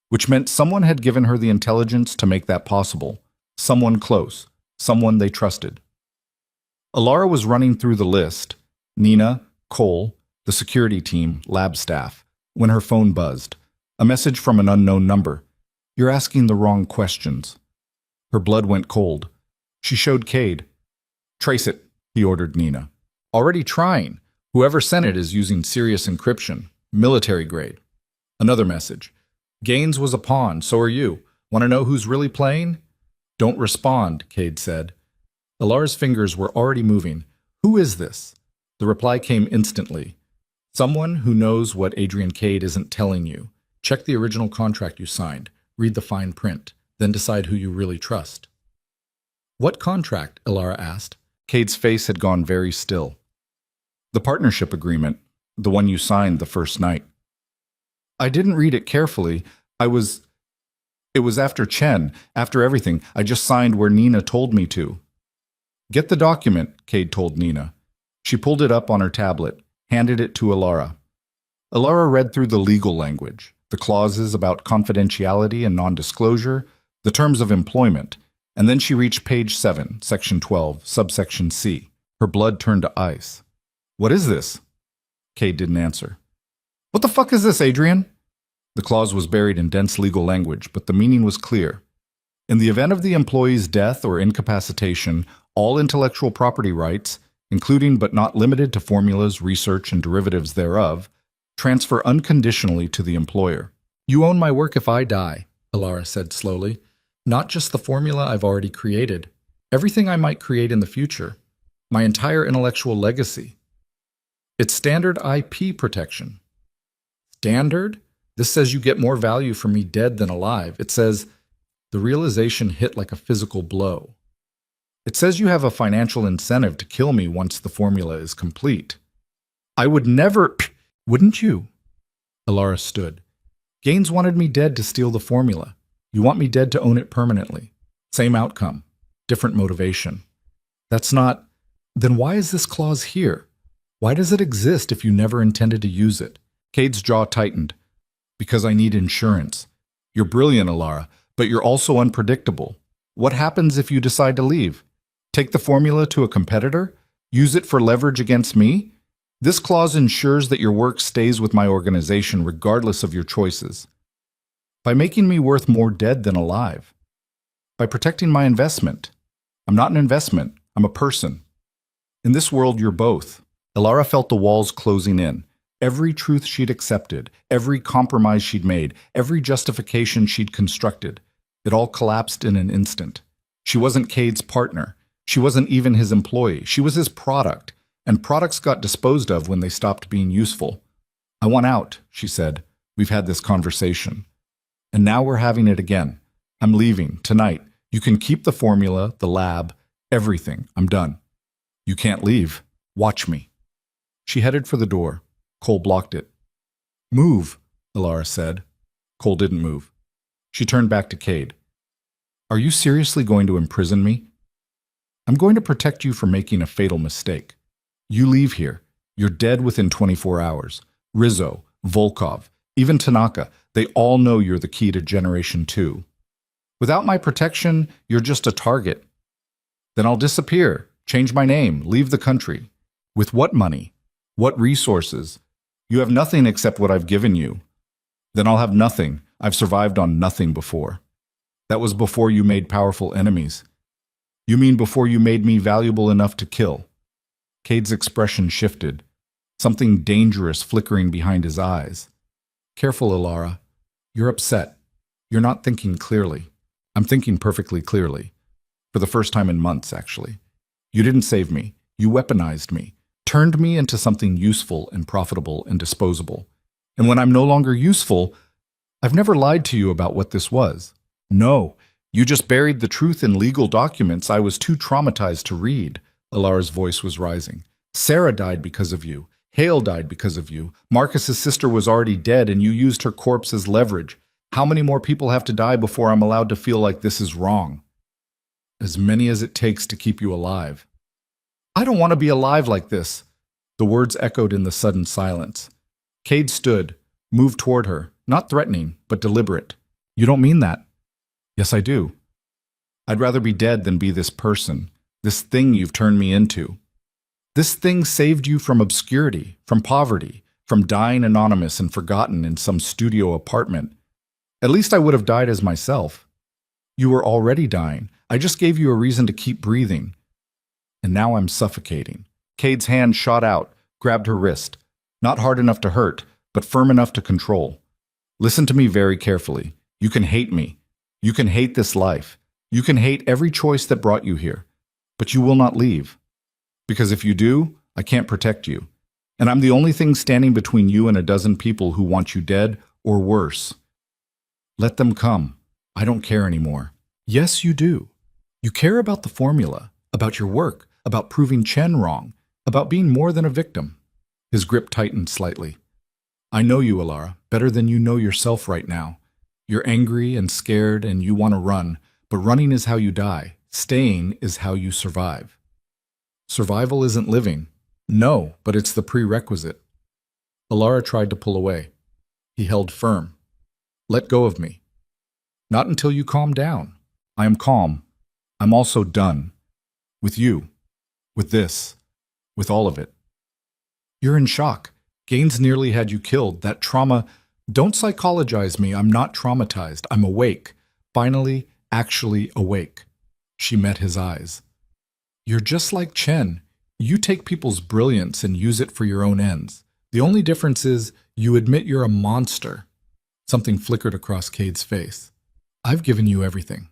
which meant someone had given her the intelligence to make that possible. Someone close, someone they trusted. Alara was running through the list, Nina, Cole, the security team, lab staff, when her phone buzzed. A message from an unknown number. You're asking the wrong questions. Her blood went cold. She showed Cade. Trace it, he ordered Nina. Already trying. Whoever sent it is using serious encryption, military grade. Another message. Gaines was a pawn, so are you. Want to know who's really playing? Don't respond, Cade said. Alara's fingers were already moving. Who is this? The reply came instantly. Someone who knows what Adrian Cade isn't telling you. Check the original contract you signed. Read the fine print. Then decide who you really trust. What contract? Alara asked. Cade's face had gone very still. The partnership agreement, the one you signed the first night. I didn't read it carefully. It was after Chen, after everything. I just signed where Nina told me to. Get the document, Cade told Nina. She pulled it up on her tablet, handed it to Alara. Alara read through the legal language, the clauses about confidentiality and non-disclosure, the terms of employment, and then she reached page 7, section 12, subsection C. Her blood turned to ice. What is this? Cade didn't answer. What the fuck is this, Adrian? The clause was buried in dense legal language, but the meaning was clear. In the event of the employee's death or incapacitation, all intellectual property rights, including but not limited to formulas, research, and derivatives thereof, transfer unconditionally to the employer. You own my work if I die, Alara said slowly. Not just the formula I've already created. Everything I might create in the future. My entire intellectual legacy. It's standard IP protection. Standard? This says you get more value from me dead than alive. It says the realization hit like a physical blow. It says you have a financial incentive to kill me once the formula is complete. I would never... Wouldn't you? Alara stood. Gaines wanted me dead to steal the formula. You want me dead to own it permanently. Same outcome. Different motivation. That's not... Then why is this clause here? Why does it exist if you never intended to use it? Cade's jaw tightened. Because I need insurance. You're brilliant, Alara, but you're also unpredictable. What happens if you decide to leave? Take the formula to a competitor? Use it for leverage against me? This clause ensures that your work stays with my organization regardless of your choices. By making me worth more dead than alive. By protecting my investment. I'm not an investment. I'm a person. In this world, you're both. Alara felt the walls closing in. Every truth she'd accepted, every compromise she'd made, every justification she'd constructed, it all collapsed in an instant. She wasn't Cade's partner. She wasn't even his employee. She was his product, and products got disposed of when they stopped being useful. I want out, she said. We've had this conversation. And now we're having it again. I'm leaving, tonight. You can keep the formula, the lab, everything. I'm done. You can't leave. Watch me. She headed for the door. Cole blocked it. Move, Alara said. Cole didn't move. She turned back to Cade. Are you seriously going to imprison me? I'm going to protect you from making a fatal mistake. You leave here. You're dead within 24 hours. Rizzo, Volkov, even Tanaka, they all know you're the key to Generation 2. Without my protection, you're just a target. Then I'll disappear, change my name, leave the country. With what money? What resources? You have nothing except what I've given you. Then I'll have nothing. I've survived on nothing before. That was before you made powerful enemies. You mean before you made me valuable enough to kill? Cade's expression shifted, something dangerous flickering behind his eyes. Careful, Alara. You're upset. You're not thinking clearly. I'm thinking perfectly clearly. For the first time in months, actually. You didn't save me. You weaponized me. Turned me into something useful and profitable and disposable. And when I'm no longer useful, I've never lied to you about what this was. No, you just buried the truth in legal documents I was too traumatized to read. Alara's voice was rising. Sarah died because of you. Hale died because of you. Marcus's sister was already dead and you used her corpse as leverage. How many more people have to die before I'm allowed to feel like this is wrong? As many as it takes to keep you alive. I don't want to be alive like this. The words echoed in the sudden silence. Cade stood, moved toward her, not threatening, but deliberate. You don't mean that. Yes, I do. I'd rather be dead than be this person, this thing you've turned me into. This thing saved you from obscurity, from poverty, from dying anonymous and forgotten in some studio apartment. At least I would have died as myself. You were already dying. I just gave you a reason to keep breathing. And now I'm suffocating. Cade's hand shot out, grabbed her wrist. Not hard enough to hurt, but firm enough to control. Listen to me very carefully. You can hate me. You can hate this life. You can hate every choice that brought you here. But you will not leave. Because if you do, I can't protect you. And I'm the only thing standing between you and a dozen people who want you dead or worse. Let them come. I don't care anymore. Yes, you do. You care about the formula, about your work, about proving Chen wrong, about being more than a victim. His grip tightened slightly. I know you, Alara, better than you know yourself right now. You're angry and scared and you want to run, but running is how you die. Staying is how you survive. Survival isn't living. No, but it's the prerequisite. Alara tried to pull away. He held firm. Let go of me. Not until you calm down. I am calm. I'm also done. With you. With this. With all of it. You're in shock. Gaines nearly had you killed. That trauma... Don't psychologize me. I'm not traumatized. I'm awake. Finally, actually awake. She met his eyes. You're just like Chen. You take people's brilliance and use it for your own ends. The only difference is you admit you're a monster. Something flickered across Cade's face. I've given you everything.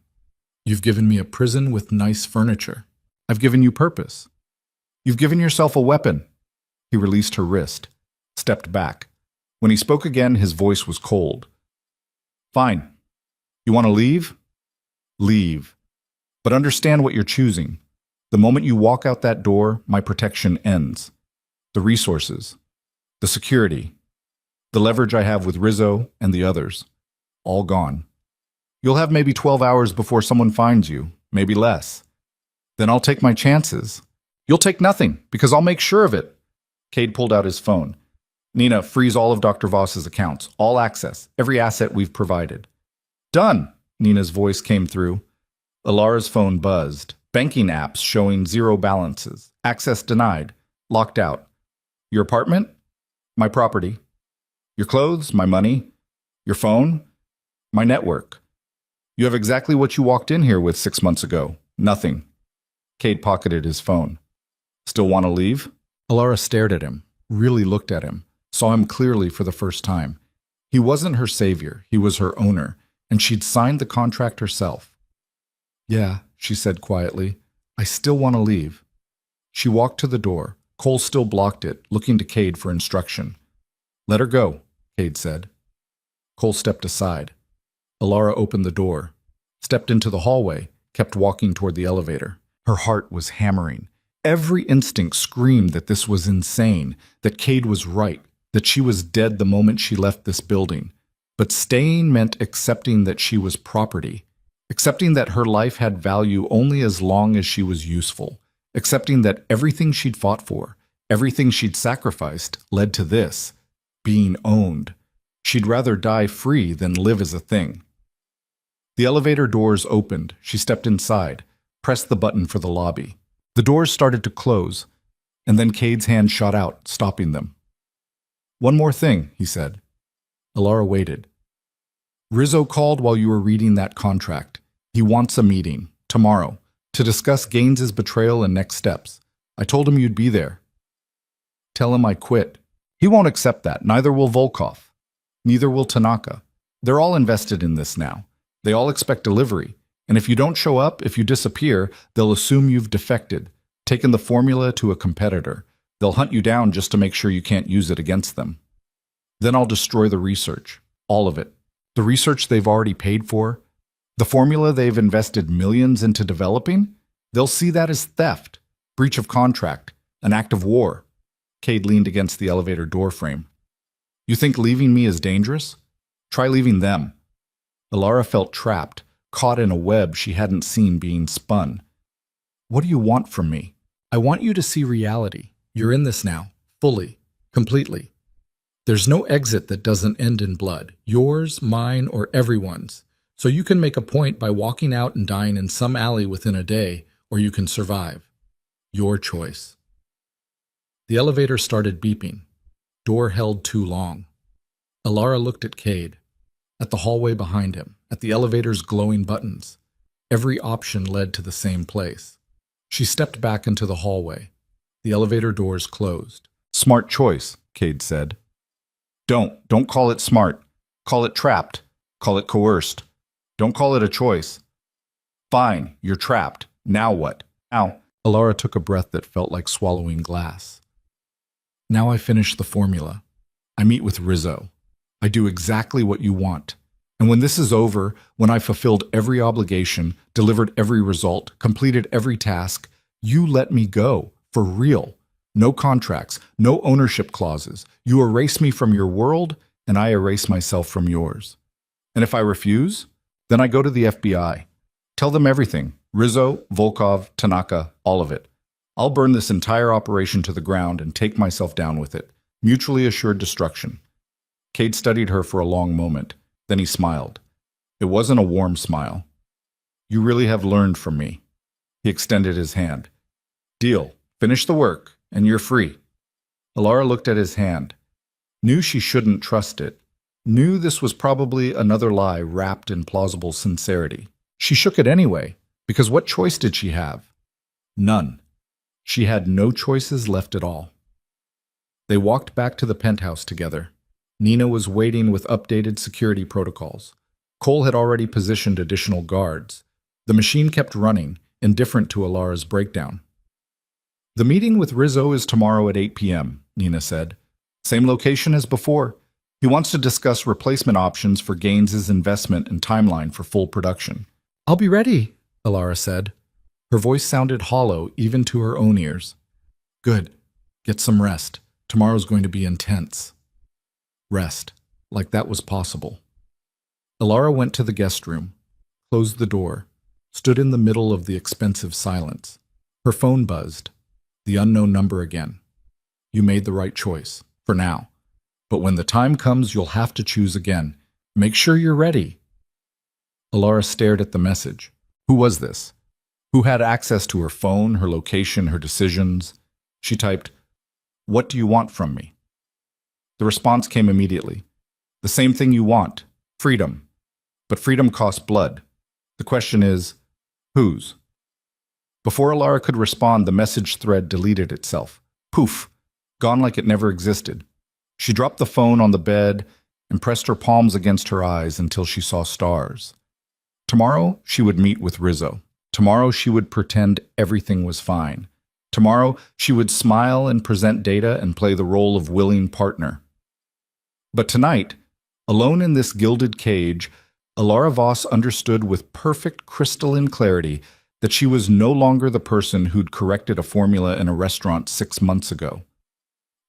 You've given me a prison with nice furniture. I've given you purpose. You've given yourself a weapon. He released her wrist, stepped back. When he spoke again, his voice was cold. Fine. You want to leave? Leave. But understand what you're choosing. The moment you walk out that door, my protection ends. The resources. The security. the leverage I have with Rizzo and the others. All gone. You'll have maybe 12 hours before someone finds you, maybe less. Then I'll take my chances. You'll take nothing, because I'll make sure of it. Cade pulled out his phone. Nina, freeze all of Dr. Voss's accounts, all access, every asset we've provided. Done, Nina's voice came through. Alara's phone buzzed. Banking apps showing zero balances. Access denied. Locked out. Your apartment? My property. Your clothes? My money. Your phone? My network. You have exactly what you walked in here with 6 months ago. Nothing. Cade pocketed his phone. Still want to leave? Alara stared at him, really looked at him, saw him clearly for the first time. He wasn't her savior, he was her owner, and she'd signed the contract herself. Yeah, she said quietly, I still want to leave. She walked to the door. Cole still blocked it, looking to Cade for instruction. Let her go, Cade said. Cole stepped aside. Alara opened the door, stepped into the hallway, kept walking toward the elevator. Her heart was hammering. Every instinct screamed that this was insane, that Cade was right, that she was dead the moment she left this building. But staying meant accepting that she was property, accepting that her life had value only as long as she was useful, accepting that everything she'd fought for, everything she'd sacrificed, led to this, being owned. She'd rather die free than live as a thing. The elevator doors opened. She stepped inside, pressed the button for the lobby. The doors started to close, and then Cade's hand shot out, stopping them. One more thing, he said. Alara waited. Rizzo called while you were reading that contract. He wants a meeting, tomorrow, to discuss Gaines's betrayal and next steps. I told him you'd be there. Tell him I quit. He won't accept that, neither will Volkov. Neither will Tanaka. They're all invested in this now. They all expect delivery. And if you don't show up, if you disappear, they'll assume you've defected, taken the formula to a competitor. They'll hunt you down just to make sure you can't use it against them. Then I'll destroy the research, all of it. The research they've already paid for, the formula they've invested millions into developing, they'll see that as theft, breach of contract, an act of war. Cade leaned against the elevator door frame. You think leaving me is dangerous? Try leaving them. Alara felt trapped, caught in a web she hadn't seen being spun. What do you want from me? I want you to see reality. You're in this now, fully, completely. There's no exit that doesn't end in blood, yours, mine, or everyone's. So you can make a point by walking out and dying in some alley within a day, or you can survive. Your choice. The elevator started beeping. Door held too long. Alara looked at Cade, at the hallway behind him, at the elevator's glowing buttons. Every option led to the same place. She stepped back into the hallway. The elevator doors closed. Smart choice, Cade said. Don't call it smart. Call it trapped. Call it coerced. Don't call it a choice. Fine, you're trapped. Now what? Ow. Alara took a breath that felt like swallowing glass. Now I finish the formula. I meet with Rizzo. I do exactly what you want. And when this is over, when I've fulfilled every obligation, delivered every result, completed every task, you let me go, for real. No contracts, no ownership clauses. You erase me from your world, and I erase myself from yours. And if I refuse, then I go to the FBI. Tell them everything. Rizzo, Volkov, Tanaka, all of it. I'll burn this entire operation to the ground and take myself down with it. Mutually assured destruction. Cade studied her for a long moment. Then he smiled. It wasn't a warm smile. You really have learned from me. He extended his hand. Deal. Finish the work, and you're free. Alara looked at his hand. Knew she shouldn't trust it. Knew this was probably another lie wrapped in plausible sincerity. She shook it anyway, because what choice did she have? None. She had no choices left at all. They walked back to the penthouse together. Nina was waiting with updated security protocols. Cole had already positioned additional guards. The machine kept running, indifferent to Alara's breakdown. The meeting with Rizzo is tomorrow at 8 p.m., Nina said. Same location as before. He wants to discuss replacement options for Gaines's investment and timeline for full production. I'll be ready, Alara said. Her voice sounded hollow even to her own ears. Good. Get some rest. Tomorrow's going to be intense. Rest, like that was possible. Alara went to the guest room, closed the door, stood in the middle of the expensive silence. Her phone buzzed. The unknown number again. You made the right choice, for now. But when the time comes, you'll have to choose again. Make sure you're ready. Alara stared at the message. Who was this? Who had access to her phone, her location, her decisions? She typed, "What do you want from me?" The response came immediately. "The same thing you want. Freedom. But freedom costs blood. The question is, whose?" Before Alara could respond, the message thread deleted itself. Poof! Gone like it never existed. She dropped the phone on the bed and pressed her palms against her eyes until she saw stars. Tomorrow, she would meet with Rizzo. Tomorrow, she would pretend everything was fine. Tomorrow, she would smile and present data and play the role of willing partner. But tonight, alone in this gilded cage, Alara Voss understood with perfect crystalline clarity that she was no longer the person who'd corrected a formula in a restaurant 6 months ago.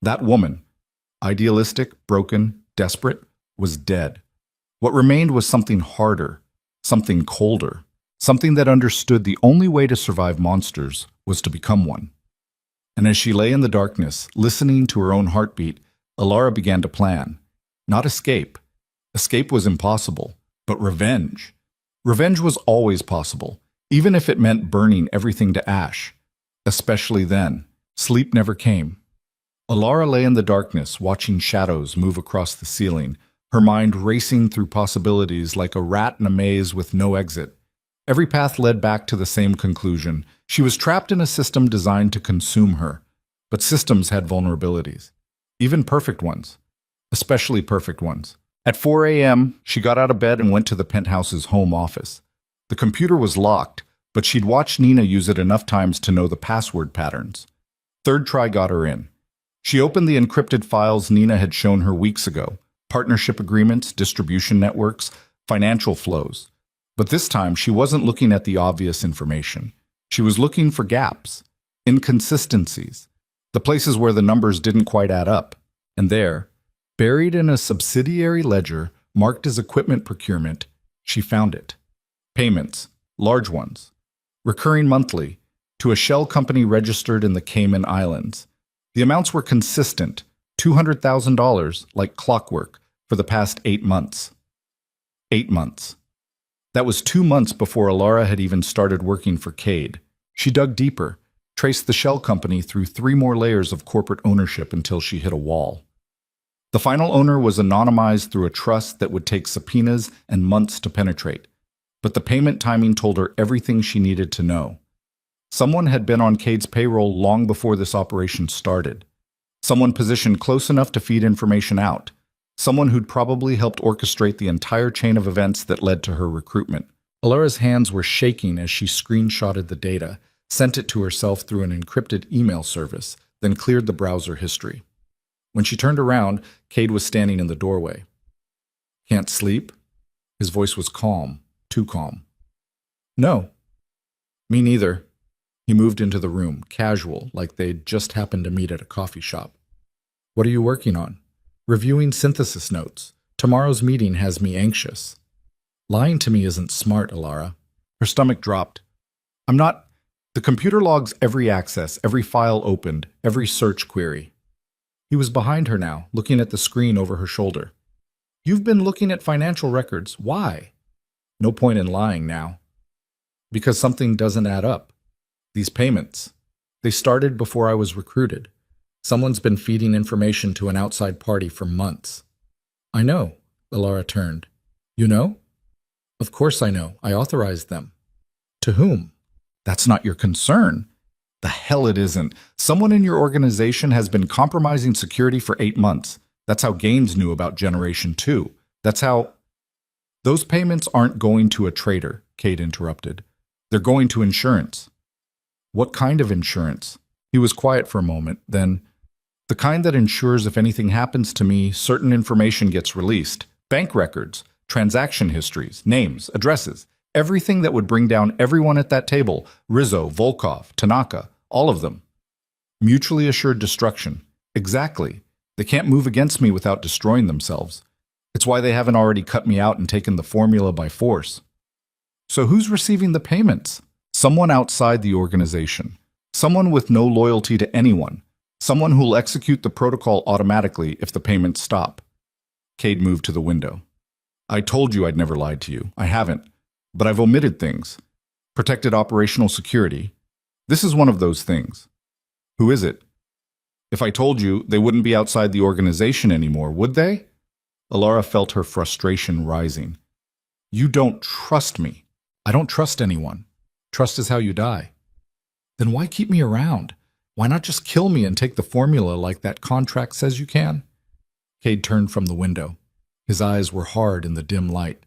That woman, idealistic, broken, desperate, was dead. What remained was something harder, something colder, something that understood the only way to survive monsters was to become one. And as she lay in the darkness, listening to her own heartbeat, Alara began to plan. Not escape. Escape was impossible, but revenge. Revenge was always possible, even if it meant burning everything to ash. Especially then. Sleep never came. Alara lay in the darkness, watching shadows move across the ceiling, her mind racing through possibilities like a rat in a maze with no exit. Every path led back to the same conclusion. She was trapped in a system designed to consume her. But systems had vulnerabilities. Even perfect ones. Especially perfect ones. At 4 a.m., she got out of bed and went to the penthouse's home office. The computer was locked, but she'd watched Nina use it enough times to know the password patterns. Third try got her in. She opened the encrypted files Nina had shown her weeks ago. Partnership agreements, distribution networks, financial flows. But this time, she wasn't looking at the obvious information. She was looking for gaps, inconsistencies, the places where the numbers didn't quite add up. And there, buried in a subsidiary ledger marked as equipment procurement, she found it. Payments, large ones, recurring monthly, to a shell company registered in the Cayman Islands. The amounts were consistent, $200,000, like clockwork, for the past 8 months. 8 months. That was 2 months before Alara had even started working for Cade. She dug deeper, traced the shell company through 3 more layers of corporate ownership until she hit a wall. The final owner was anonymized through a trust that would take subpoenas and months to penetrate. But the payment timing told her everything she needed to know. Someone had been on Cade's payroll long before this operation started. Someone positioned close enough to feed information out. Someone who'd probably helped orchestrate the entire chain of events that led to her recruitment. Alara's hands were shaking as she screenshotted the data, sent it to herself through an encrypted email service, then cleared the browser history. When she turned around, Cade was standing in the doorway. "Can't sleep?" His voice was calm, too calm. "No." "Me neither." He moved into the room, casual, like they'd just happened to meet at a coffee shop. "What are you working on?" "Reviewing synthesis notes. Tomorrow's meeting has me anxious." "Lying to me isn't smart, Alara." Her stomach dropped. "I'm not—" The computer logs every access, every file opened, every search query. He was behind her now, looking at the screen over her shoulder. "You've been looking at financial records. Why?" "No point in lying now." "Because something doesn't add up. These payments. They started before I was recruited. Someone's been feeding information to an outside party for months." "I know." Alara turned. "You know?" "Of course I know. I authorized them." "To whom?" "That's not your concern." "The hell it isn't. Someone in your organization has been compromising security for 8 months. That's how Gaines knew about Generation 2. That's how—" "Those payments aren't going to a trader," Cade interrupted. "They're going to insurance." "What kind of insurance?" He was quiet for a moment, then, "The kind that ensures if anything happens to me, certain information gets released. Bank records, transaction histories, names, addresses, everything that would bring down everyone at that table, Rizzo, Volkov, Tanaka, all of them. Mutually assured destruction. Exactly. They can't move against me without destroying themselves. It's why they haven't already cut me out and taken the formula by force. So who's receiving the payments? Someone outside the organization. Someone with no loyalty to anyone. Someone who'll execute the protocol automatically if the payments stop. Cade moved to the window. I told you I'd never lied to you. I haven't. But I've omitted things. Protected operational security. This is one of those things. Who is it? If I told you, they wouldn't be outside the organization anymore, would they? Alara felt her frustration rising. You don't trust me. I don't trust anyone. Trust is how you die. Then why keep me around? Why not just kill me and take the formula like that contract says you can? Cade turned from the window. His eyes were hard in the dim light.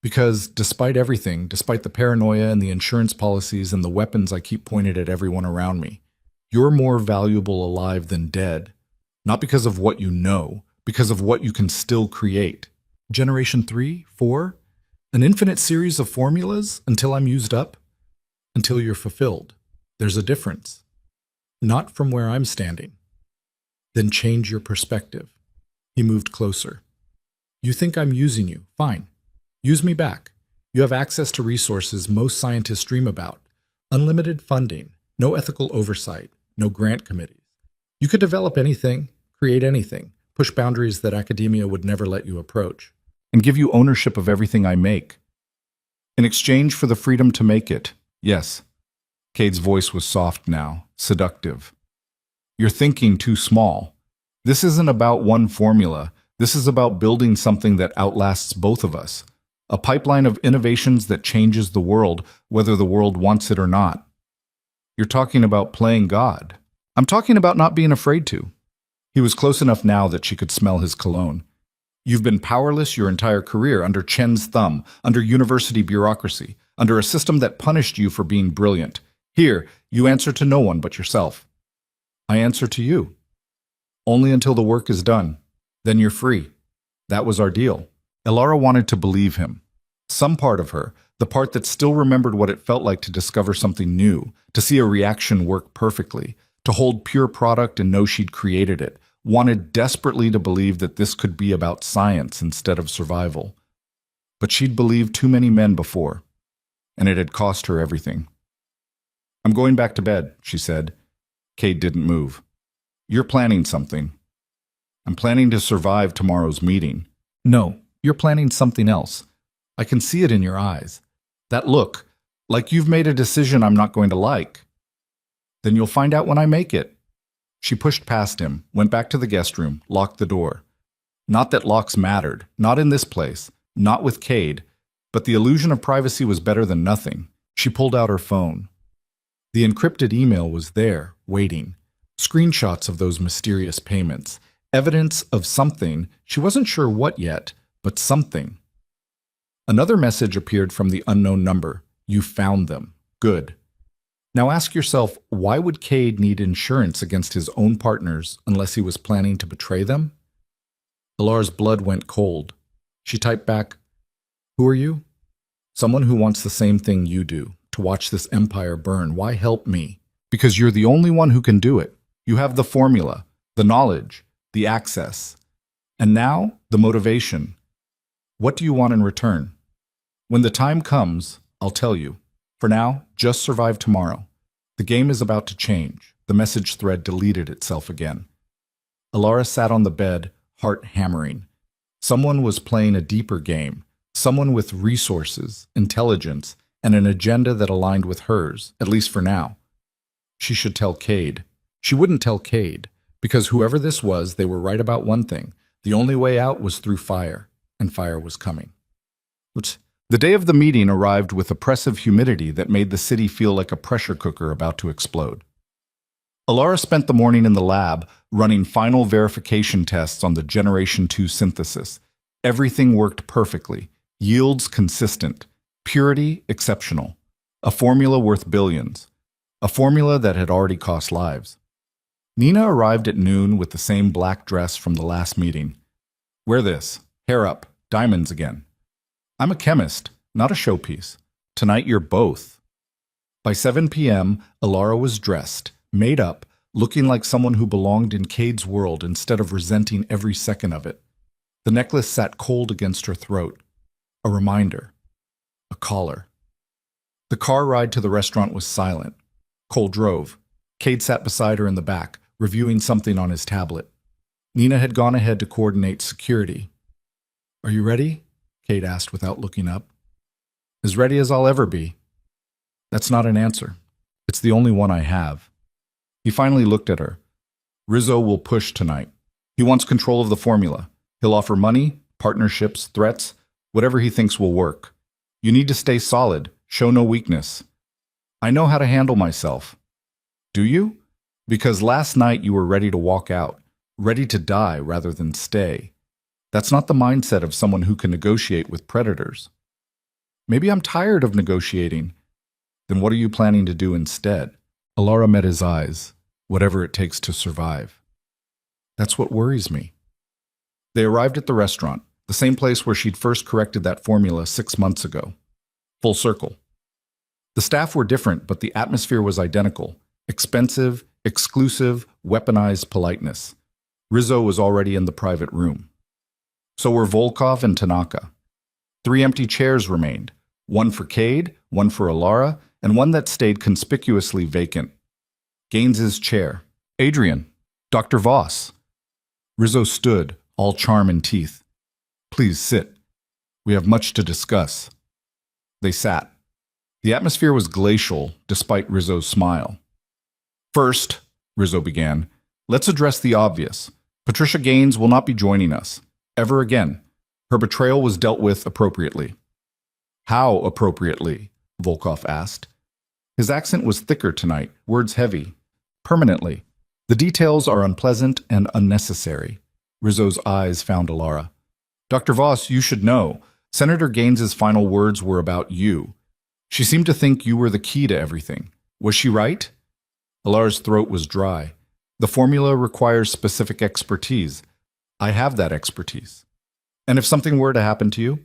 Because despite everything, despite the paranoia and the insurance policies and the weapons I keep pointed at everyone around me, you're more valuable alive than dead. Not because of what you know, because of what you can still create. Generation 3, 4? An infinite series of formulas until I'm used up? Until you're fulfilled. There's a difference. Not from where I'm standing. Then change your perspective. He moved closer. You think I'm using you. Fine. Use me back. You have access to resources most scientists dream about. Unlimited funding, no ethical oversight, no grant committees. You could develop anything, create anything, push boundaries that academia would never let you approach, and give you ownership of everything I make. In exchange for the freedom to make it, yes. Cade's voice was soft now, seductive. You're thinking too small. This isn't about one formula. This is about building something that outlasts both of us. A pipeline of innovations that changes the world, whether the world wants it or not. You're talking about playing God. I'm talking about not being afraid to. He was close enough now that she could smell his cologne. You've been powerless your entire career under Chen's thumb, under university bureaucracy, under a system that punished you for being brilliant. Here, you answer to no one but yourself. I answer to you. Only until the work is done. Then you're free. That was our deal. Alara wanted to believe him. Some part of her, the part that still remembered what it felt like to discover something new, to see a reaction work perfectly, to hold pure product and know she'd created it, wanted desperately to believe that this could be about science instead of survival. But she'd believed too many men before, and it had cost her everything. I'm going back to bed, she said. Cade didn't move. You're planning something. I'm planning to survive tomorrow's meeting. No, you're planning something else. I can see it in your eyes. That look, like you've made a decision I'm not going to like. Then you'll find out when I make it. She pushed past him, went back to the guest room, locked the door. Not that locks mattered, not in this place, not with Cade, but the illusion of privacy was better than nothing. She pulled out her phone. The encrypted email was there, waiting. Screenshots of those mysterious payments. Evidence of something, she wasn't sure what yet, but something. Another message appeared from the unknown number. You found them. Good. Now ask yourself, why would Cade need insurance against his own partners unless he was planning to betray them? Alara's blood went cold. She typed back, Who are you? Someone who wants the same thing you do, to watch this empire burn. Why help me? Because you're the only one who can do it. You have the formula, the knowledge, the access. And now, the motivation. What do you want in return? When the time comes, I'll tell you. For now, just survive tomorrow. The game is about to change. The message thread deleted itself again. Alara sat on the bed, heart hammering. Someone was playing a deeper game. Someone with resources, intelligence, and an agenda that aligned with hers, at least for now. She should tell Cade. She wouldn't tell Cade, because whoever this was, they were right about one thing. The only way out was through fire, and fire was coming. The day of the meeting arrived with oppressive humidity that made the city feel like a pressure cooker about to explode. Alara spent the morning in the lab, running final verification tests on the Generation 2 synthesis. Everything worked perfectly. Yields consistent. Purity exceptional. A formula worth billions. A formula that had already cost lives. Nina arrived at noon with the same black dress from the last meeting. Wear this. Hair up. Diamonds again. I'm a chemist, not a showpiece. Tonight you're both. By 7 p.m., Alara was dressed, made up, looking like someone who belonged in Cade's world instead of resenting every second of it. The necklace sat cold against her throat. A reminder. A caller. The car ride to the restaurant was silent. Cole drove. Cade sat beside her in the back, reviewing something on his tablet. Nina had gone ahead to coordinate security. "Are you ready?" Cade asked without looking up. "As ready as I'll ever be." "That's not an answer. It's the only one I have." He finally looked at her. "Rizzo will push tonight. He wants control of the formula. He'll offer money, partnerships, threats, whatever he thinks will work. You need to stay solid, show no weakness." "I know how to handle myself." "Do you? Because last night you were ready to walk out, ready to die rather than stay. That's not the mindset of someone who can negotiate with predators." "Maybe I'm tired of negotiating." "Then what are you planning to do instead?" Alara met his eyes. "Whatever it takes to survive." "That's what worries me." They arrived at the restaurant, the same place where she'd first corrected that formula 6 months ago. Full circle. The staff were different, but the atmosphere was identical. Expensive, exclusive, weaponized politeness. Rizzo was already in the private room. So were Volkov and Tanaka. 3 empty chairs remained, one for Cade, one for Alara, and one that stayed conspicuously vacant. Gaines's chair. "Adrian, Dr. Voss." Rizzo stood, all charm and teeth. "Please sit. We have much to discuss." They sat. The atmosphere was glacial, despite Rizzo's smile. "First," Rizzo began, "let's address the obvious. Patricia Gaines will not be joining us. Ever again. Her betrayal was dealt with appropriately." "How appropriately?" Volkov asked. His accent was thicker tonight, words heavy. "Permanently. The details are unpleasant and unnecessary." Rizzo's eyes found Alara. "Dr. Voss, you should know. Senator Gaines's final words were about you. She seemed to think you were the key to everything. Was she right?" Alara's throat was dry. "The formula requires specific expertise. I have that expertise. And if something were to happen to you,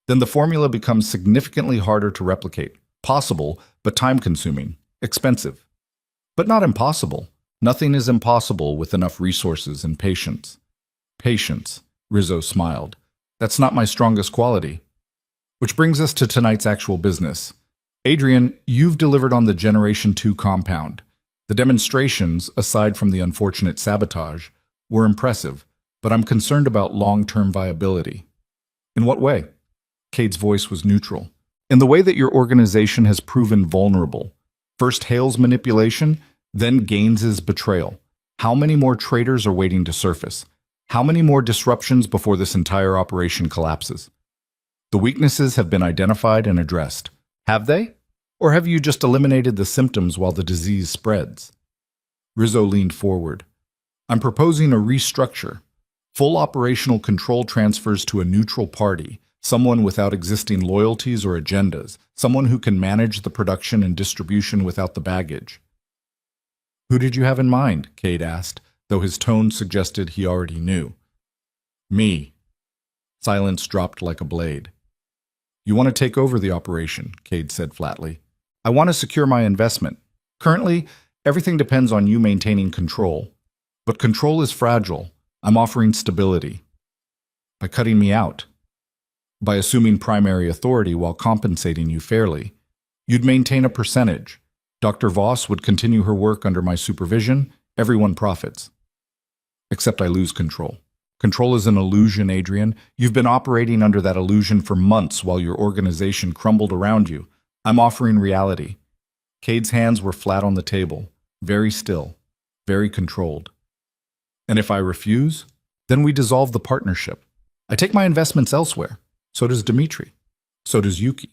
then the formula becomes significantly harder to replicate. Possible, but time-consuming. Expensive. But not impossible. Nothing is impossible with enough resources and patience." "Patience," Rizzo smiled. "That's not my strongest quality." Which brings us to tonight's actual business. Adrian, you've delivered on the Generation 2 compound. The demonstrations, aside from the unfortunate sabotage, were impressive, but I'm concerned about long-term viability. "In what way?" Cade's voice was neutral. "In the way that your organization has proven vulnerable. First Hale's manipulation, then Gaines's betrayal. How many more traitors are waiting to surface? How many more disruptions before this entire operation collapses? The weaknesses have been identified and addressed. Have they? Or have you just eliminated the symptoms while the disease spreads?" Rizzo leaned forward. "I'm proposing a restructure. Full operational control transfers to a neutral party, someone without existing loyalties or agendas, someone who can manage the production and distribution without the baggage." "Who did you have in mind?" Cade asked, though his tone suggested he already knew. "Me." Silence dropped like a blade. "You want to take over the operation," Cade said flatly. "I want to secure my investment. Currently, everything depends on you maintaining control. But control is fragile. I'm offering stability." "By cutting me out." "By assuming primary authority while compensating you fairly. You'd maintain a percentage. Dr. Voss would continue her work under my supervision. Everyone profits. Except I lose control. Control is an illusion, Adrian. You've been operating under that illusion for months while your organization crumbled around you. I'm offering reality." Cade's hands were flat on the table, very still, very controlled. "And if I refuse, then we dissolve the partnership. I take my investments elsewhere. So does Dmitri. So does Yuki.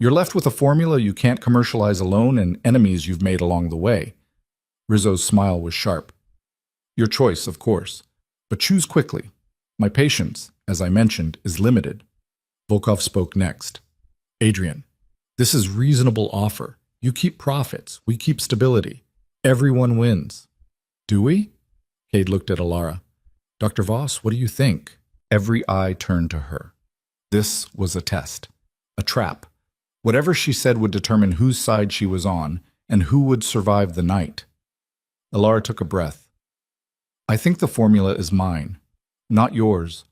You're left with a formula you can't commercialize alone and enemies you've made along the way." Rizzo's smile was sharp. "Your choice, of course. But choose quickly. My patience, as I mentioned, is limited." Volkov spoke next. "Adrian, this is reasonable offer. You keep profits. We keep stability. Everyone wins." "Do we?" Cade looked at Alara. "Dr. Voss, what do you think?" Every eye turned to her. This was a test. A trap. Whatever she said would determine whose side she was on and who would survive the night. Alara took a breath. I think the formula is mine. Not yours.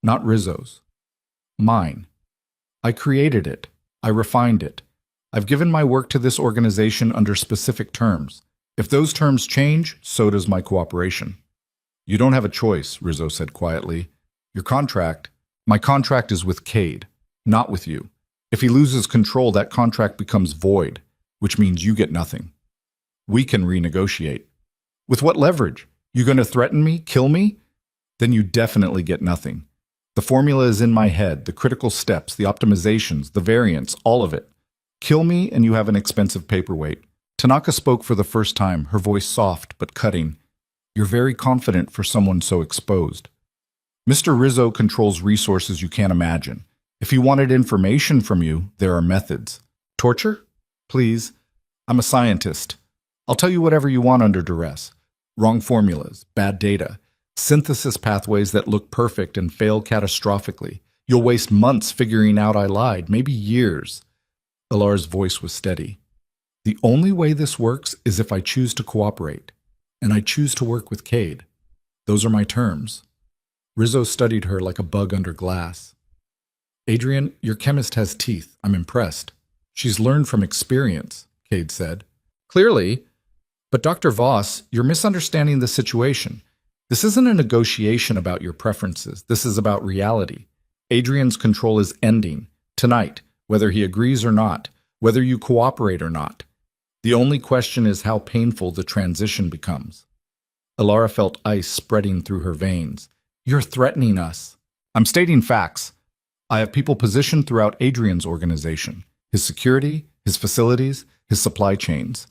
Not Rizzo's. Mine. I created it. I refined it. I've given my work to this organization under specific terms. If those terms change, so does my cooperation. You don't have a choice, Rizzo said quietly. My contract is with Cade, not with you. If he loses control, that contract becomes void, which means you get nothing. We can renegotiate. With what leverage? You going to threaten me? Kill me? Then you definitely get nothing. The formula is in my head, the critical steps, the optimizations, the variants, all of it. Kill me and you have an expensive paperweight. Tanaka spoke for the first time, her voice soft but cutting. You're very confident for someone so exposed. Mr. Rizzo controls resources you can't imagine. If he wanted information from you, there are methods. Torture? Please. I'm a scientist. I'll tell you whatever you want under duress. Wrong formulas, bad data, synthesis pathways that look perfect and fail catastrophically. You'll waste months figuring out I lied, maybe years. Alara's voice was steady. The only way this works is if I choose to cooperate, and I choose to work with Cade. Those are my terms. Rizzo studied her like a bug under glass. Adrian, your chemist has teeth. I'm impressed. She's learned from experience, Cade said. Clearly. But Dr. Voss, you're misunderstanding the situation. This isn't a negotiation about your preferences. This is about reality. Adrian's control is ending, tonight, whether he agrees or not, whether you cooperate or not. The only question is how painful the transition becomes. Alara felt ice spreading through her veins. You're threatening us. I'm stating facts. I have people positioned throughout Adrian's organization, his security, his facilities, his supply chains.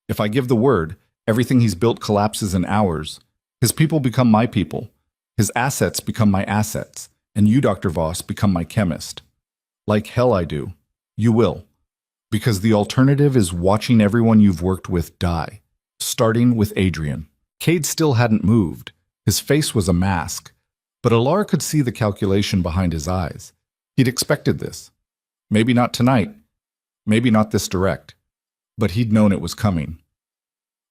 If I give the word, everything he's built collapses in hours. His people become my people. His assets become my assets. And you, Dr. Voss, become my chemist. Like hell I do. You will. Because the alternative is watching everyone you've worked with die. Starting with Adrian. Cade still hadn't moved. His face was a mask. But Alara could see the calculation behind his eyes. He'd expected this. Maybe not tonight. Maybe not this direct. But he'd known it was coming.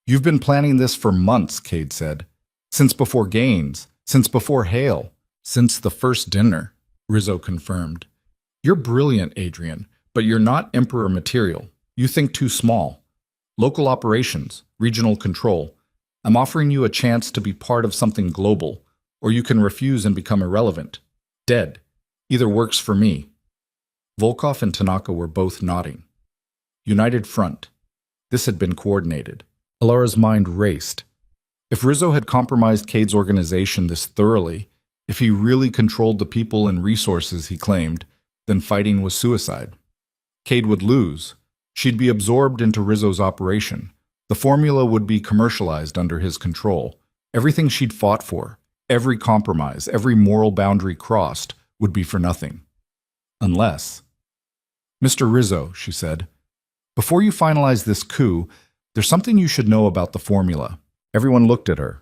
You've been planning this for months, Cade said. Since before Gaines, since before Hale, since the first dinner, Rizzo confirmed. You're brilliant, Adrian, but you're not Emperor material. You think too small. Local operations, regional control. I'm offering you a chance to be part of something global, or you can refuse and become irrelevant. Dead. Either works for me. Volkov and Tanaka were both nodding. United front. This had been coordinated. Alara's mind raced. If Rizzo had compromised Cade's organization this thoroughly, if he really controlled the people and resources he claimed, then fighting was suicide. Cade would lose. She'd be absorbed into Rizzo's operation. The formula would be commercialized under his control. Everything she'd fought for, every compromise, every moral boundary crossed, would be for nothing. Unless... Mr. Rizzo, she said, before you finalize this coup, there's something you should know about the formula. Everyone looked at her.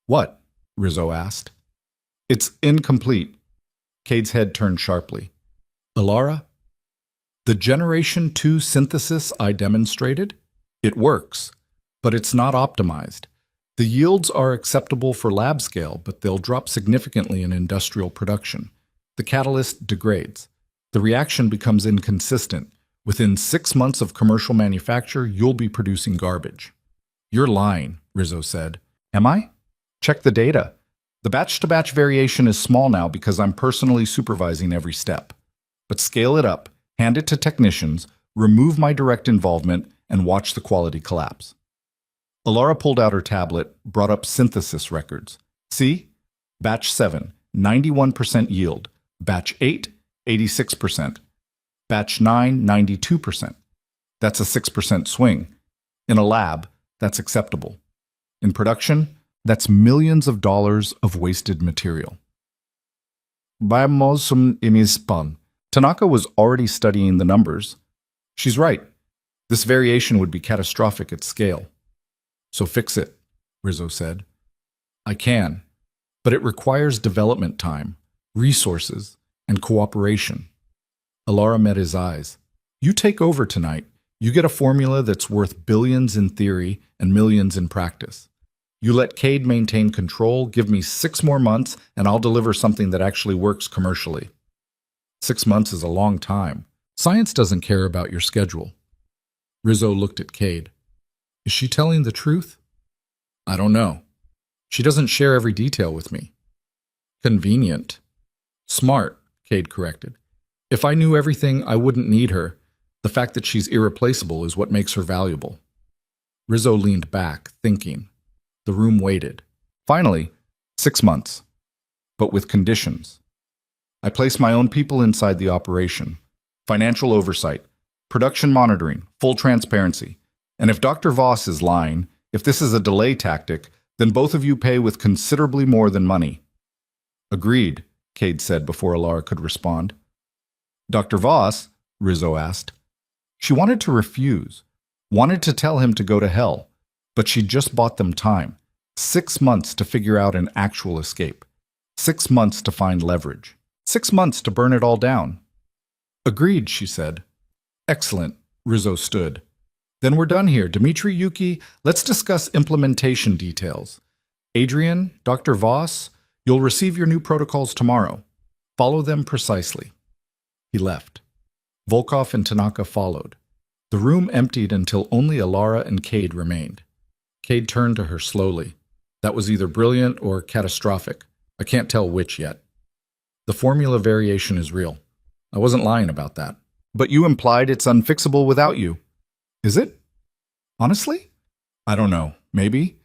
What? Rizzo asked. It's incomplete. Cade's head turned sharply. Alara? The Generation 2 synthesis I demonstrated? It works, but it's not optimized. The yields are acceptable for lab scale, but they'll drop significantly in industrial production. The catalyst degrades. The reaction becomes inconsistent. Within 6 months of commercial manufacture, you'll be producing garbage. You're lying, Rizzo said. Am I? Check the data. The batch-to-batch variation is small now because I'm personally supervising every step. But scale it up, hand it to technicians, remove my direct involvement, and watch the quality collapse. Alara pulled out her tablet, brought up synthesis records. See? Batch 7, 91% yield. Batch 8, 86%. Batch 9, 92%. That's a 6% swing. In a lab, that's acceptable. In production, that's millions of dollars of wasted material. Vamos inispan. Tanaka was already studying the numbers. She's right. This variation would be catastrophic at scale. So fix it, Rizzo said. I can, but it requires development time, resources, and cooperation. Alara met his eyes. You take over tonight. You get a formula that's worth billions in theory and millions in practice. You let Cade maintain control, give me 6 more months, and I'll deliver something that actually works commercially. 6 months is a long time. Science doesn't care about your schedule. Rizzo looked at Cade. Is she telling the truth? I don't know. She doesn't share every detail with me. Convenient. Smart, Cade corrected. If I knew everything, I wouldn't need her. The fact that she's irreplaceable is what makes her valuable. Rizzo leaned back, thinking. The room waited. Finally, 6 months. But with conditions. I place my own people inside the operation. Financial oversight, production monitoring, full transparency. And if Dr. Voss is lying, if this is a delay tactic, then both of you pay with considerably more than money. Agreed, Cade said before Alara could respond. Dr. Voss, Rizzo asked. She wanted to refuse, wanted to tell him to go to hell, but she just bought them time. 6 months to figure out an actual escape. 6 months to find leverage. 6 months to burn it all down. Agreed, she said. Excellent, Rizzo stood. Then we're done here. Dmitri, Yuki, let's discuss implementation details. Adrian, Dr. Voss, you'll receive your new protocols tomorrow. Follow them precisely. He left. Volkov and Tanaka followed. The room emptied until only Alara and Cade remained. Cade turned to her slowly. That was either brilliant or catastrophic. I can't tell which yet. The formula variation is real. I wasn't lying about that. But you implied it's unfixable without you. Is it? Honestly? I don't know. Maybe.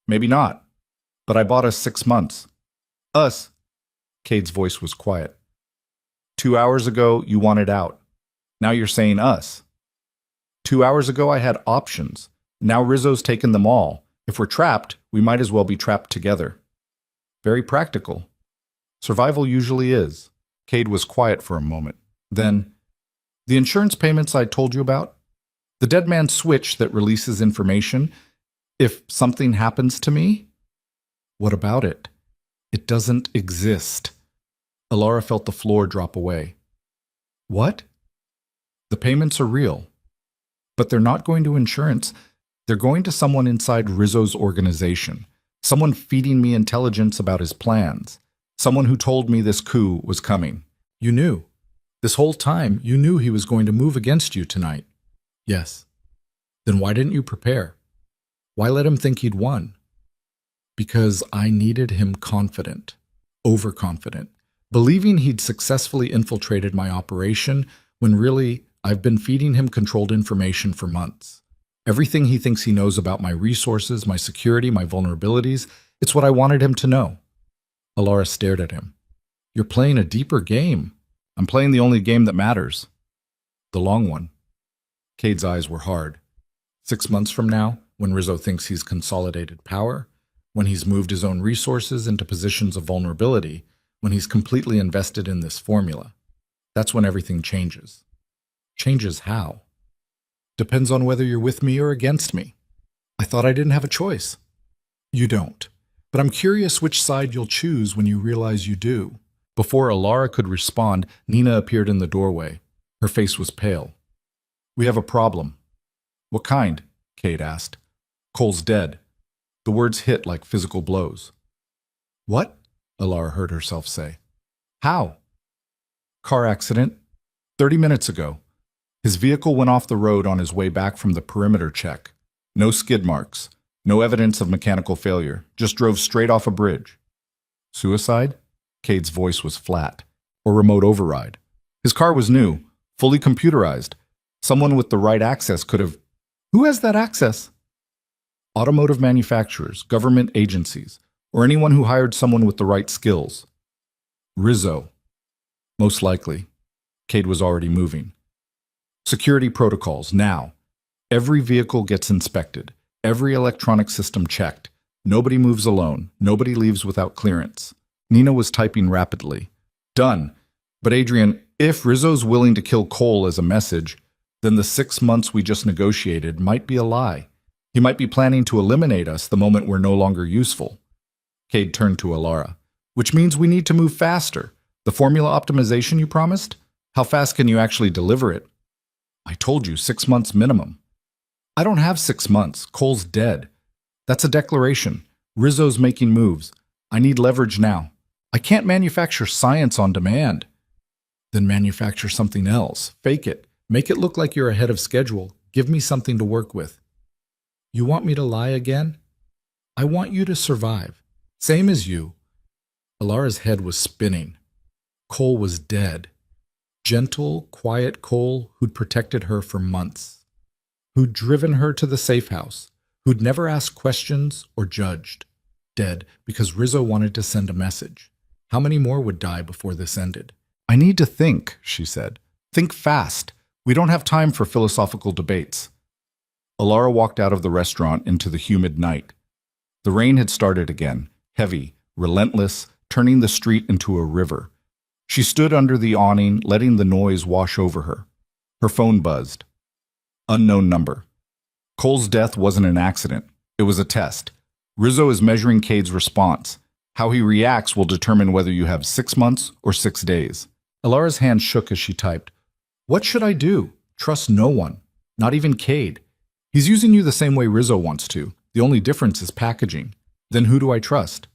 Maybe not. But I bought us 6 months. Us. Cade's voice was quiet. 2 hours ago, you wanted out. Now you're saying us. 2 hours ago, I had options. Now Rizzo's taken them all. If we're trapped, we might as well be trapped together. Very practical. Survival usually is. Cade was quiet for a moment. Then, the insurance payments I told you about? The dead man switch that releases information. If something happens to me? What about it? It doesn't exist. Alara felt the floor drop away. What? The payments are real. But they're not going to insurance. They're going to someone inside Rizzo's organization. Someone feeding me intelligence about his plans. Someone who told me this coup was coming. You knew. This whole time, you knew he was going to move against you tonight. Yes. Then why didn't you prepare? Why let him think he'd won? Because I needed him confident, overconfident, believing he'd successfully infiltrated my operation when really I've been feeding him controlled information for months. Everything he thinks he knows about my resources, my security, my vulnerabilities, it's what I wanted him to know. Alara stared at him. You're playing a deeper game. I'm playing the only game that matters. The long one. Cade's eyes were hard. 6 months from now, when Rizzo thinks he's consolidated power, when he's moved his own resources into positions of vulnerability, when he's completely invested in this formula, that's when everything changes. Changes how? Depends on whether you're with me or against me. I thought I didn't have a choice. You don't. But I'm curious which side you'll choose when you realize you do. Before Alara could respond, Nina appeared in the doorway. Her face was pale. We have a problem. What kind? Cade asked. Cole's dead. The words hit like physical blows. What? Alara heard herself say. How? Car accident. 30 minutes ago. His vehicle went off the road on his way back from the perimeter check. No skid marks. No evidence of mechanical failure. Just drove straight off a bridge. Suicide? Cade's voice was flat. Or remote override. His car was new, fully computerized. Someone with the right access could have... Who has that access? Automotive manufacturers, government agencies, or anyone who hired someone with the right skills. Rizzo. Most likely. Cade was already moving. Security protocols, now. Every vehicle gets inspected. Every electronic system checked. Nobody moves alone. Nobody leaves without clearance. Nina was typing rapidly. Done. But Adrian, if Rizzo's willing to kill Cole as a message, then the 6 months we just negotiated might be a lie. He might be planning to eliminate us the moment we're no longer useful. Cade turned to Alara. Which means we need to move faster. The formula optimization you promised? How fast can you actually deliver it? I told you 6 months minimum. I don't have 6 months. Cole's dead. That's a declaration. Rizzo's making moves. I need leverage now. I can't manufacture science on demand. Then manufacture something else. Fake it. Make it look like you're ahead of schedule. Give me something to work with. You want me to lie again? I want you to survive. Same as you. Alara's head was spinning. Cole was dead. Gentle, quiet Cole who'd protected her for months. Who'd driven her to the safe house. Who'd never asked questions or judged. Dead because Rizzo wanted to send a message. How many more would die before this ended? I need to think, she said. Think fast. We don't have time for philosophical debates. Alara walked out of the restaurant into the humid night. The rain had started again, heavy, relentless, turning the street into a river. She stood under the awning, letting the noise wash over her. Her phone buzzed. Unknown number. Cole's death wasn't an accident. It was a test. Rizzo is measuring Cade's response. How he reacts will determine whether you have 6 months or 6 days. Alara's hand shook as she typed. What should I do? Trust no one. Not even Cade. He's using you the same way Rizzo wants to. The only difference is packaging. Then who do I trust?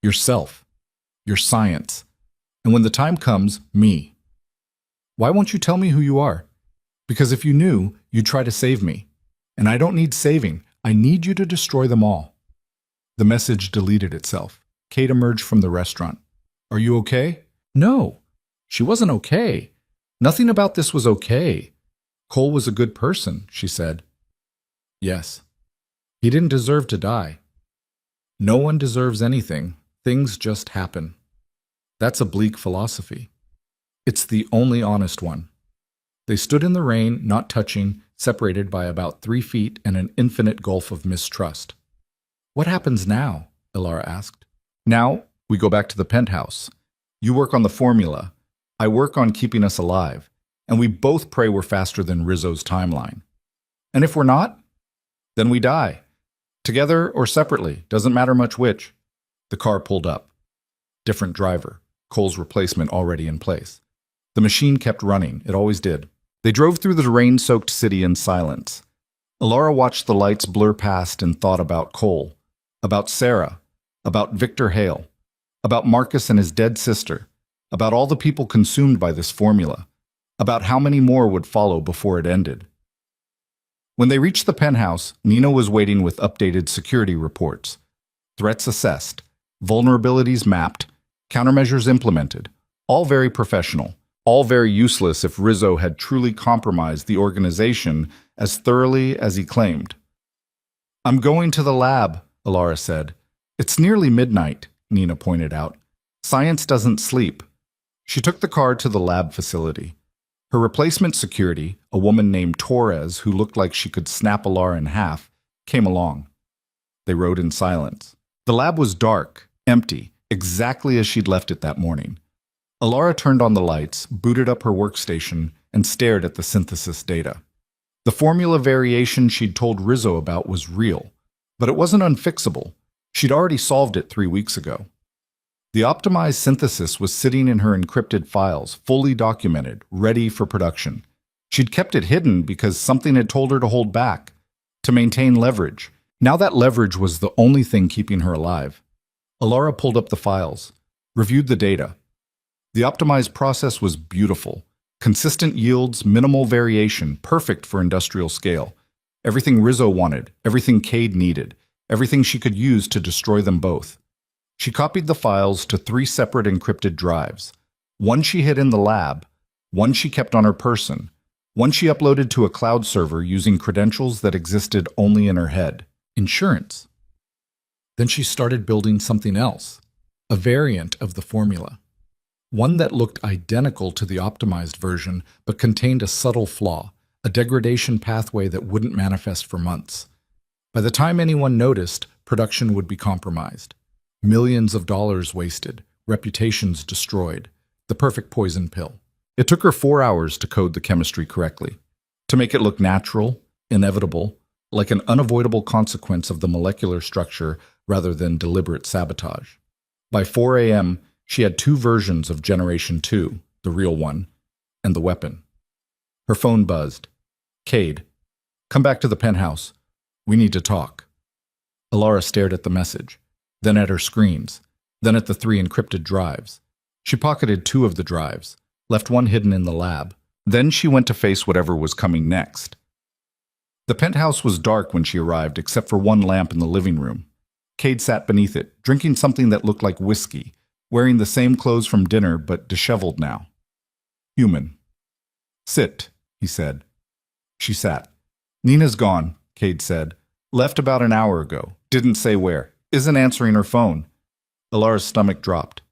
Yourself. Your science. And when the time comes, me. Why won't you tell me who you are? Because if you knew, you'd try to save me. And I don't need saving. I need you to destroy them all. The message deleted itself. Cade emerged from the restaurant. Are you okay? No. She wasn't okay. Nothing about this was okay. Cole was a good person, she said. Yes. He didn't deserve to die. No one deserves anything. Things just happen. That's a bleak philosophy. It's the only honest one. They stood in the rain, not touching, separated by about 3 feet and an infinite gulf of mistrust. What happens now? Alara asked. Now, we go back to the penthouse. You work on the formula. I work on keeping us alive. And we both pray we're faster than Rizzo's timeline. And if we're not, then we die. Together or separately, doesn't matter much which. The car pulled up. Different driver. Cole's replacement already in place. The machine kept running. It always did. They drove through the rain-soaked city in silence. Alara watched the lights blur past and thought about Cole, about Sarah, about Victor Hale, about Marcus and his dead sister, about all the people consumed by this formula, about how many more would follow before it ended. When they reached the penthouse, Nina was waiting with updated security reports. Threats assessed, vulnerabilities mapped, countermeasures implemented, all very professional, all very useless if Rizzo had truly compromised the organization as thoroughly as he claimed. I'm going to the lab, Alara said. It's nearly midnight, Nina pointed out. Science doesn't sleep. She took the car to the lab facility. Her replacement security, a woman named Torres who looked like she could snap Alara in half, came along. They rode in silence. The lab was dark, empty, exactly as she'd left it that morning. Alara turned on the lights, booted up her workstation, and stared at the synthesis data. The formula variation she'd told Rizzo about was real, but it wasn't unfixable. She'd already solved it 3 weeks ago. The optimized synthesis was sitting in her encrypted files, fully documented, ready for production. She'd kept it hidden because something had told her to hold back, to maintain leverage. Now that leverage was the only thing keeping her alive. Alara pulled up the files, reviewed the data. The optimized process was beautiful. Consistent yields, minimal variation, perfect for industrial scale. Everything Rizzo wanted, everything Cade needed, everything she could use to destroy them both. She copied the files to 3 separate encrypted drives. One she hid in the lab, one she kept on her person, one she uploaded to a cloud server using credentials that existed only in her head. Insurance. Then she started building something else, a variant of the formula. One that looked identical to the optimized version but contained a subtle flaw, a degradation pathway that wouldn't manifest for months. By the time anyone noticed, production would be compromised. Millions of dollars wasted, reputations destroyed, the perfect poison pill. It took her 4 hours to code the chemistry correctly, to make it look natural, inevitable, like an unavoidable consequence of the molecular structure rather than deliberate sabotage. By 4 a.m., she had 2 versions of Generation 2, the real one, and the weapon. Her phone buzzed. Cade, come back to the penthouse. We need to talk. Alara stared at the message, then at her screens, then at the 3 encrypted drives. She pocketed 2 of the drives, left one hidden in the lab. Then she went to face whatever was coming next. The penthouse was dark when she arrived, except for one lamp in the living room. Cade sat beneath it, drinking something that looked like whiskey, wearing the same clothes from dinner but disheveled now. Human. Sit, he said. She sat. Nina's gone, Cade said. Left about an hour ago. Didn't say where. Isn't answering her phone. Alara's stomach dropped.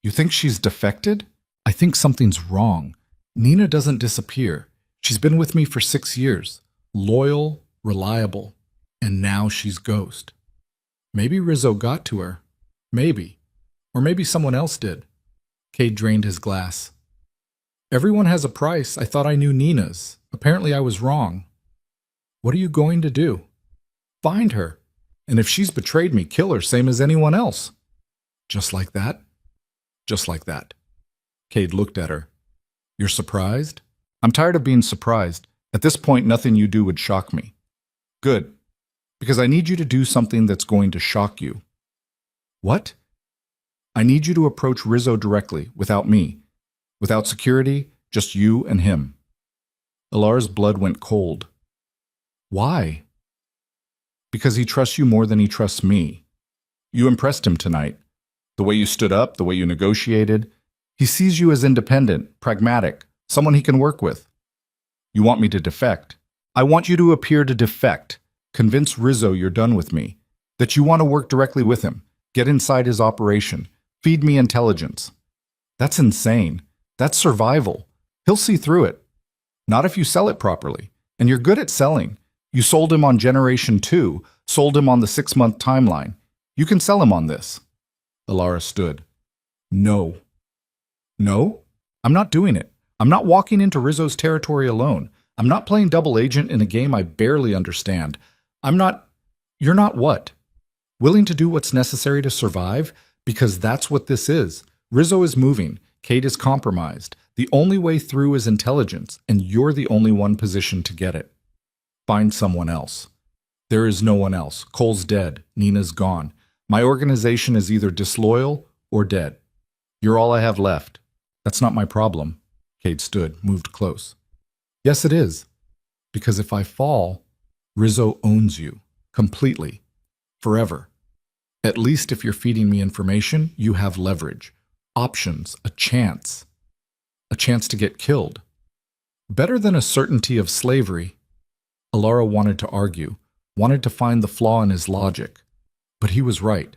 You think she's defected? I think something's wrong. Nina doesn't disappear. She's been with me for 6 years. Loyal, reliable. And now she's ghost. Maybe Rizzo got to her. Maybe. Or maybe someone else did. Cade drained his glass. Everyone has a price. I thought I knew Nina's. Apparently I was wrong. What are you going to do? Find her. And if she's betrayed me, kill her, same as anyone else. Just like that? Just like that. Cade looked at her. You're surprised? I'm tired of being surprised. At this point, nothing you do would shock me. Good. Because I need you to do something that's going to shock you. What? I need you to approach Rizzo directly, without me. Without security, just you and him. Alara's blood went cold. Why? Because he trusts you more than he trusts me. You impressed him tonight. The way you stood up, the way you negotiated. He sees you as independent, pragmatic, someone he can work with. You want me to defect. I want you to appear to defect. Convince Rizzo you're done with me. That you want to work directly with him. Get inside his operation. Feed me intelligence. That's insane. That's survival. He'll see through it. Not if you sell it properly. And you're good at selling. You sold him on Generation 2, sold him on the 6-month timeline. You can sell him on this. Alara stood. No. No? I'm not doing it. I'm not walking into Rizzo's territory alone. I'm not playing double agent in a game I barely understand. I'm not... You're not what? Willing to do what's necessary to survive? Because that's what this is. Rizzo is moving. Cade is compromised. The only way through is intelligence, and you're the only one positioned to get it. Find someone else. There is no one else. Cole's dead. Nina's gone. My organization is either disloyal or dead. You're all I have left. That's not my problem. Cade stood, moved close. Yes, it is. Because if I fall, Rizzo owns you. Completely. Forever. At least if you're feeding me information, you have leverage. Options. A chance. A chance to get killed. Better than a certainty of slavery. Alara wanted to argue, wanted to find the flaw in his logic. But he was right.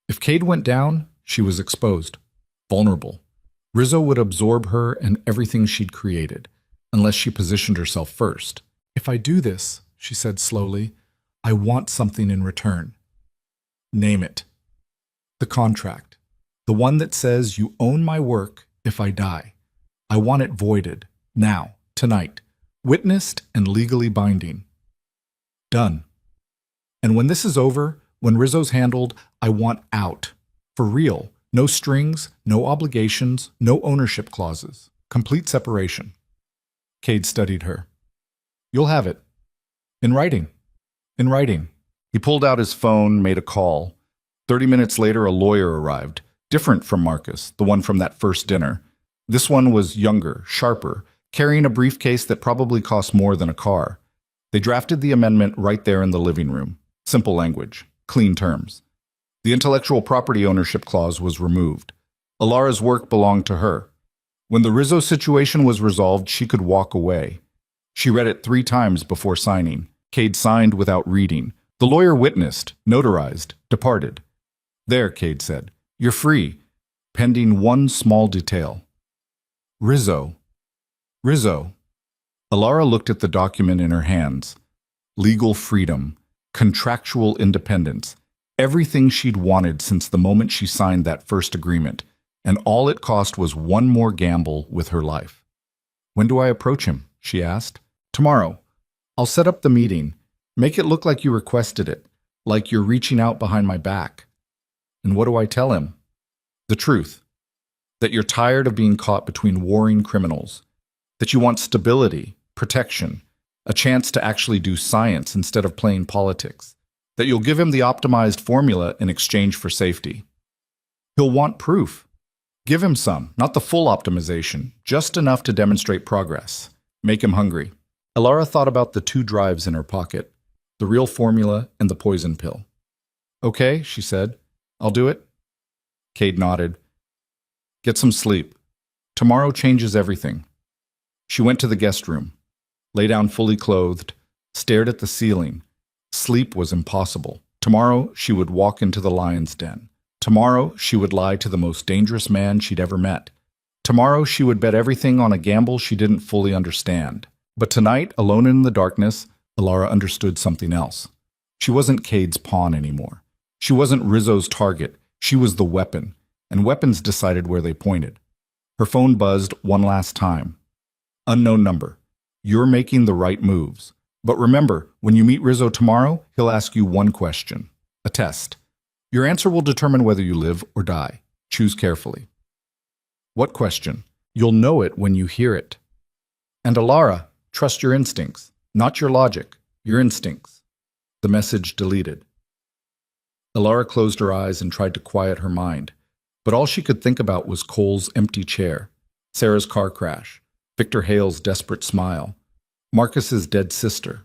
If Cade went down, she was exposed. Vulnerable. Rizzo would absorb her and everything she'd created, unless she positioned herself first. If I do this, she said slowly, I want something in return. Name it. The contract. The one that says you own my work if I die. I want it voided. Now. Tonight. Witnessed and legally binding. Done. And when this is over, when Rizzo's handled, I want out. For real. No strings, no obligations, no ownership clauses. Complete separation. Cade studied her. You'll have it. In writing. In writing. He pulled out his phone, made a call. 30 minutes later, a lawyer arrived. Different from Marcus, the one from that first dinner. This one was younger, sharper, carrying a briefcase that probably cost more than a car. They drafted the amendment right there in the living room. Simple language. Clean terms. The intellectual property ownership clause was removed. Alara's work belonged to her. When the Rizzo situation was resolved, she could walk away. She read it 3 times before signing. Cade signed without reading. The lawyer witnessed, notarized, departed. There, Cade said. You're free, pending one small detail. Rizzo. Rizzo. Alara looked at the document in her hands. Legal freedom. Contractual independence. Everything she'd wanted since the moment she signed that first agreement, and all it cost was one more gamble with her life. When do I approach him? She asked. Tomorrow. I'll set up the meeting. Make it look like you requested it, like you're reaching out behind my back. And what do I tell him? The truth. That you're tired of being caught between warring criminals. That you want stability, protection, a chance to actually do science instead of playing politics, that you'll give him the optimized formula in exchange for safety. He'll want proof. Give him some, not the full optimization, just enough to demonstrate progress. Make him hungry. Alara thought about the two drives in her pocket, the real formula and the poison pill. Okay, she said. I'll do it. Cade nodded. Get some sleep. Tomorrow changes everything. She went to the guest room, lay down fully clothed, stared at the ceiling. Sleep was impossible. Tomorrow she would walk into the lion's den. Tomorrow she would lie to the most dangerous man she'd ever met. Tomorrow she would bet everything on a gamble she didn't fully understand. But tonight, alone in the darkness, Alara understood something else. She wasn't Cade's pawn anymore. She wasn't Rizzo's target. She was the weapon, and weapons decided where they pointed. Her phone buzzed one last time. Unknown number. You're making the right moves. But remember, when you meet Rizzo tomorrow, he'll ask you one question. A test. Your answer will determine whether you live or die. Choose carefully. What question? You'll know it when you hear it. And Alara, trust your instincts. Not your logic, your instincts. The message deleted. Alara closed her eyes and tried to quiet her mind. But all she could think about was Cole's empty chair, Sarah's car crash, Victor Hale's desperate smile, Marcus's dead sister,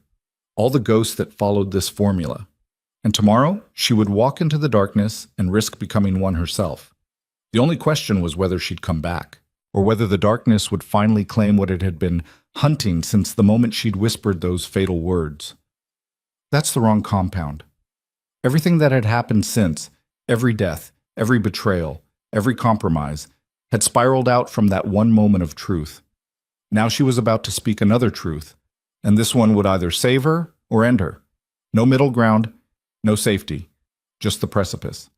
all the ghosts that followed this formula. And tomorrow, she would walk into the darkness and risk becoming one herself. The only question was whether she'd come back, or whether the darkness would finally claim what it had been hunting since the moment she'd whispered those fatal words. That's the wrong compound. Everything that had happened since, every death, every betrayal, every compromise, had spiraled out from that one moment of truth. Now she was about to speak another truth, and this one would either save her or end her. No middle ground, no safety, just the precipice.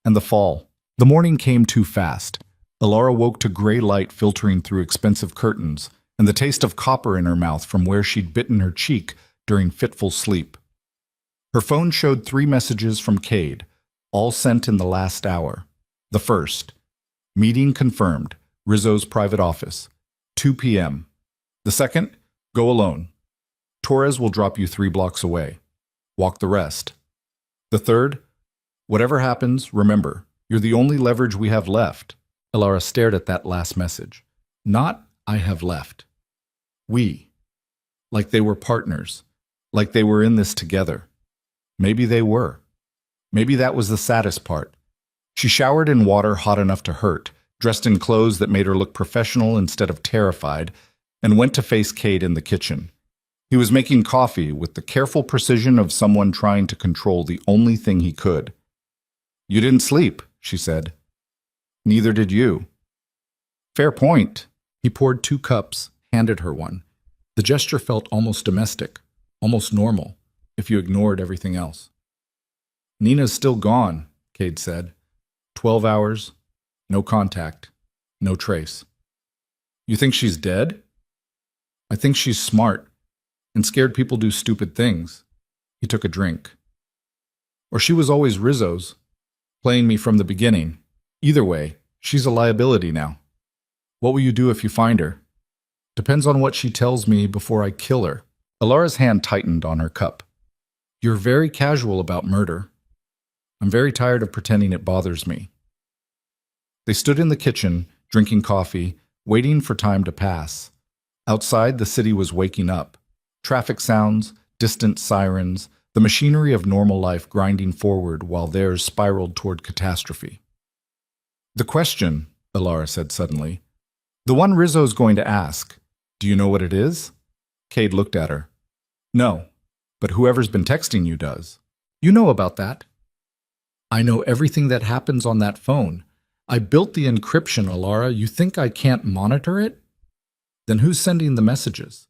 And the fall. The morning came too fast. Alara woke to gray light filtering through expensive curtains, and the taste of copper in her mouth from where she'd bitten her cheek during fitful sleep. Her phone showed 3 messages from Cade, all sent in the last hour. The first, meeting confirmed, Rizzo's private office, 2 p.m. The second, go alone. Torres will drop you 3 blocks away. Walk the rest. The third, whatever happens, remember, you're the only leverage we have left. Alara stared at that last message. Not, I have left. We. Like they were partners. Like they were in this together. Maybe they were. Maybe that was the saddest part. She showered in water hot enough to hurt, dressed in clothes that made her look professional instead of terrified, and went to face Cade in the kitchen. He was making coffee with the careful precision of someone trying to control the only thing he could. You didn't sleep, she said. Neither did you. Fair point. He poured 2 cups, handed her one. The gesture felt almost domestic, almost normal, if you ignored everything else. Nina's still gone, Cade said. 12 hours, no contact, no trace. You think she's dead? I think she's smart and scared people do stupid things. He took a drink. Or she was always Rizzo's, playing me from the beginning. Either way, she's a liability now. What will you do if you find her? Depends on what she tells me before I kill her. Alara's hand tightened on her cup. You're very casual about murder. I'm very tired of pretending it bothers me. They stood in the kitchen, drinking coffee, waiting for time to pass. Outside, the city was waking up. Traffic sounds, distant sirens, the machinery of normal life grinding forward while theirs spiraled toward catastrophe. The question, Alara said suddenly, the one Rizzo's going to ask, do you know what it is? Cade looked at her. No, but whoever's been texting you does. You know about that. I know everything that happens on that phone. I built the encryption, Alara. You think I can't monitor it? Then who's sending the messages?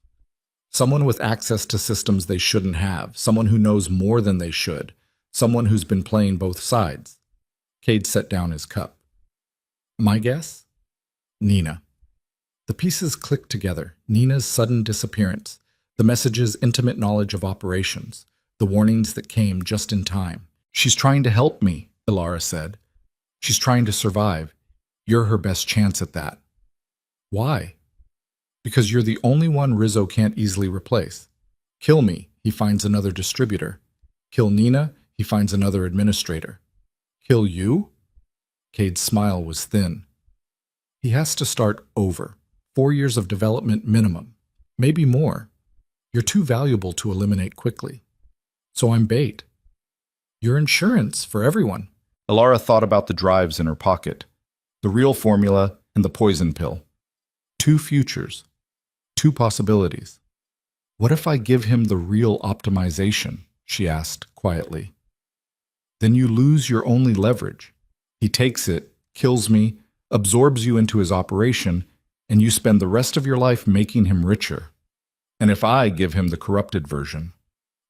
Someone with access to systems they shouldn't have, someone who knows more than they should, someone who's been playing both sides. Cade set down his cup. My guess? Nina. The pieces clicked together. Nina's sudden disappearance, the message's intimate knowledge of operations, the warnings that came just in time. She's trying to help me, Alara said. She's trying to survive. You're her best chance at that. Why? Because you're the only one Rizzo can't easily replace. Kill me, he finds another distributor. Kill Nina, he finds another administrator. Kill you? Cade's smile was thin. He has to start over. 4 years of development minimum. Maybe more. You're too valuable to eliminate quickly. So I'm bait. You're insurance for everyone. Alara thought about the drives in her pocket. The real formula and the poison pill. 2 futures. 2 possibilities. What if I give him the real optimization? She asked quietly. Then you lose your only leverage. He takes it, kills me, absorbs you into his operation, and you spend the rest of your life making him richer. And if I give him the corrupted version,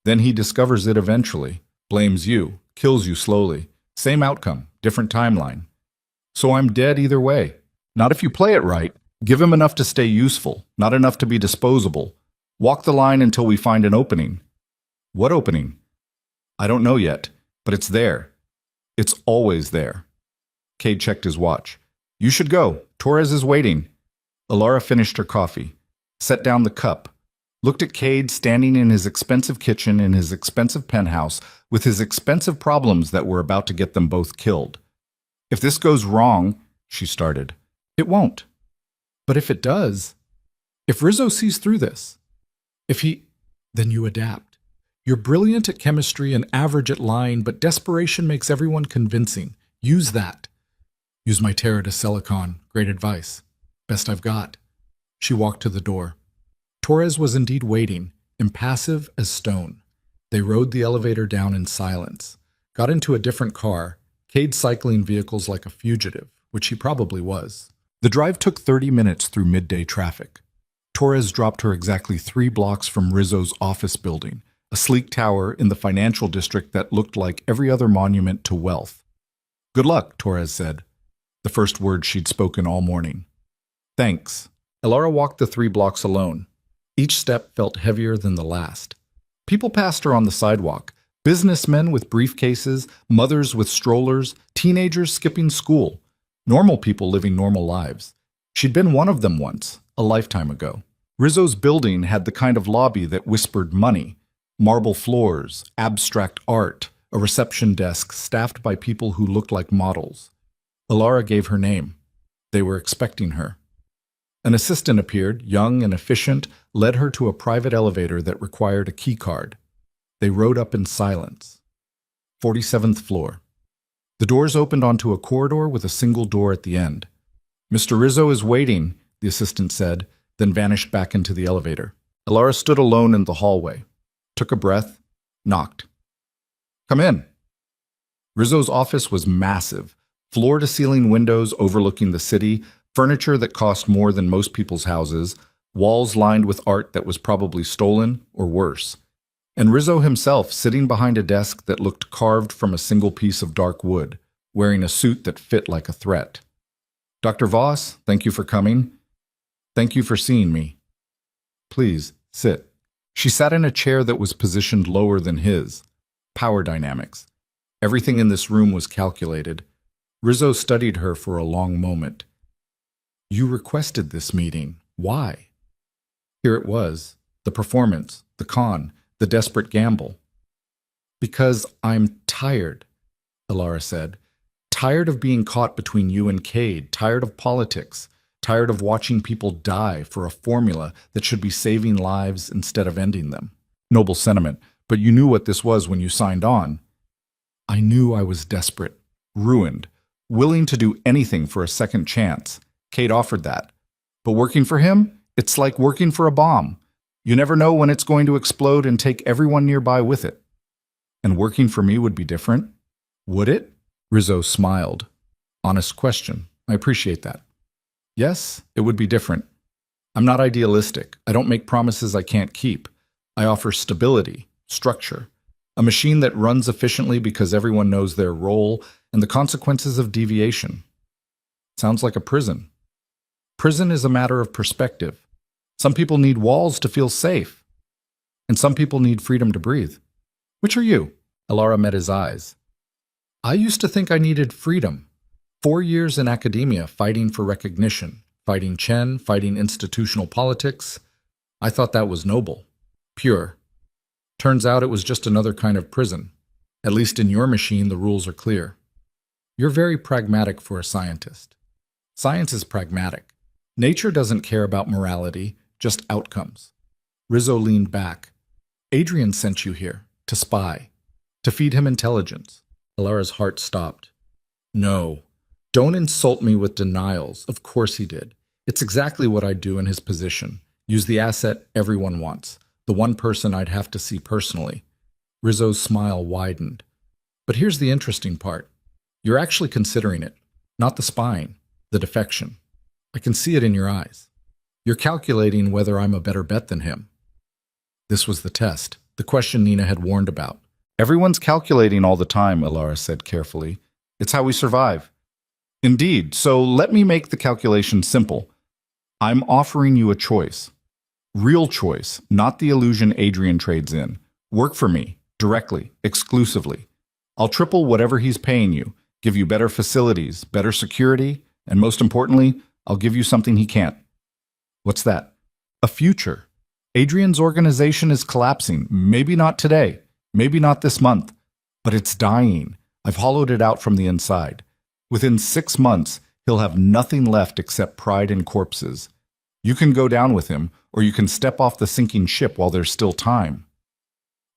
then he discovers it eventually, blames you, kills you slowly. Same outcome, different timeline. So I'm dead either way. Not if you play it right. Give him enough to stay useful, not enough to be disposable. Walk the line until we find an opening. What opening? I don't know yet, but it's there. It's always there. Cade checked his watch. You should go. Torres is waiting. Alara finished her coffee, set down the cup, looked at Cade standing in his expensive kitchen in his expensive penthouse with his expensive problems that were about to get them both killed. If this goes wrong, she started. It won't. But if it does, if Rizzo sees through this, then you adapt. You're brilliant at chemistry and average at lying, but desperation makes everyone convincing. Use that. Use my terror to silicon. Great advice. Best I've got. She walked to the door. Torres was indeed waiting, impassive as stone. They rode the elevator down in silence, got into a different car, Cade cycling vehicles like a fugitive, which he probably was. The drive took 30 minutes through midday traffic. Torres dropped her exactly 3 blocks from Rizzo's office building, a sleek tower in the financial district that looked like every other monument to wealth. Good luck, Torres said, the first word she'd spoken all morning. Thanks. Alara walked the 3 blocks alone. Each step felt heavier than the last. People passed her on the sidewalk, businessmen with briefcases, mothers with strollers, teenagers skipping school, normal people living normal lives. She'd been one of them once, a lifetime ago. Rizzo's building had the kind of lobby that whispered money, marble floors, abstract art, a reception desk staffed by people who looked like models. Alara gave her name. They were expecting her. An assistant appeared, young and efficient, led her to a private elevator that required a key card. They rode up in silence. 47th floor. The doors opened onto a corridor with a single door at the end. Mr. Rizzo is waiting, the assistant said, then vanished back into the elevator. Alara stood alone in the hallway, took a breath, knocked. Come in. Rizzo's office was massive, floor-to-ceiling windows overlooking the city, furniture that cost more than most people's houses, walls lined with art that was probably stolen or worse. And Rizzo himself sitting behind a desk that looked carved from a single piece of dark wood, wearing a suit that fit like a threat. Dr. Voss, thank you for coming. Thank you for seeing me. Please, sit. She sat in a chair that was positioned lower than his. Power dynamics. Everything in this room was calculated. Rizzo studied her for a long moment. You requested this meeting. Why? Here it was. The performance, the con, the desperate gamble. Because I'm tired, Alara said. Tired of being caught between you and Cade, tired of politics, tired of watching people die for a formula that should be saving lives instead of ending them. Noble sentiment, but you knew what this was when you signed on. I knew I was desperate, ruined, willing to do anything for a second chance. Cade offered that. But working for him, it's like working for a bomb. You never know when it's going to explode and take everyone nearby with it. And working for me would be different? Would it? Rizzo smiled. Honest question. I appreciate that. Yes, it would be different. I'm not idealistic. I don't make promises I can't keep. I offer stability, structure, a machine that runs efficiently because everyone knows their role and the consequences of deviation. Sounds like a prison. Prison is a matter of perspective. Some people need walls to feel safe, and some people need freedom to breathe. Which are you? Alara met his eyes. I used to think I needed freedom. 4 years in academia fighting for recognition, fighting Chen, fighting institutional politics. I thought that was noble, pure. Turns out it was just another kind of prison. At least in your machine, the rules are clear. You're very pragmatic for a scientist. Science is pragmatic. Nature doesn't care about morality, just outcomes. Rizzo leaned back. Adrian sent you here, to spy, to feed him intelligence. Alara's heart stopped. No, don't insult me with denials. Of course he did. It's exactly what I'd do in his position. Use the asset everyone wants, the one person I'd have to see personally. Rizzo's smile widened. But here's the interesting part. You're actually considering it, not the spying, the defection. I can see it in your eyes. You're calculating whether I'm a better bet than him. This was the test, the question Nina had warned about. Everyone's calculating all the time, Alara said carefully. It's how we survive. Indeed, so let me make the calculation simple. I'm offering you a choice. Real choice, not the illusion Adrian trades in. Work for me, directly, exclusively. I'll triple whatever he's paying you, give you better facilities, better security, and most importantly, I'll give you something he can't. What's that? A future. Adrian's organization is collapsing. Maybe not today, maybe not this month, but it's dying. I've hollowed it out from the inside. Within 6 months, he'll have nothing left except pride and corpses. You can go down with him, or you can step off the sinking ship while there's still time.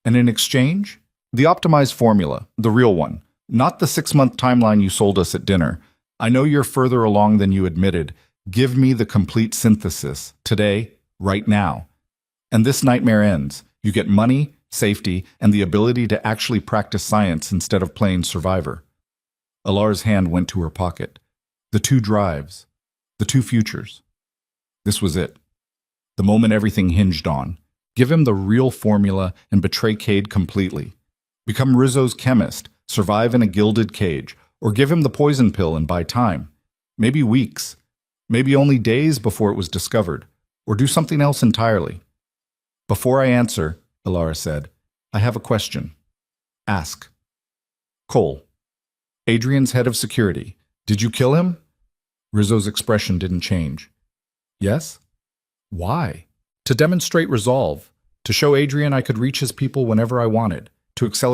And in exchange? The optimized formula, the real one, not the 6-month timeline you sold us at dinner. I know you're further along than you admitted. Give me the complete synthesis, today, right now. And this nightmare ends. You get money, safety, and the ability to actually practice science instead of playing survivor. Alara's hand went to her pocket. The 2 drives. The 2 futures. This was it. The moment everything hinged on. Give him the real formula and betray Cade completely. Become Rizzo's chemist, survive in a gilded cage, or give him the poison pill and buy time. Maybe weeks. Maybe only days before it was discovered. Or do something else entirely. Before I answer, Alara said, I have a question. Ask. Cole. Adrian's head of security. Did you kill him? Rizzo's expression didn't change. Yes? Why? To demonstrate resolve. To show Adrian I could reach his people whenever I wanted. To accelerate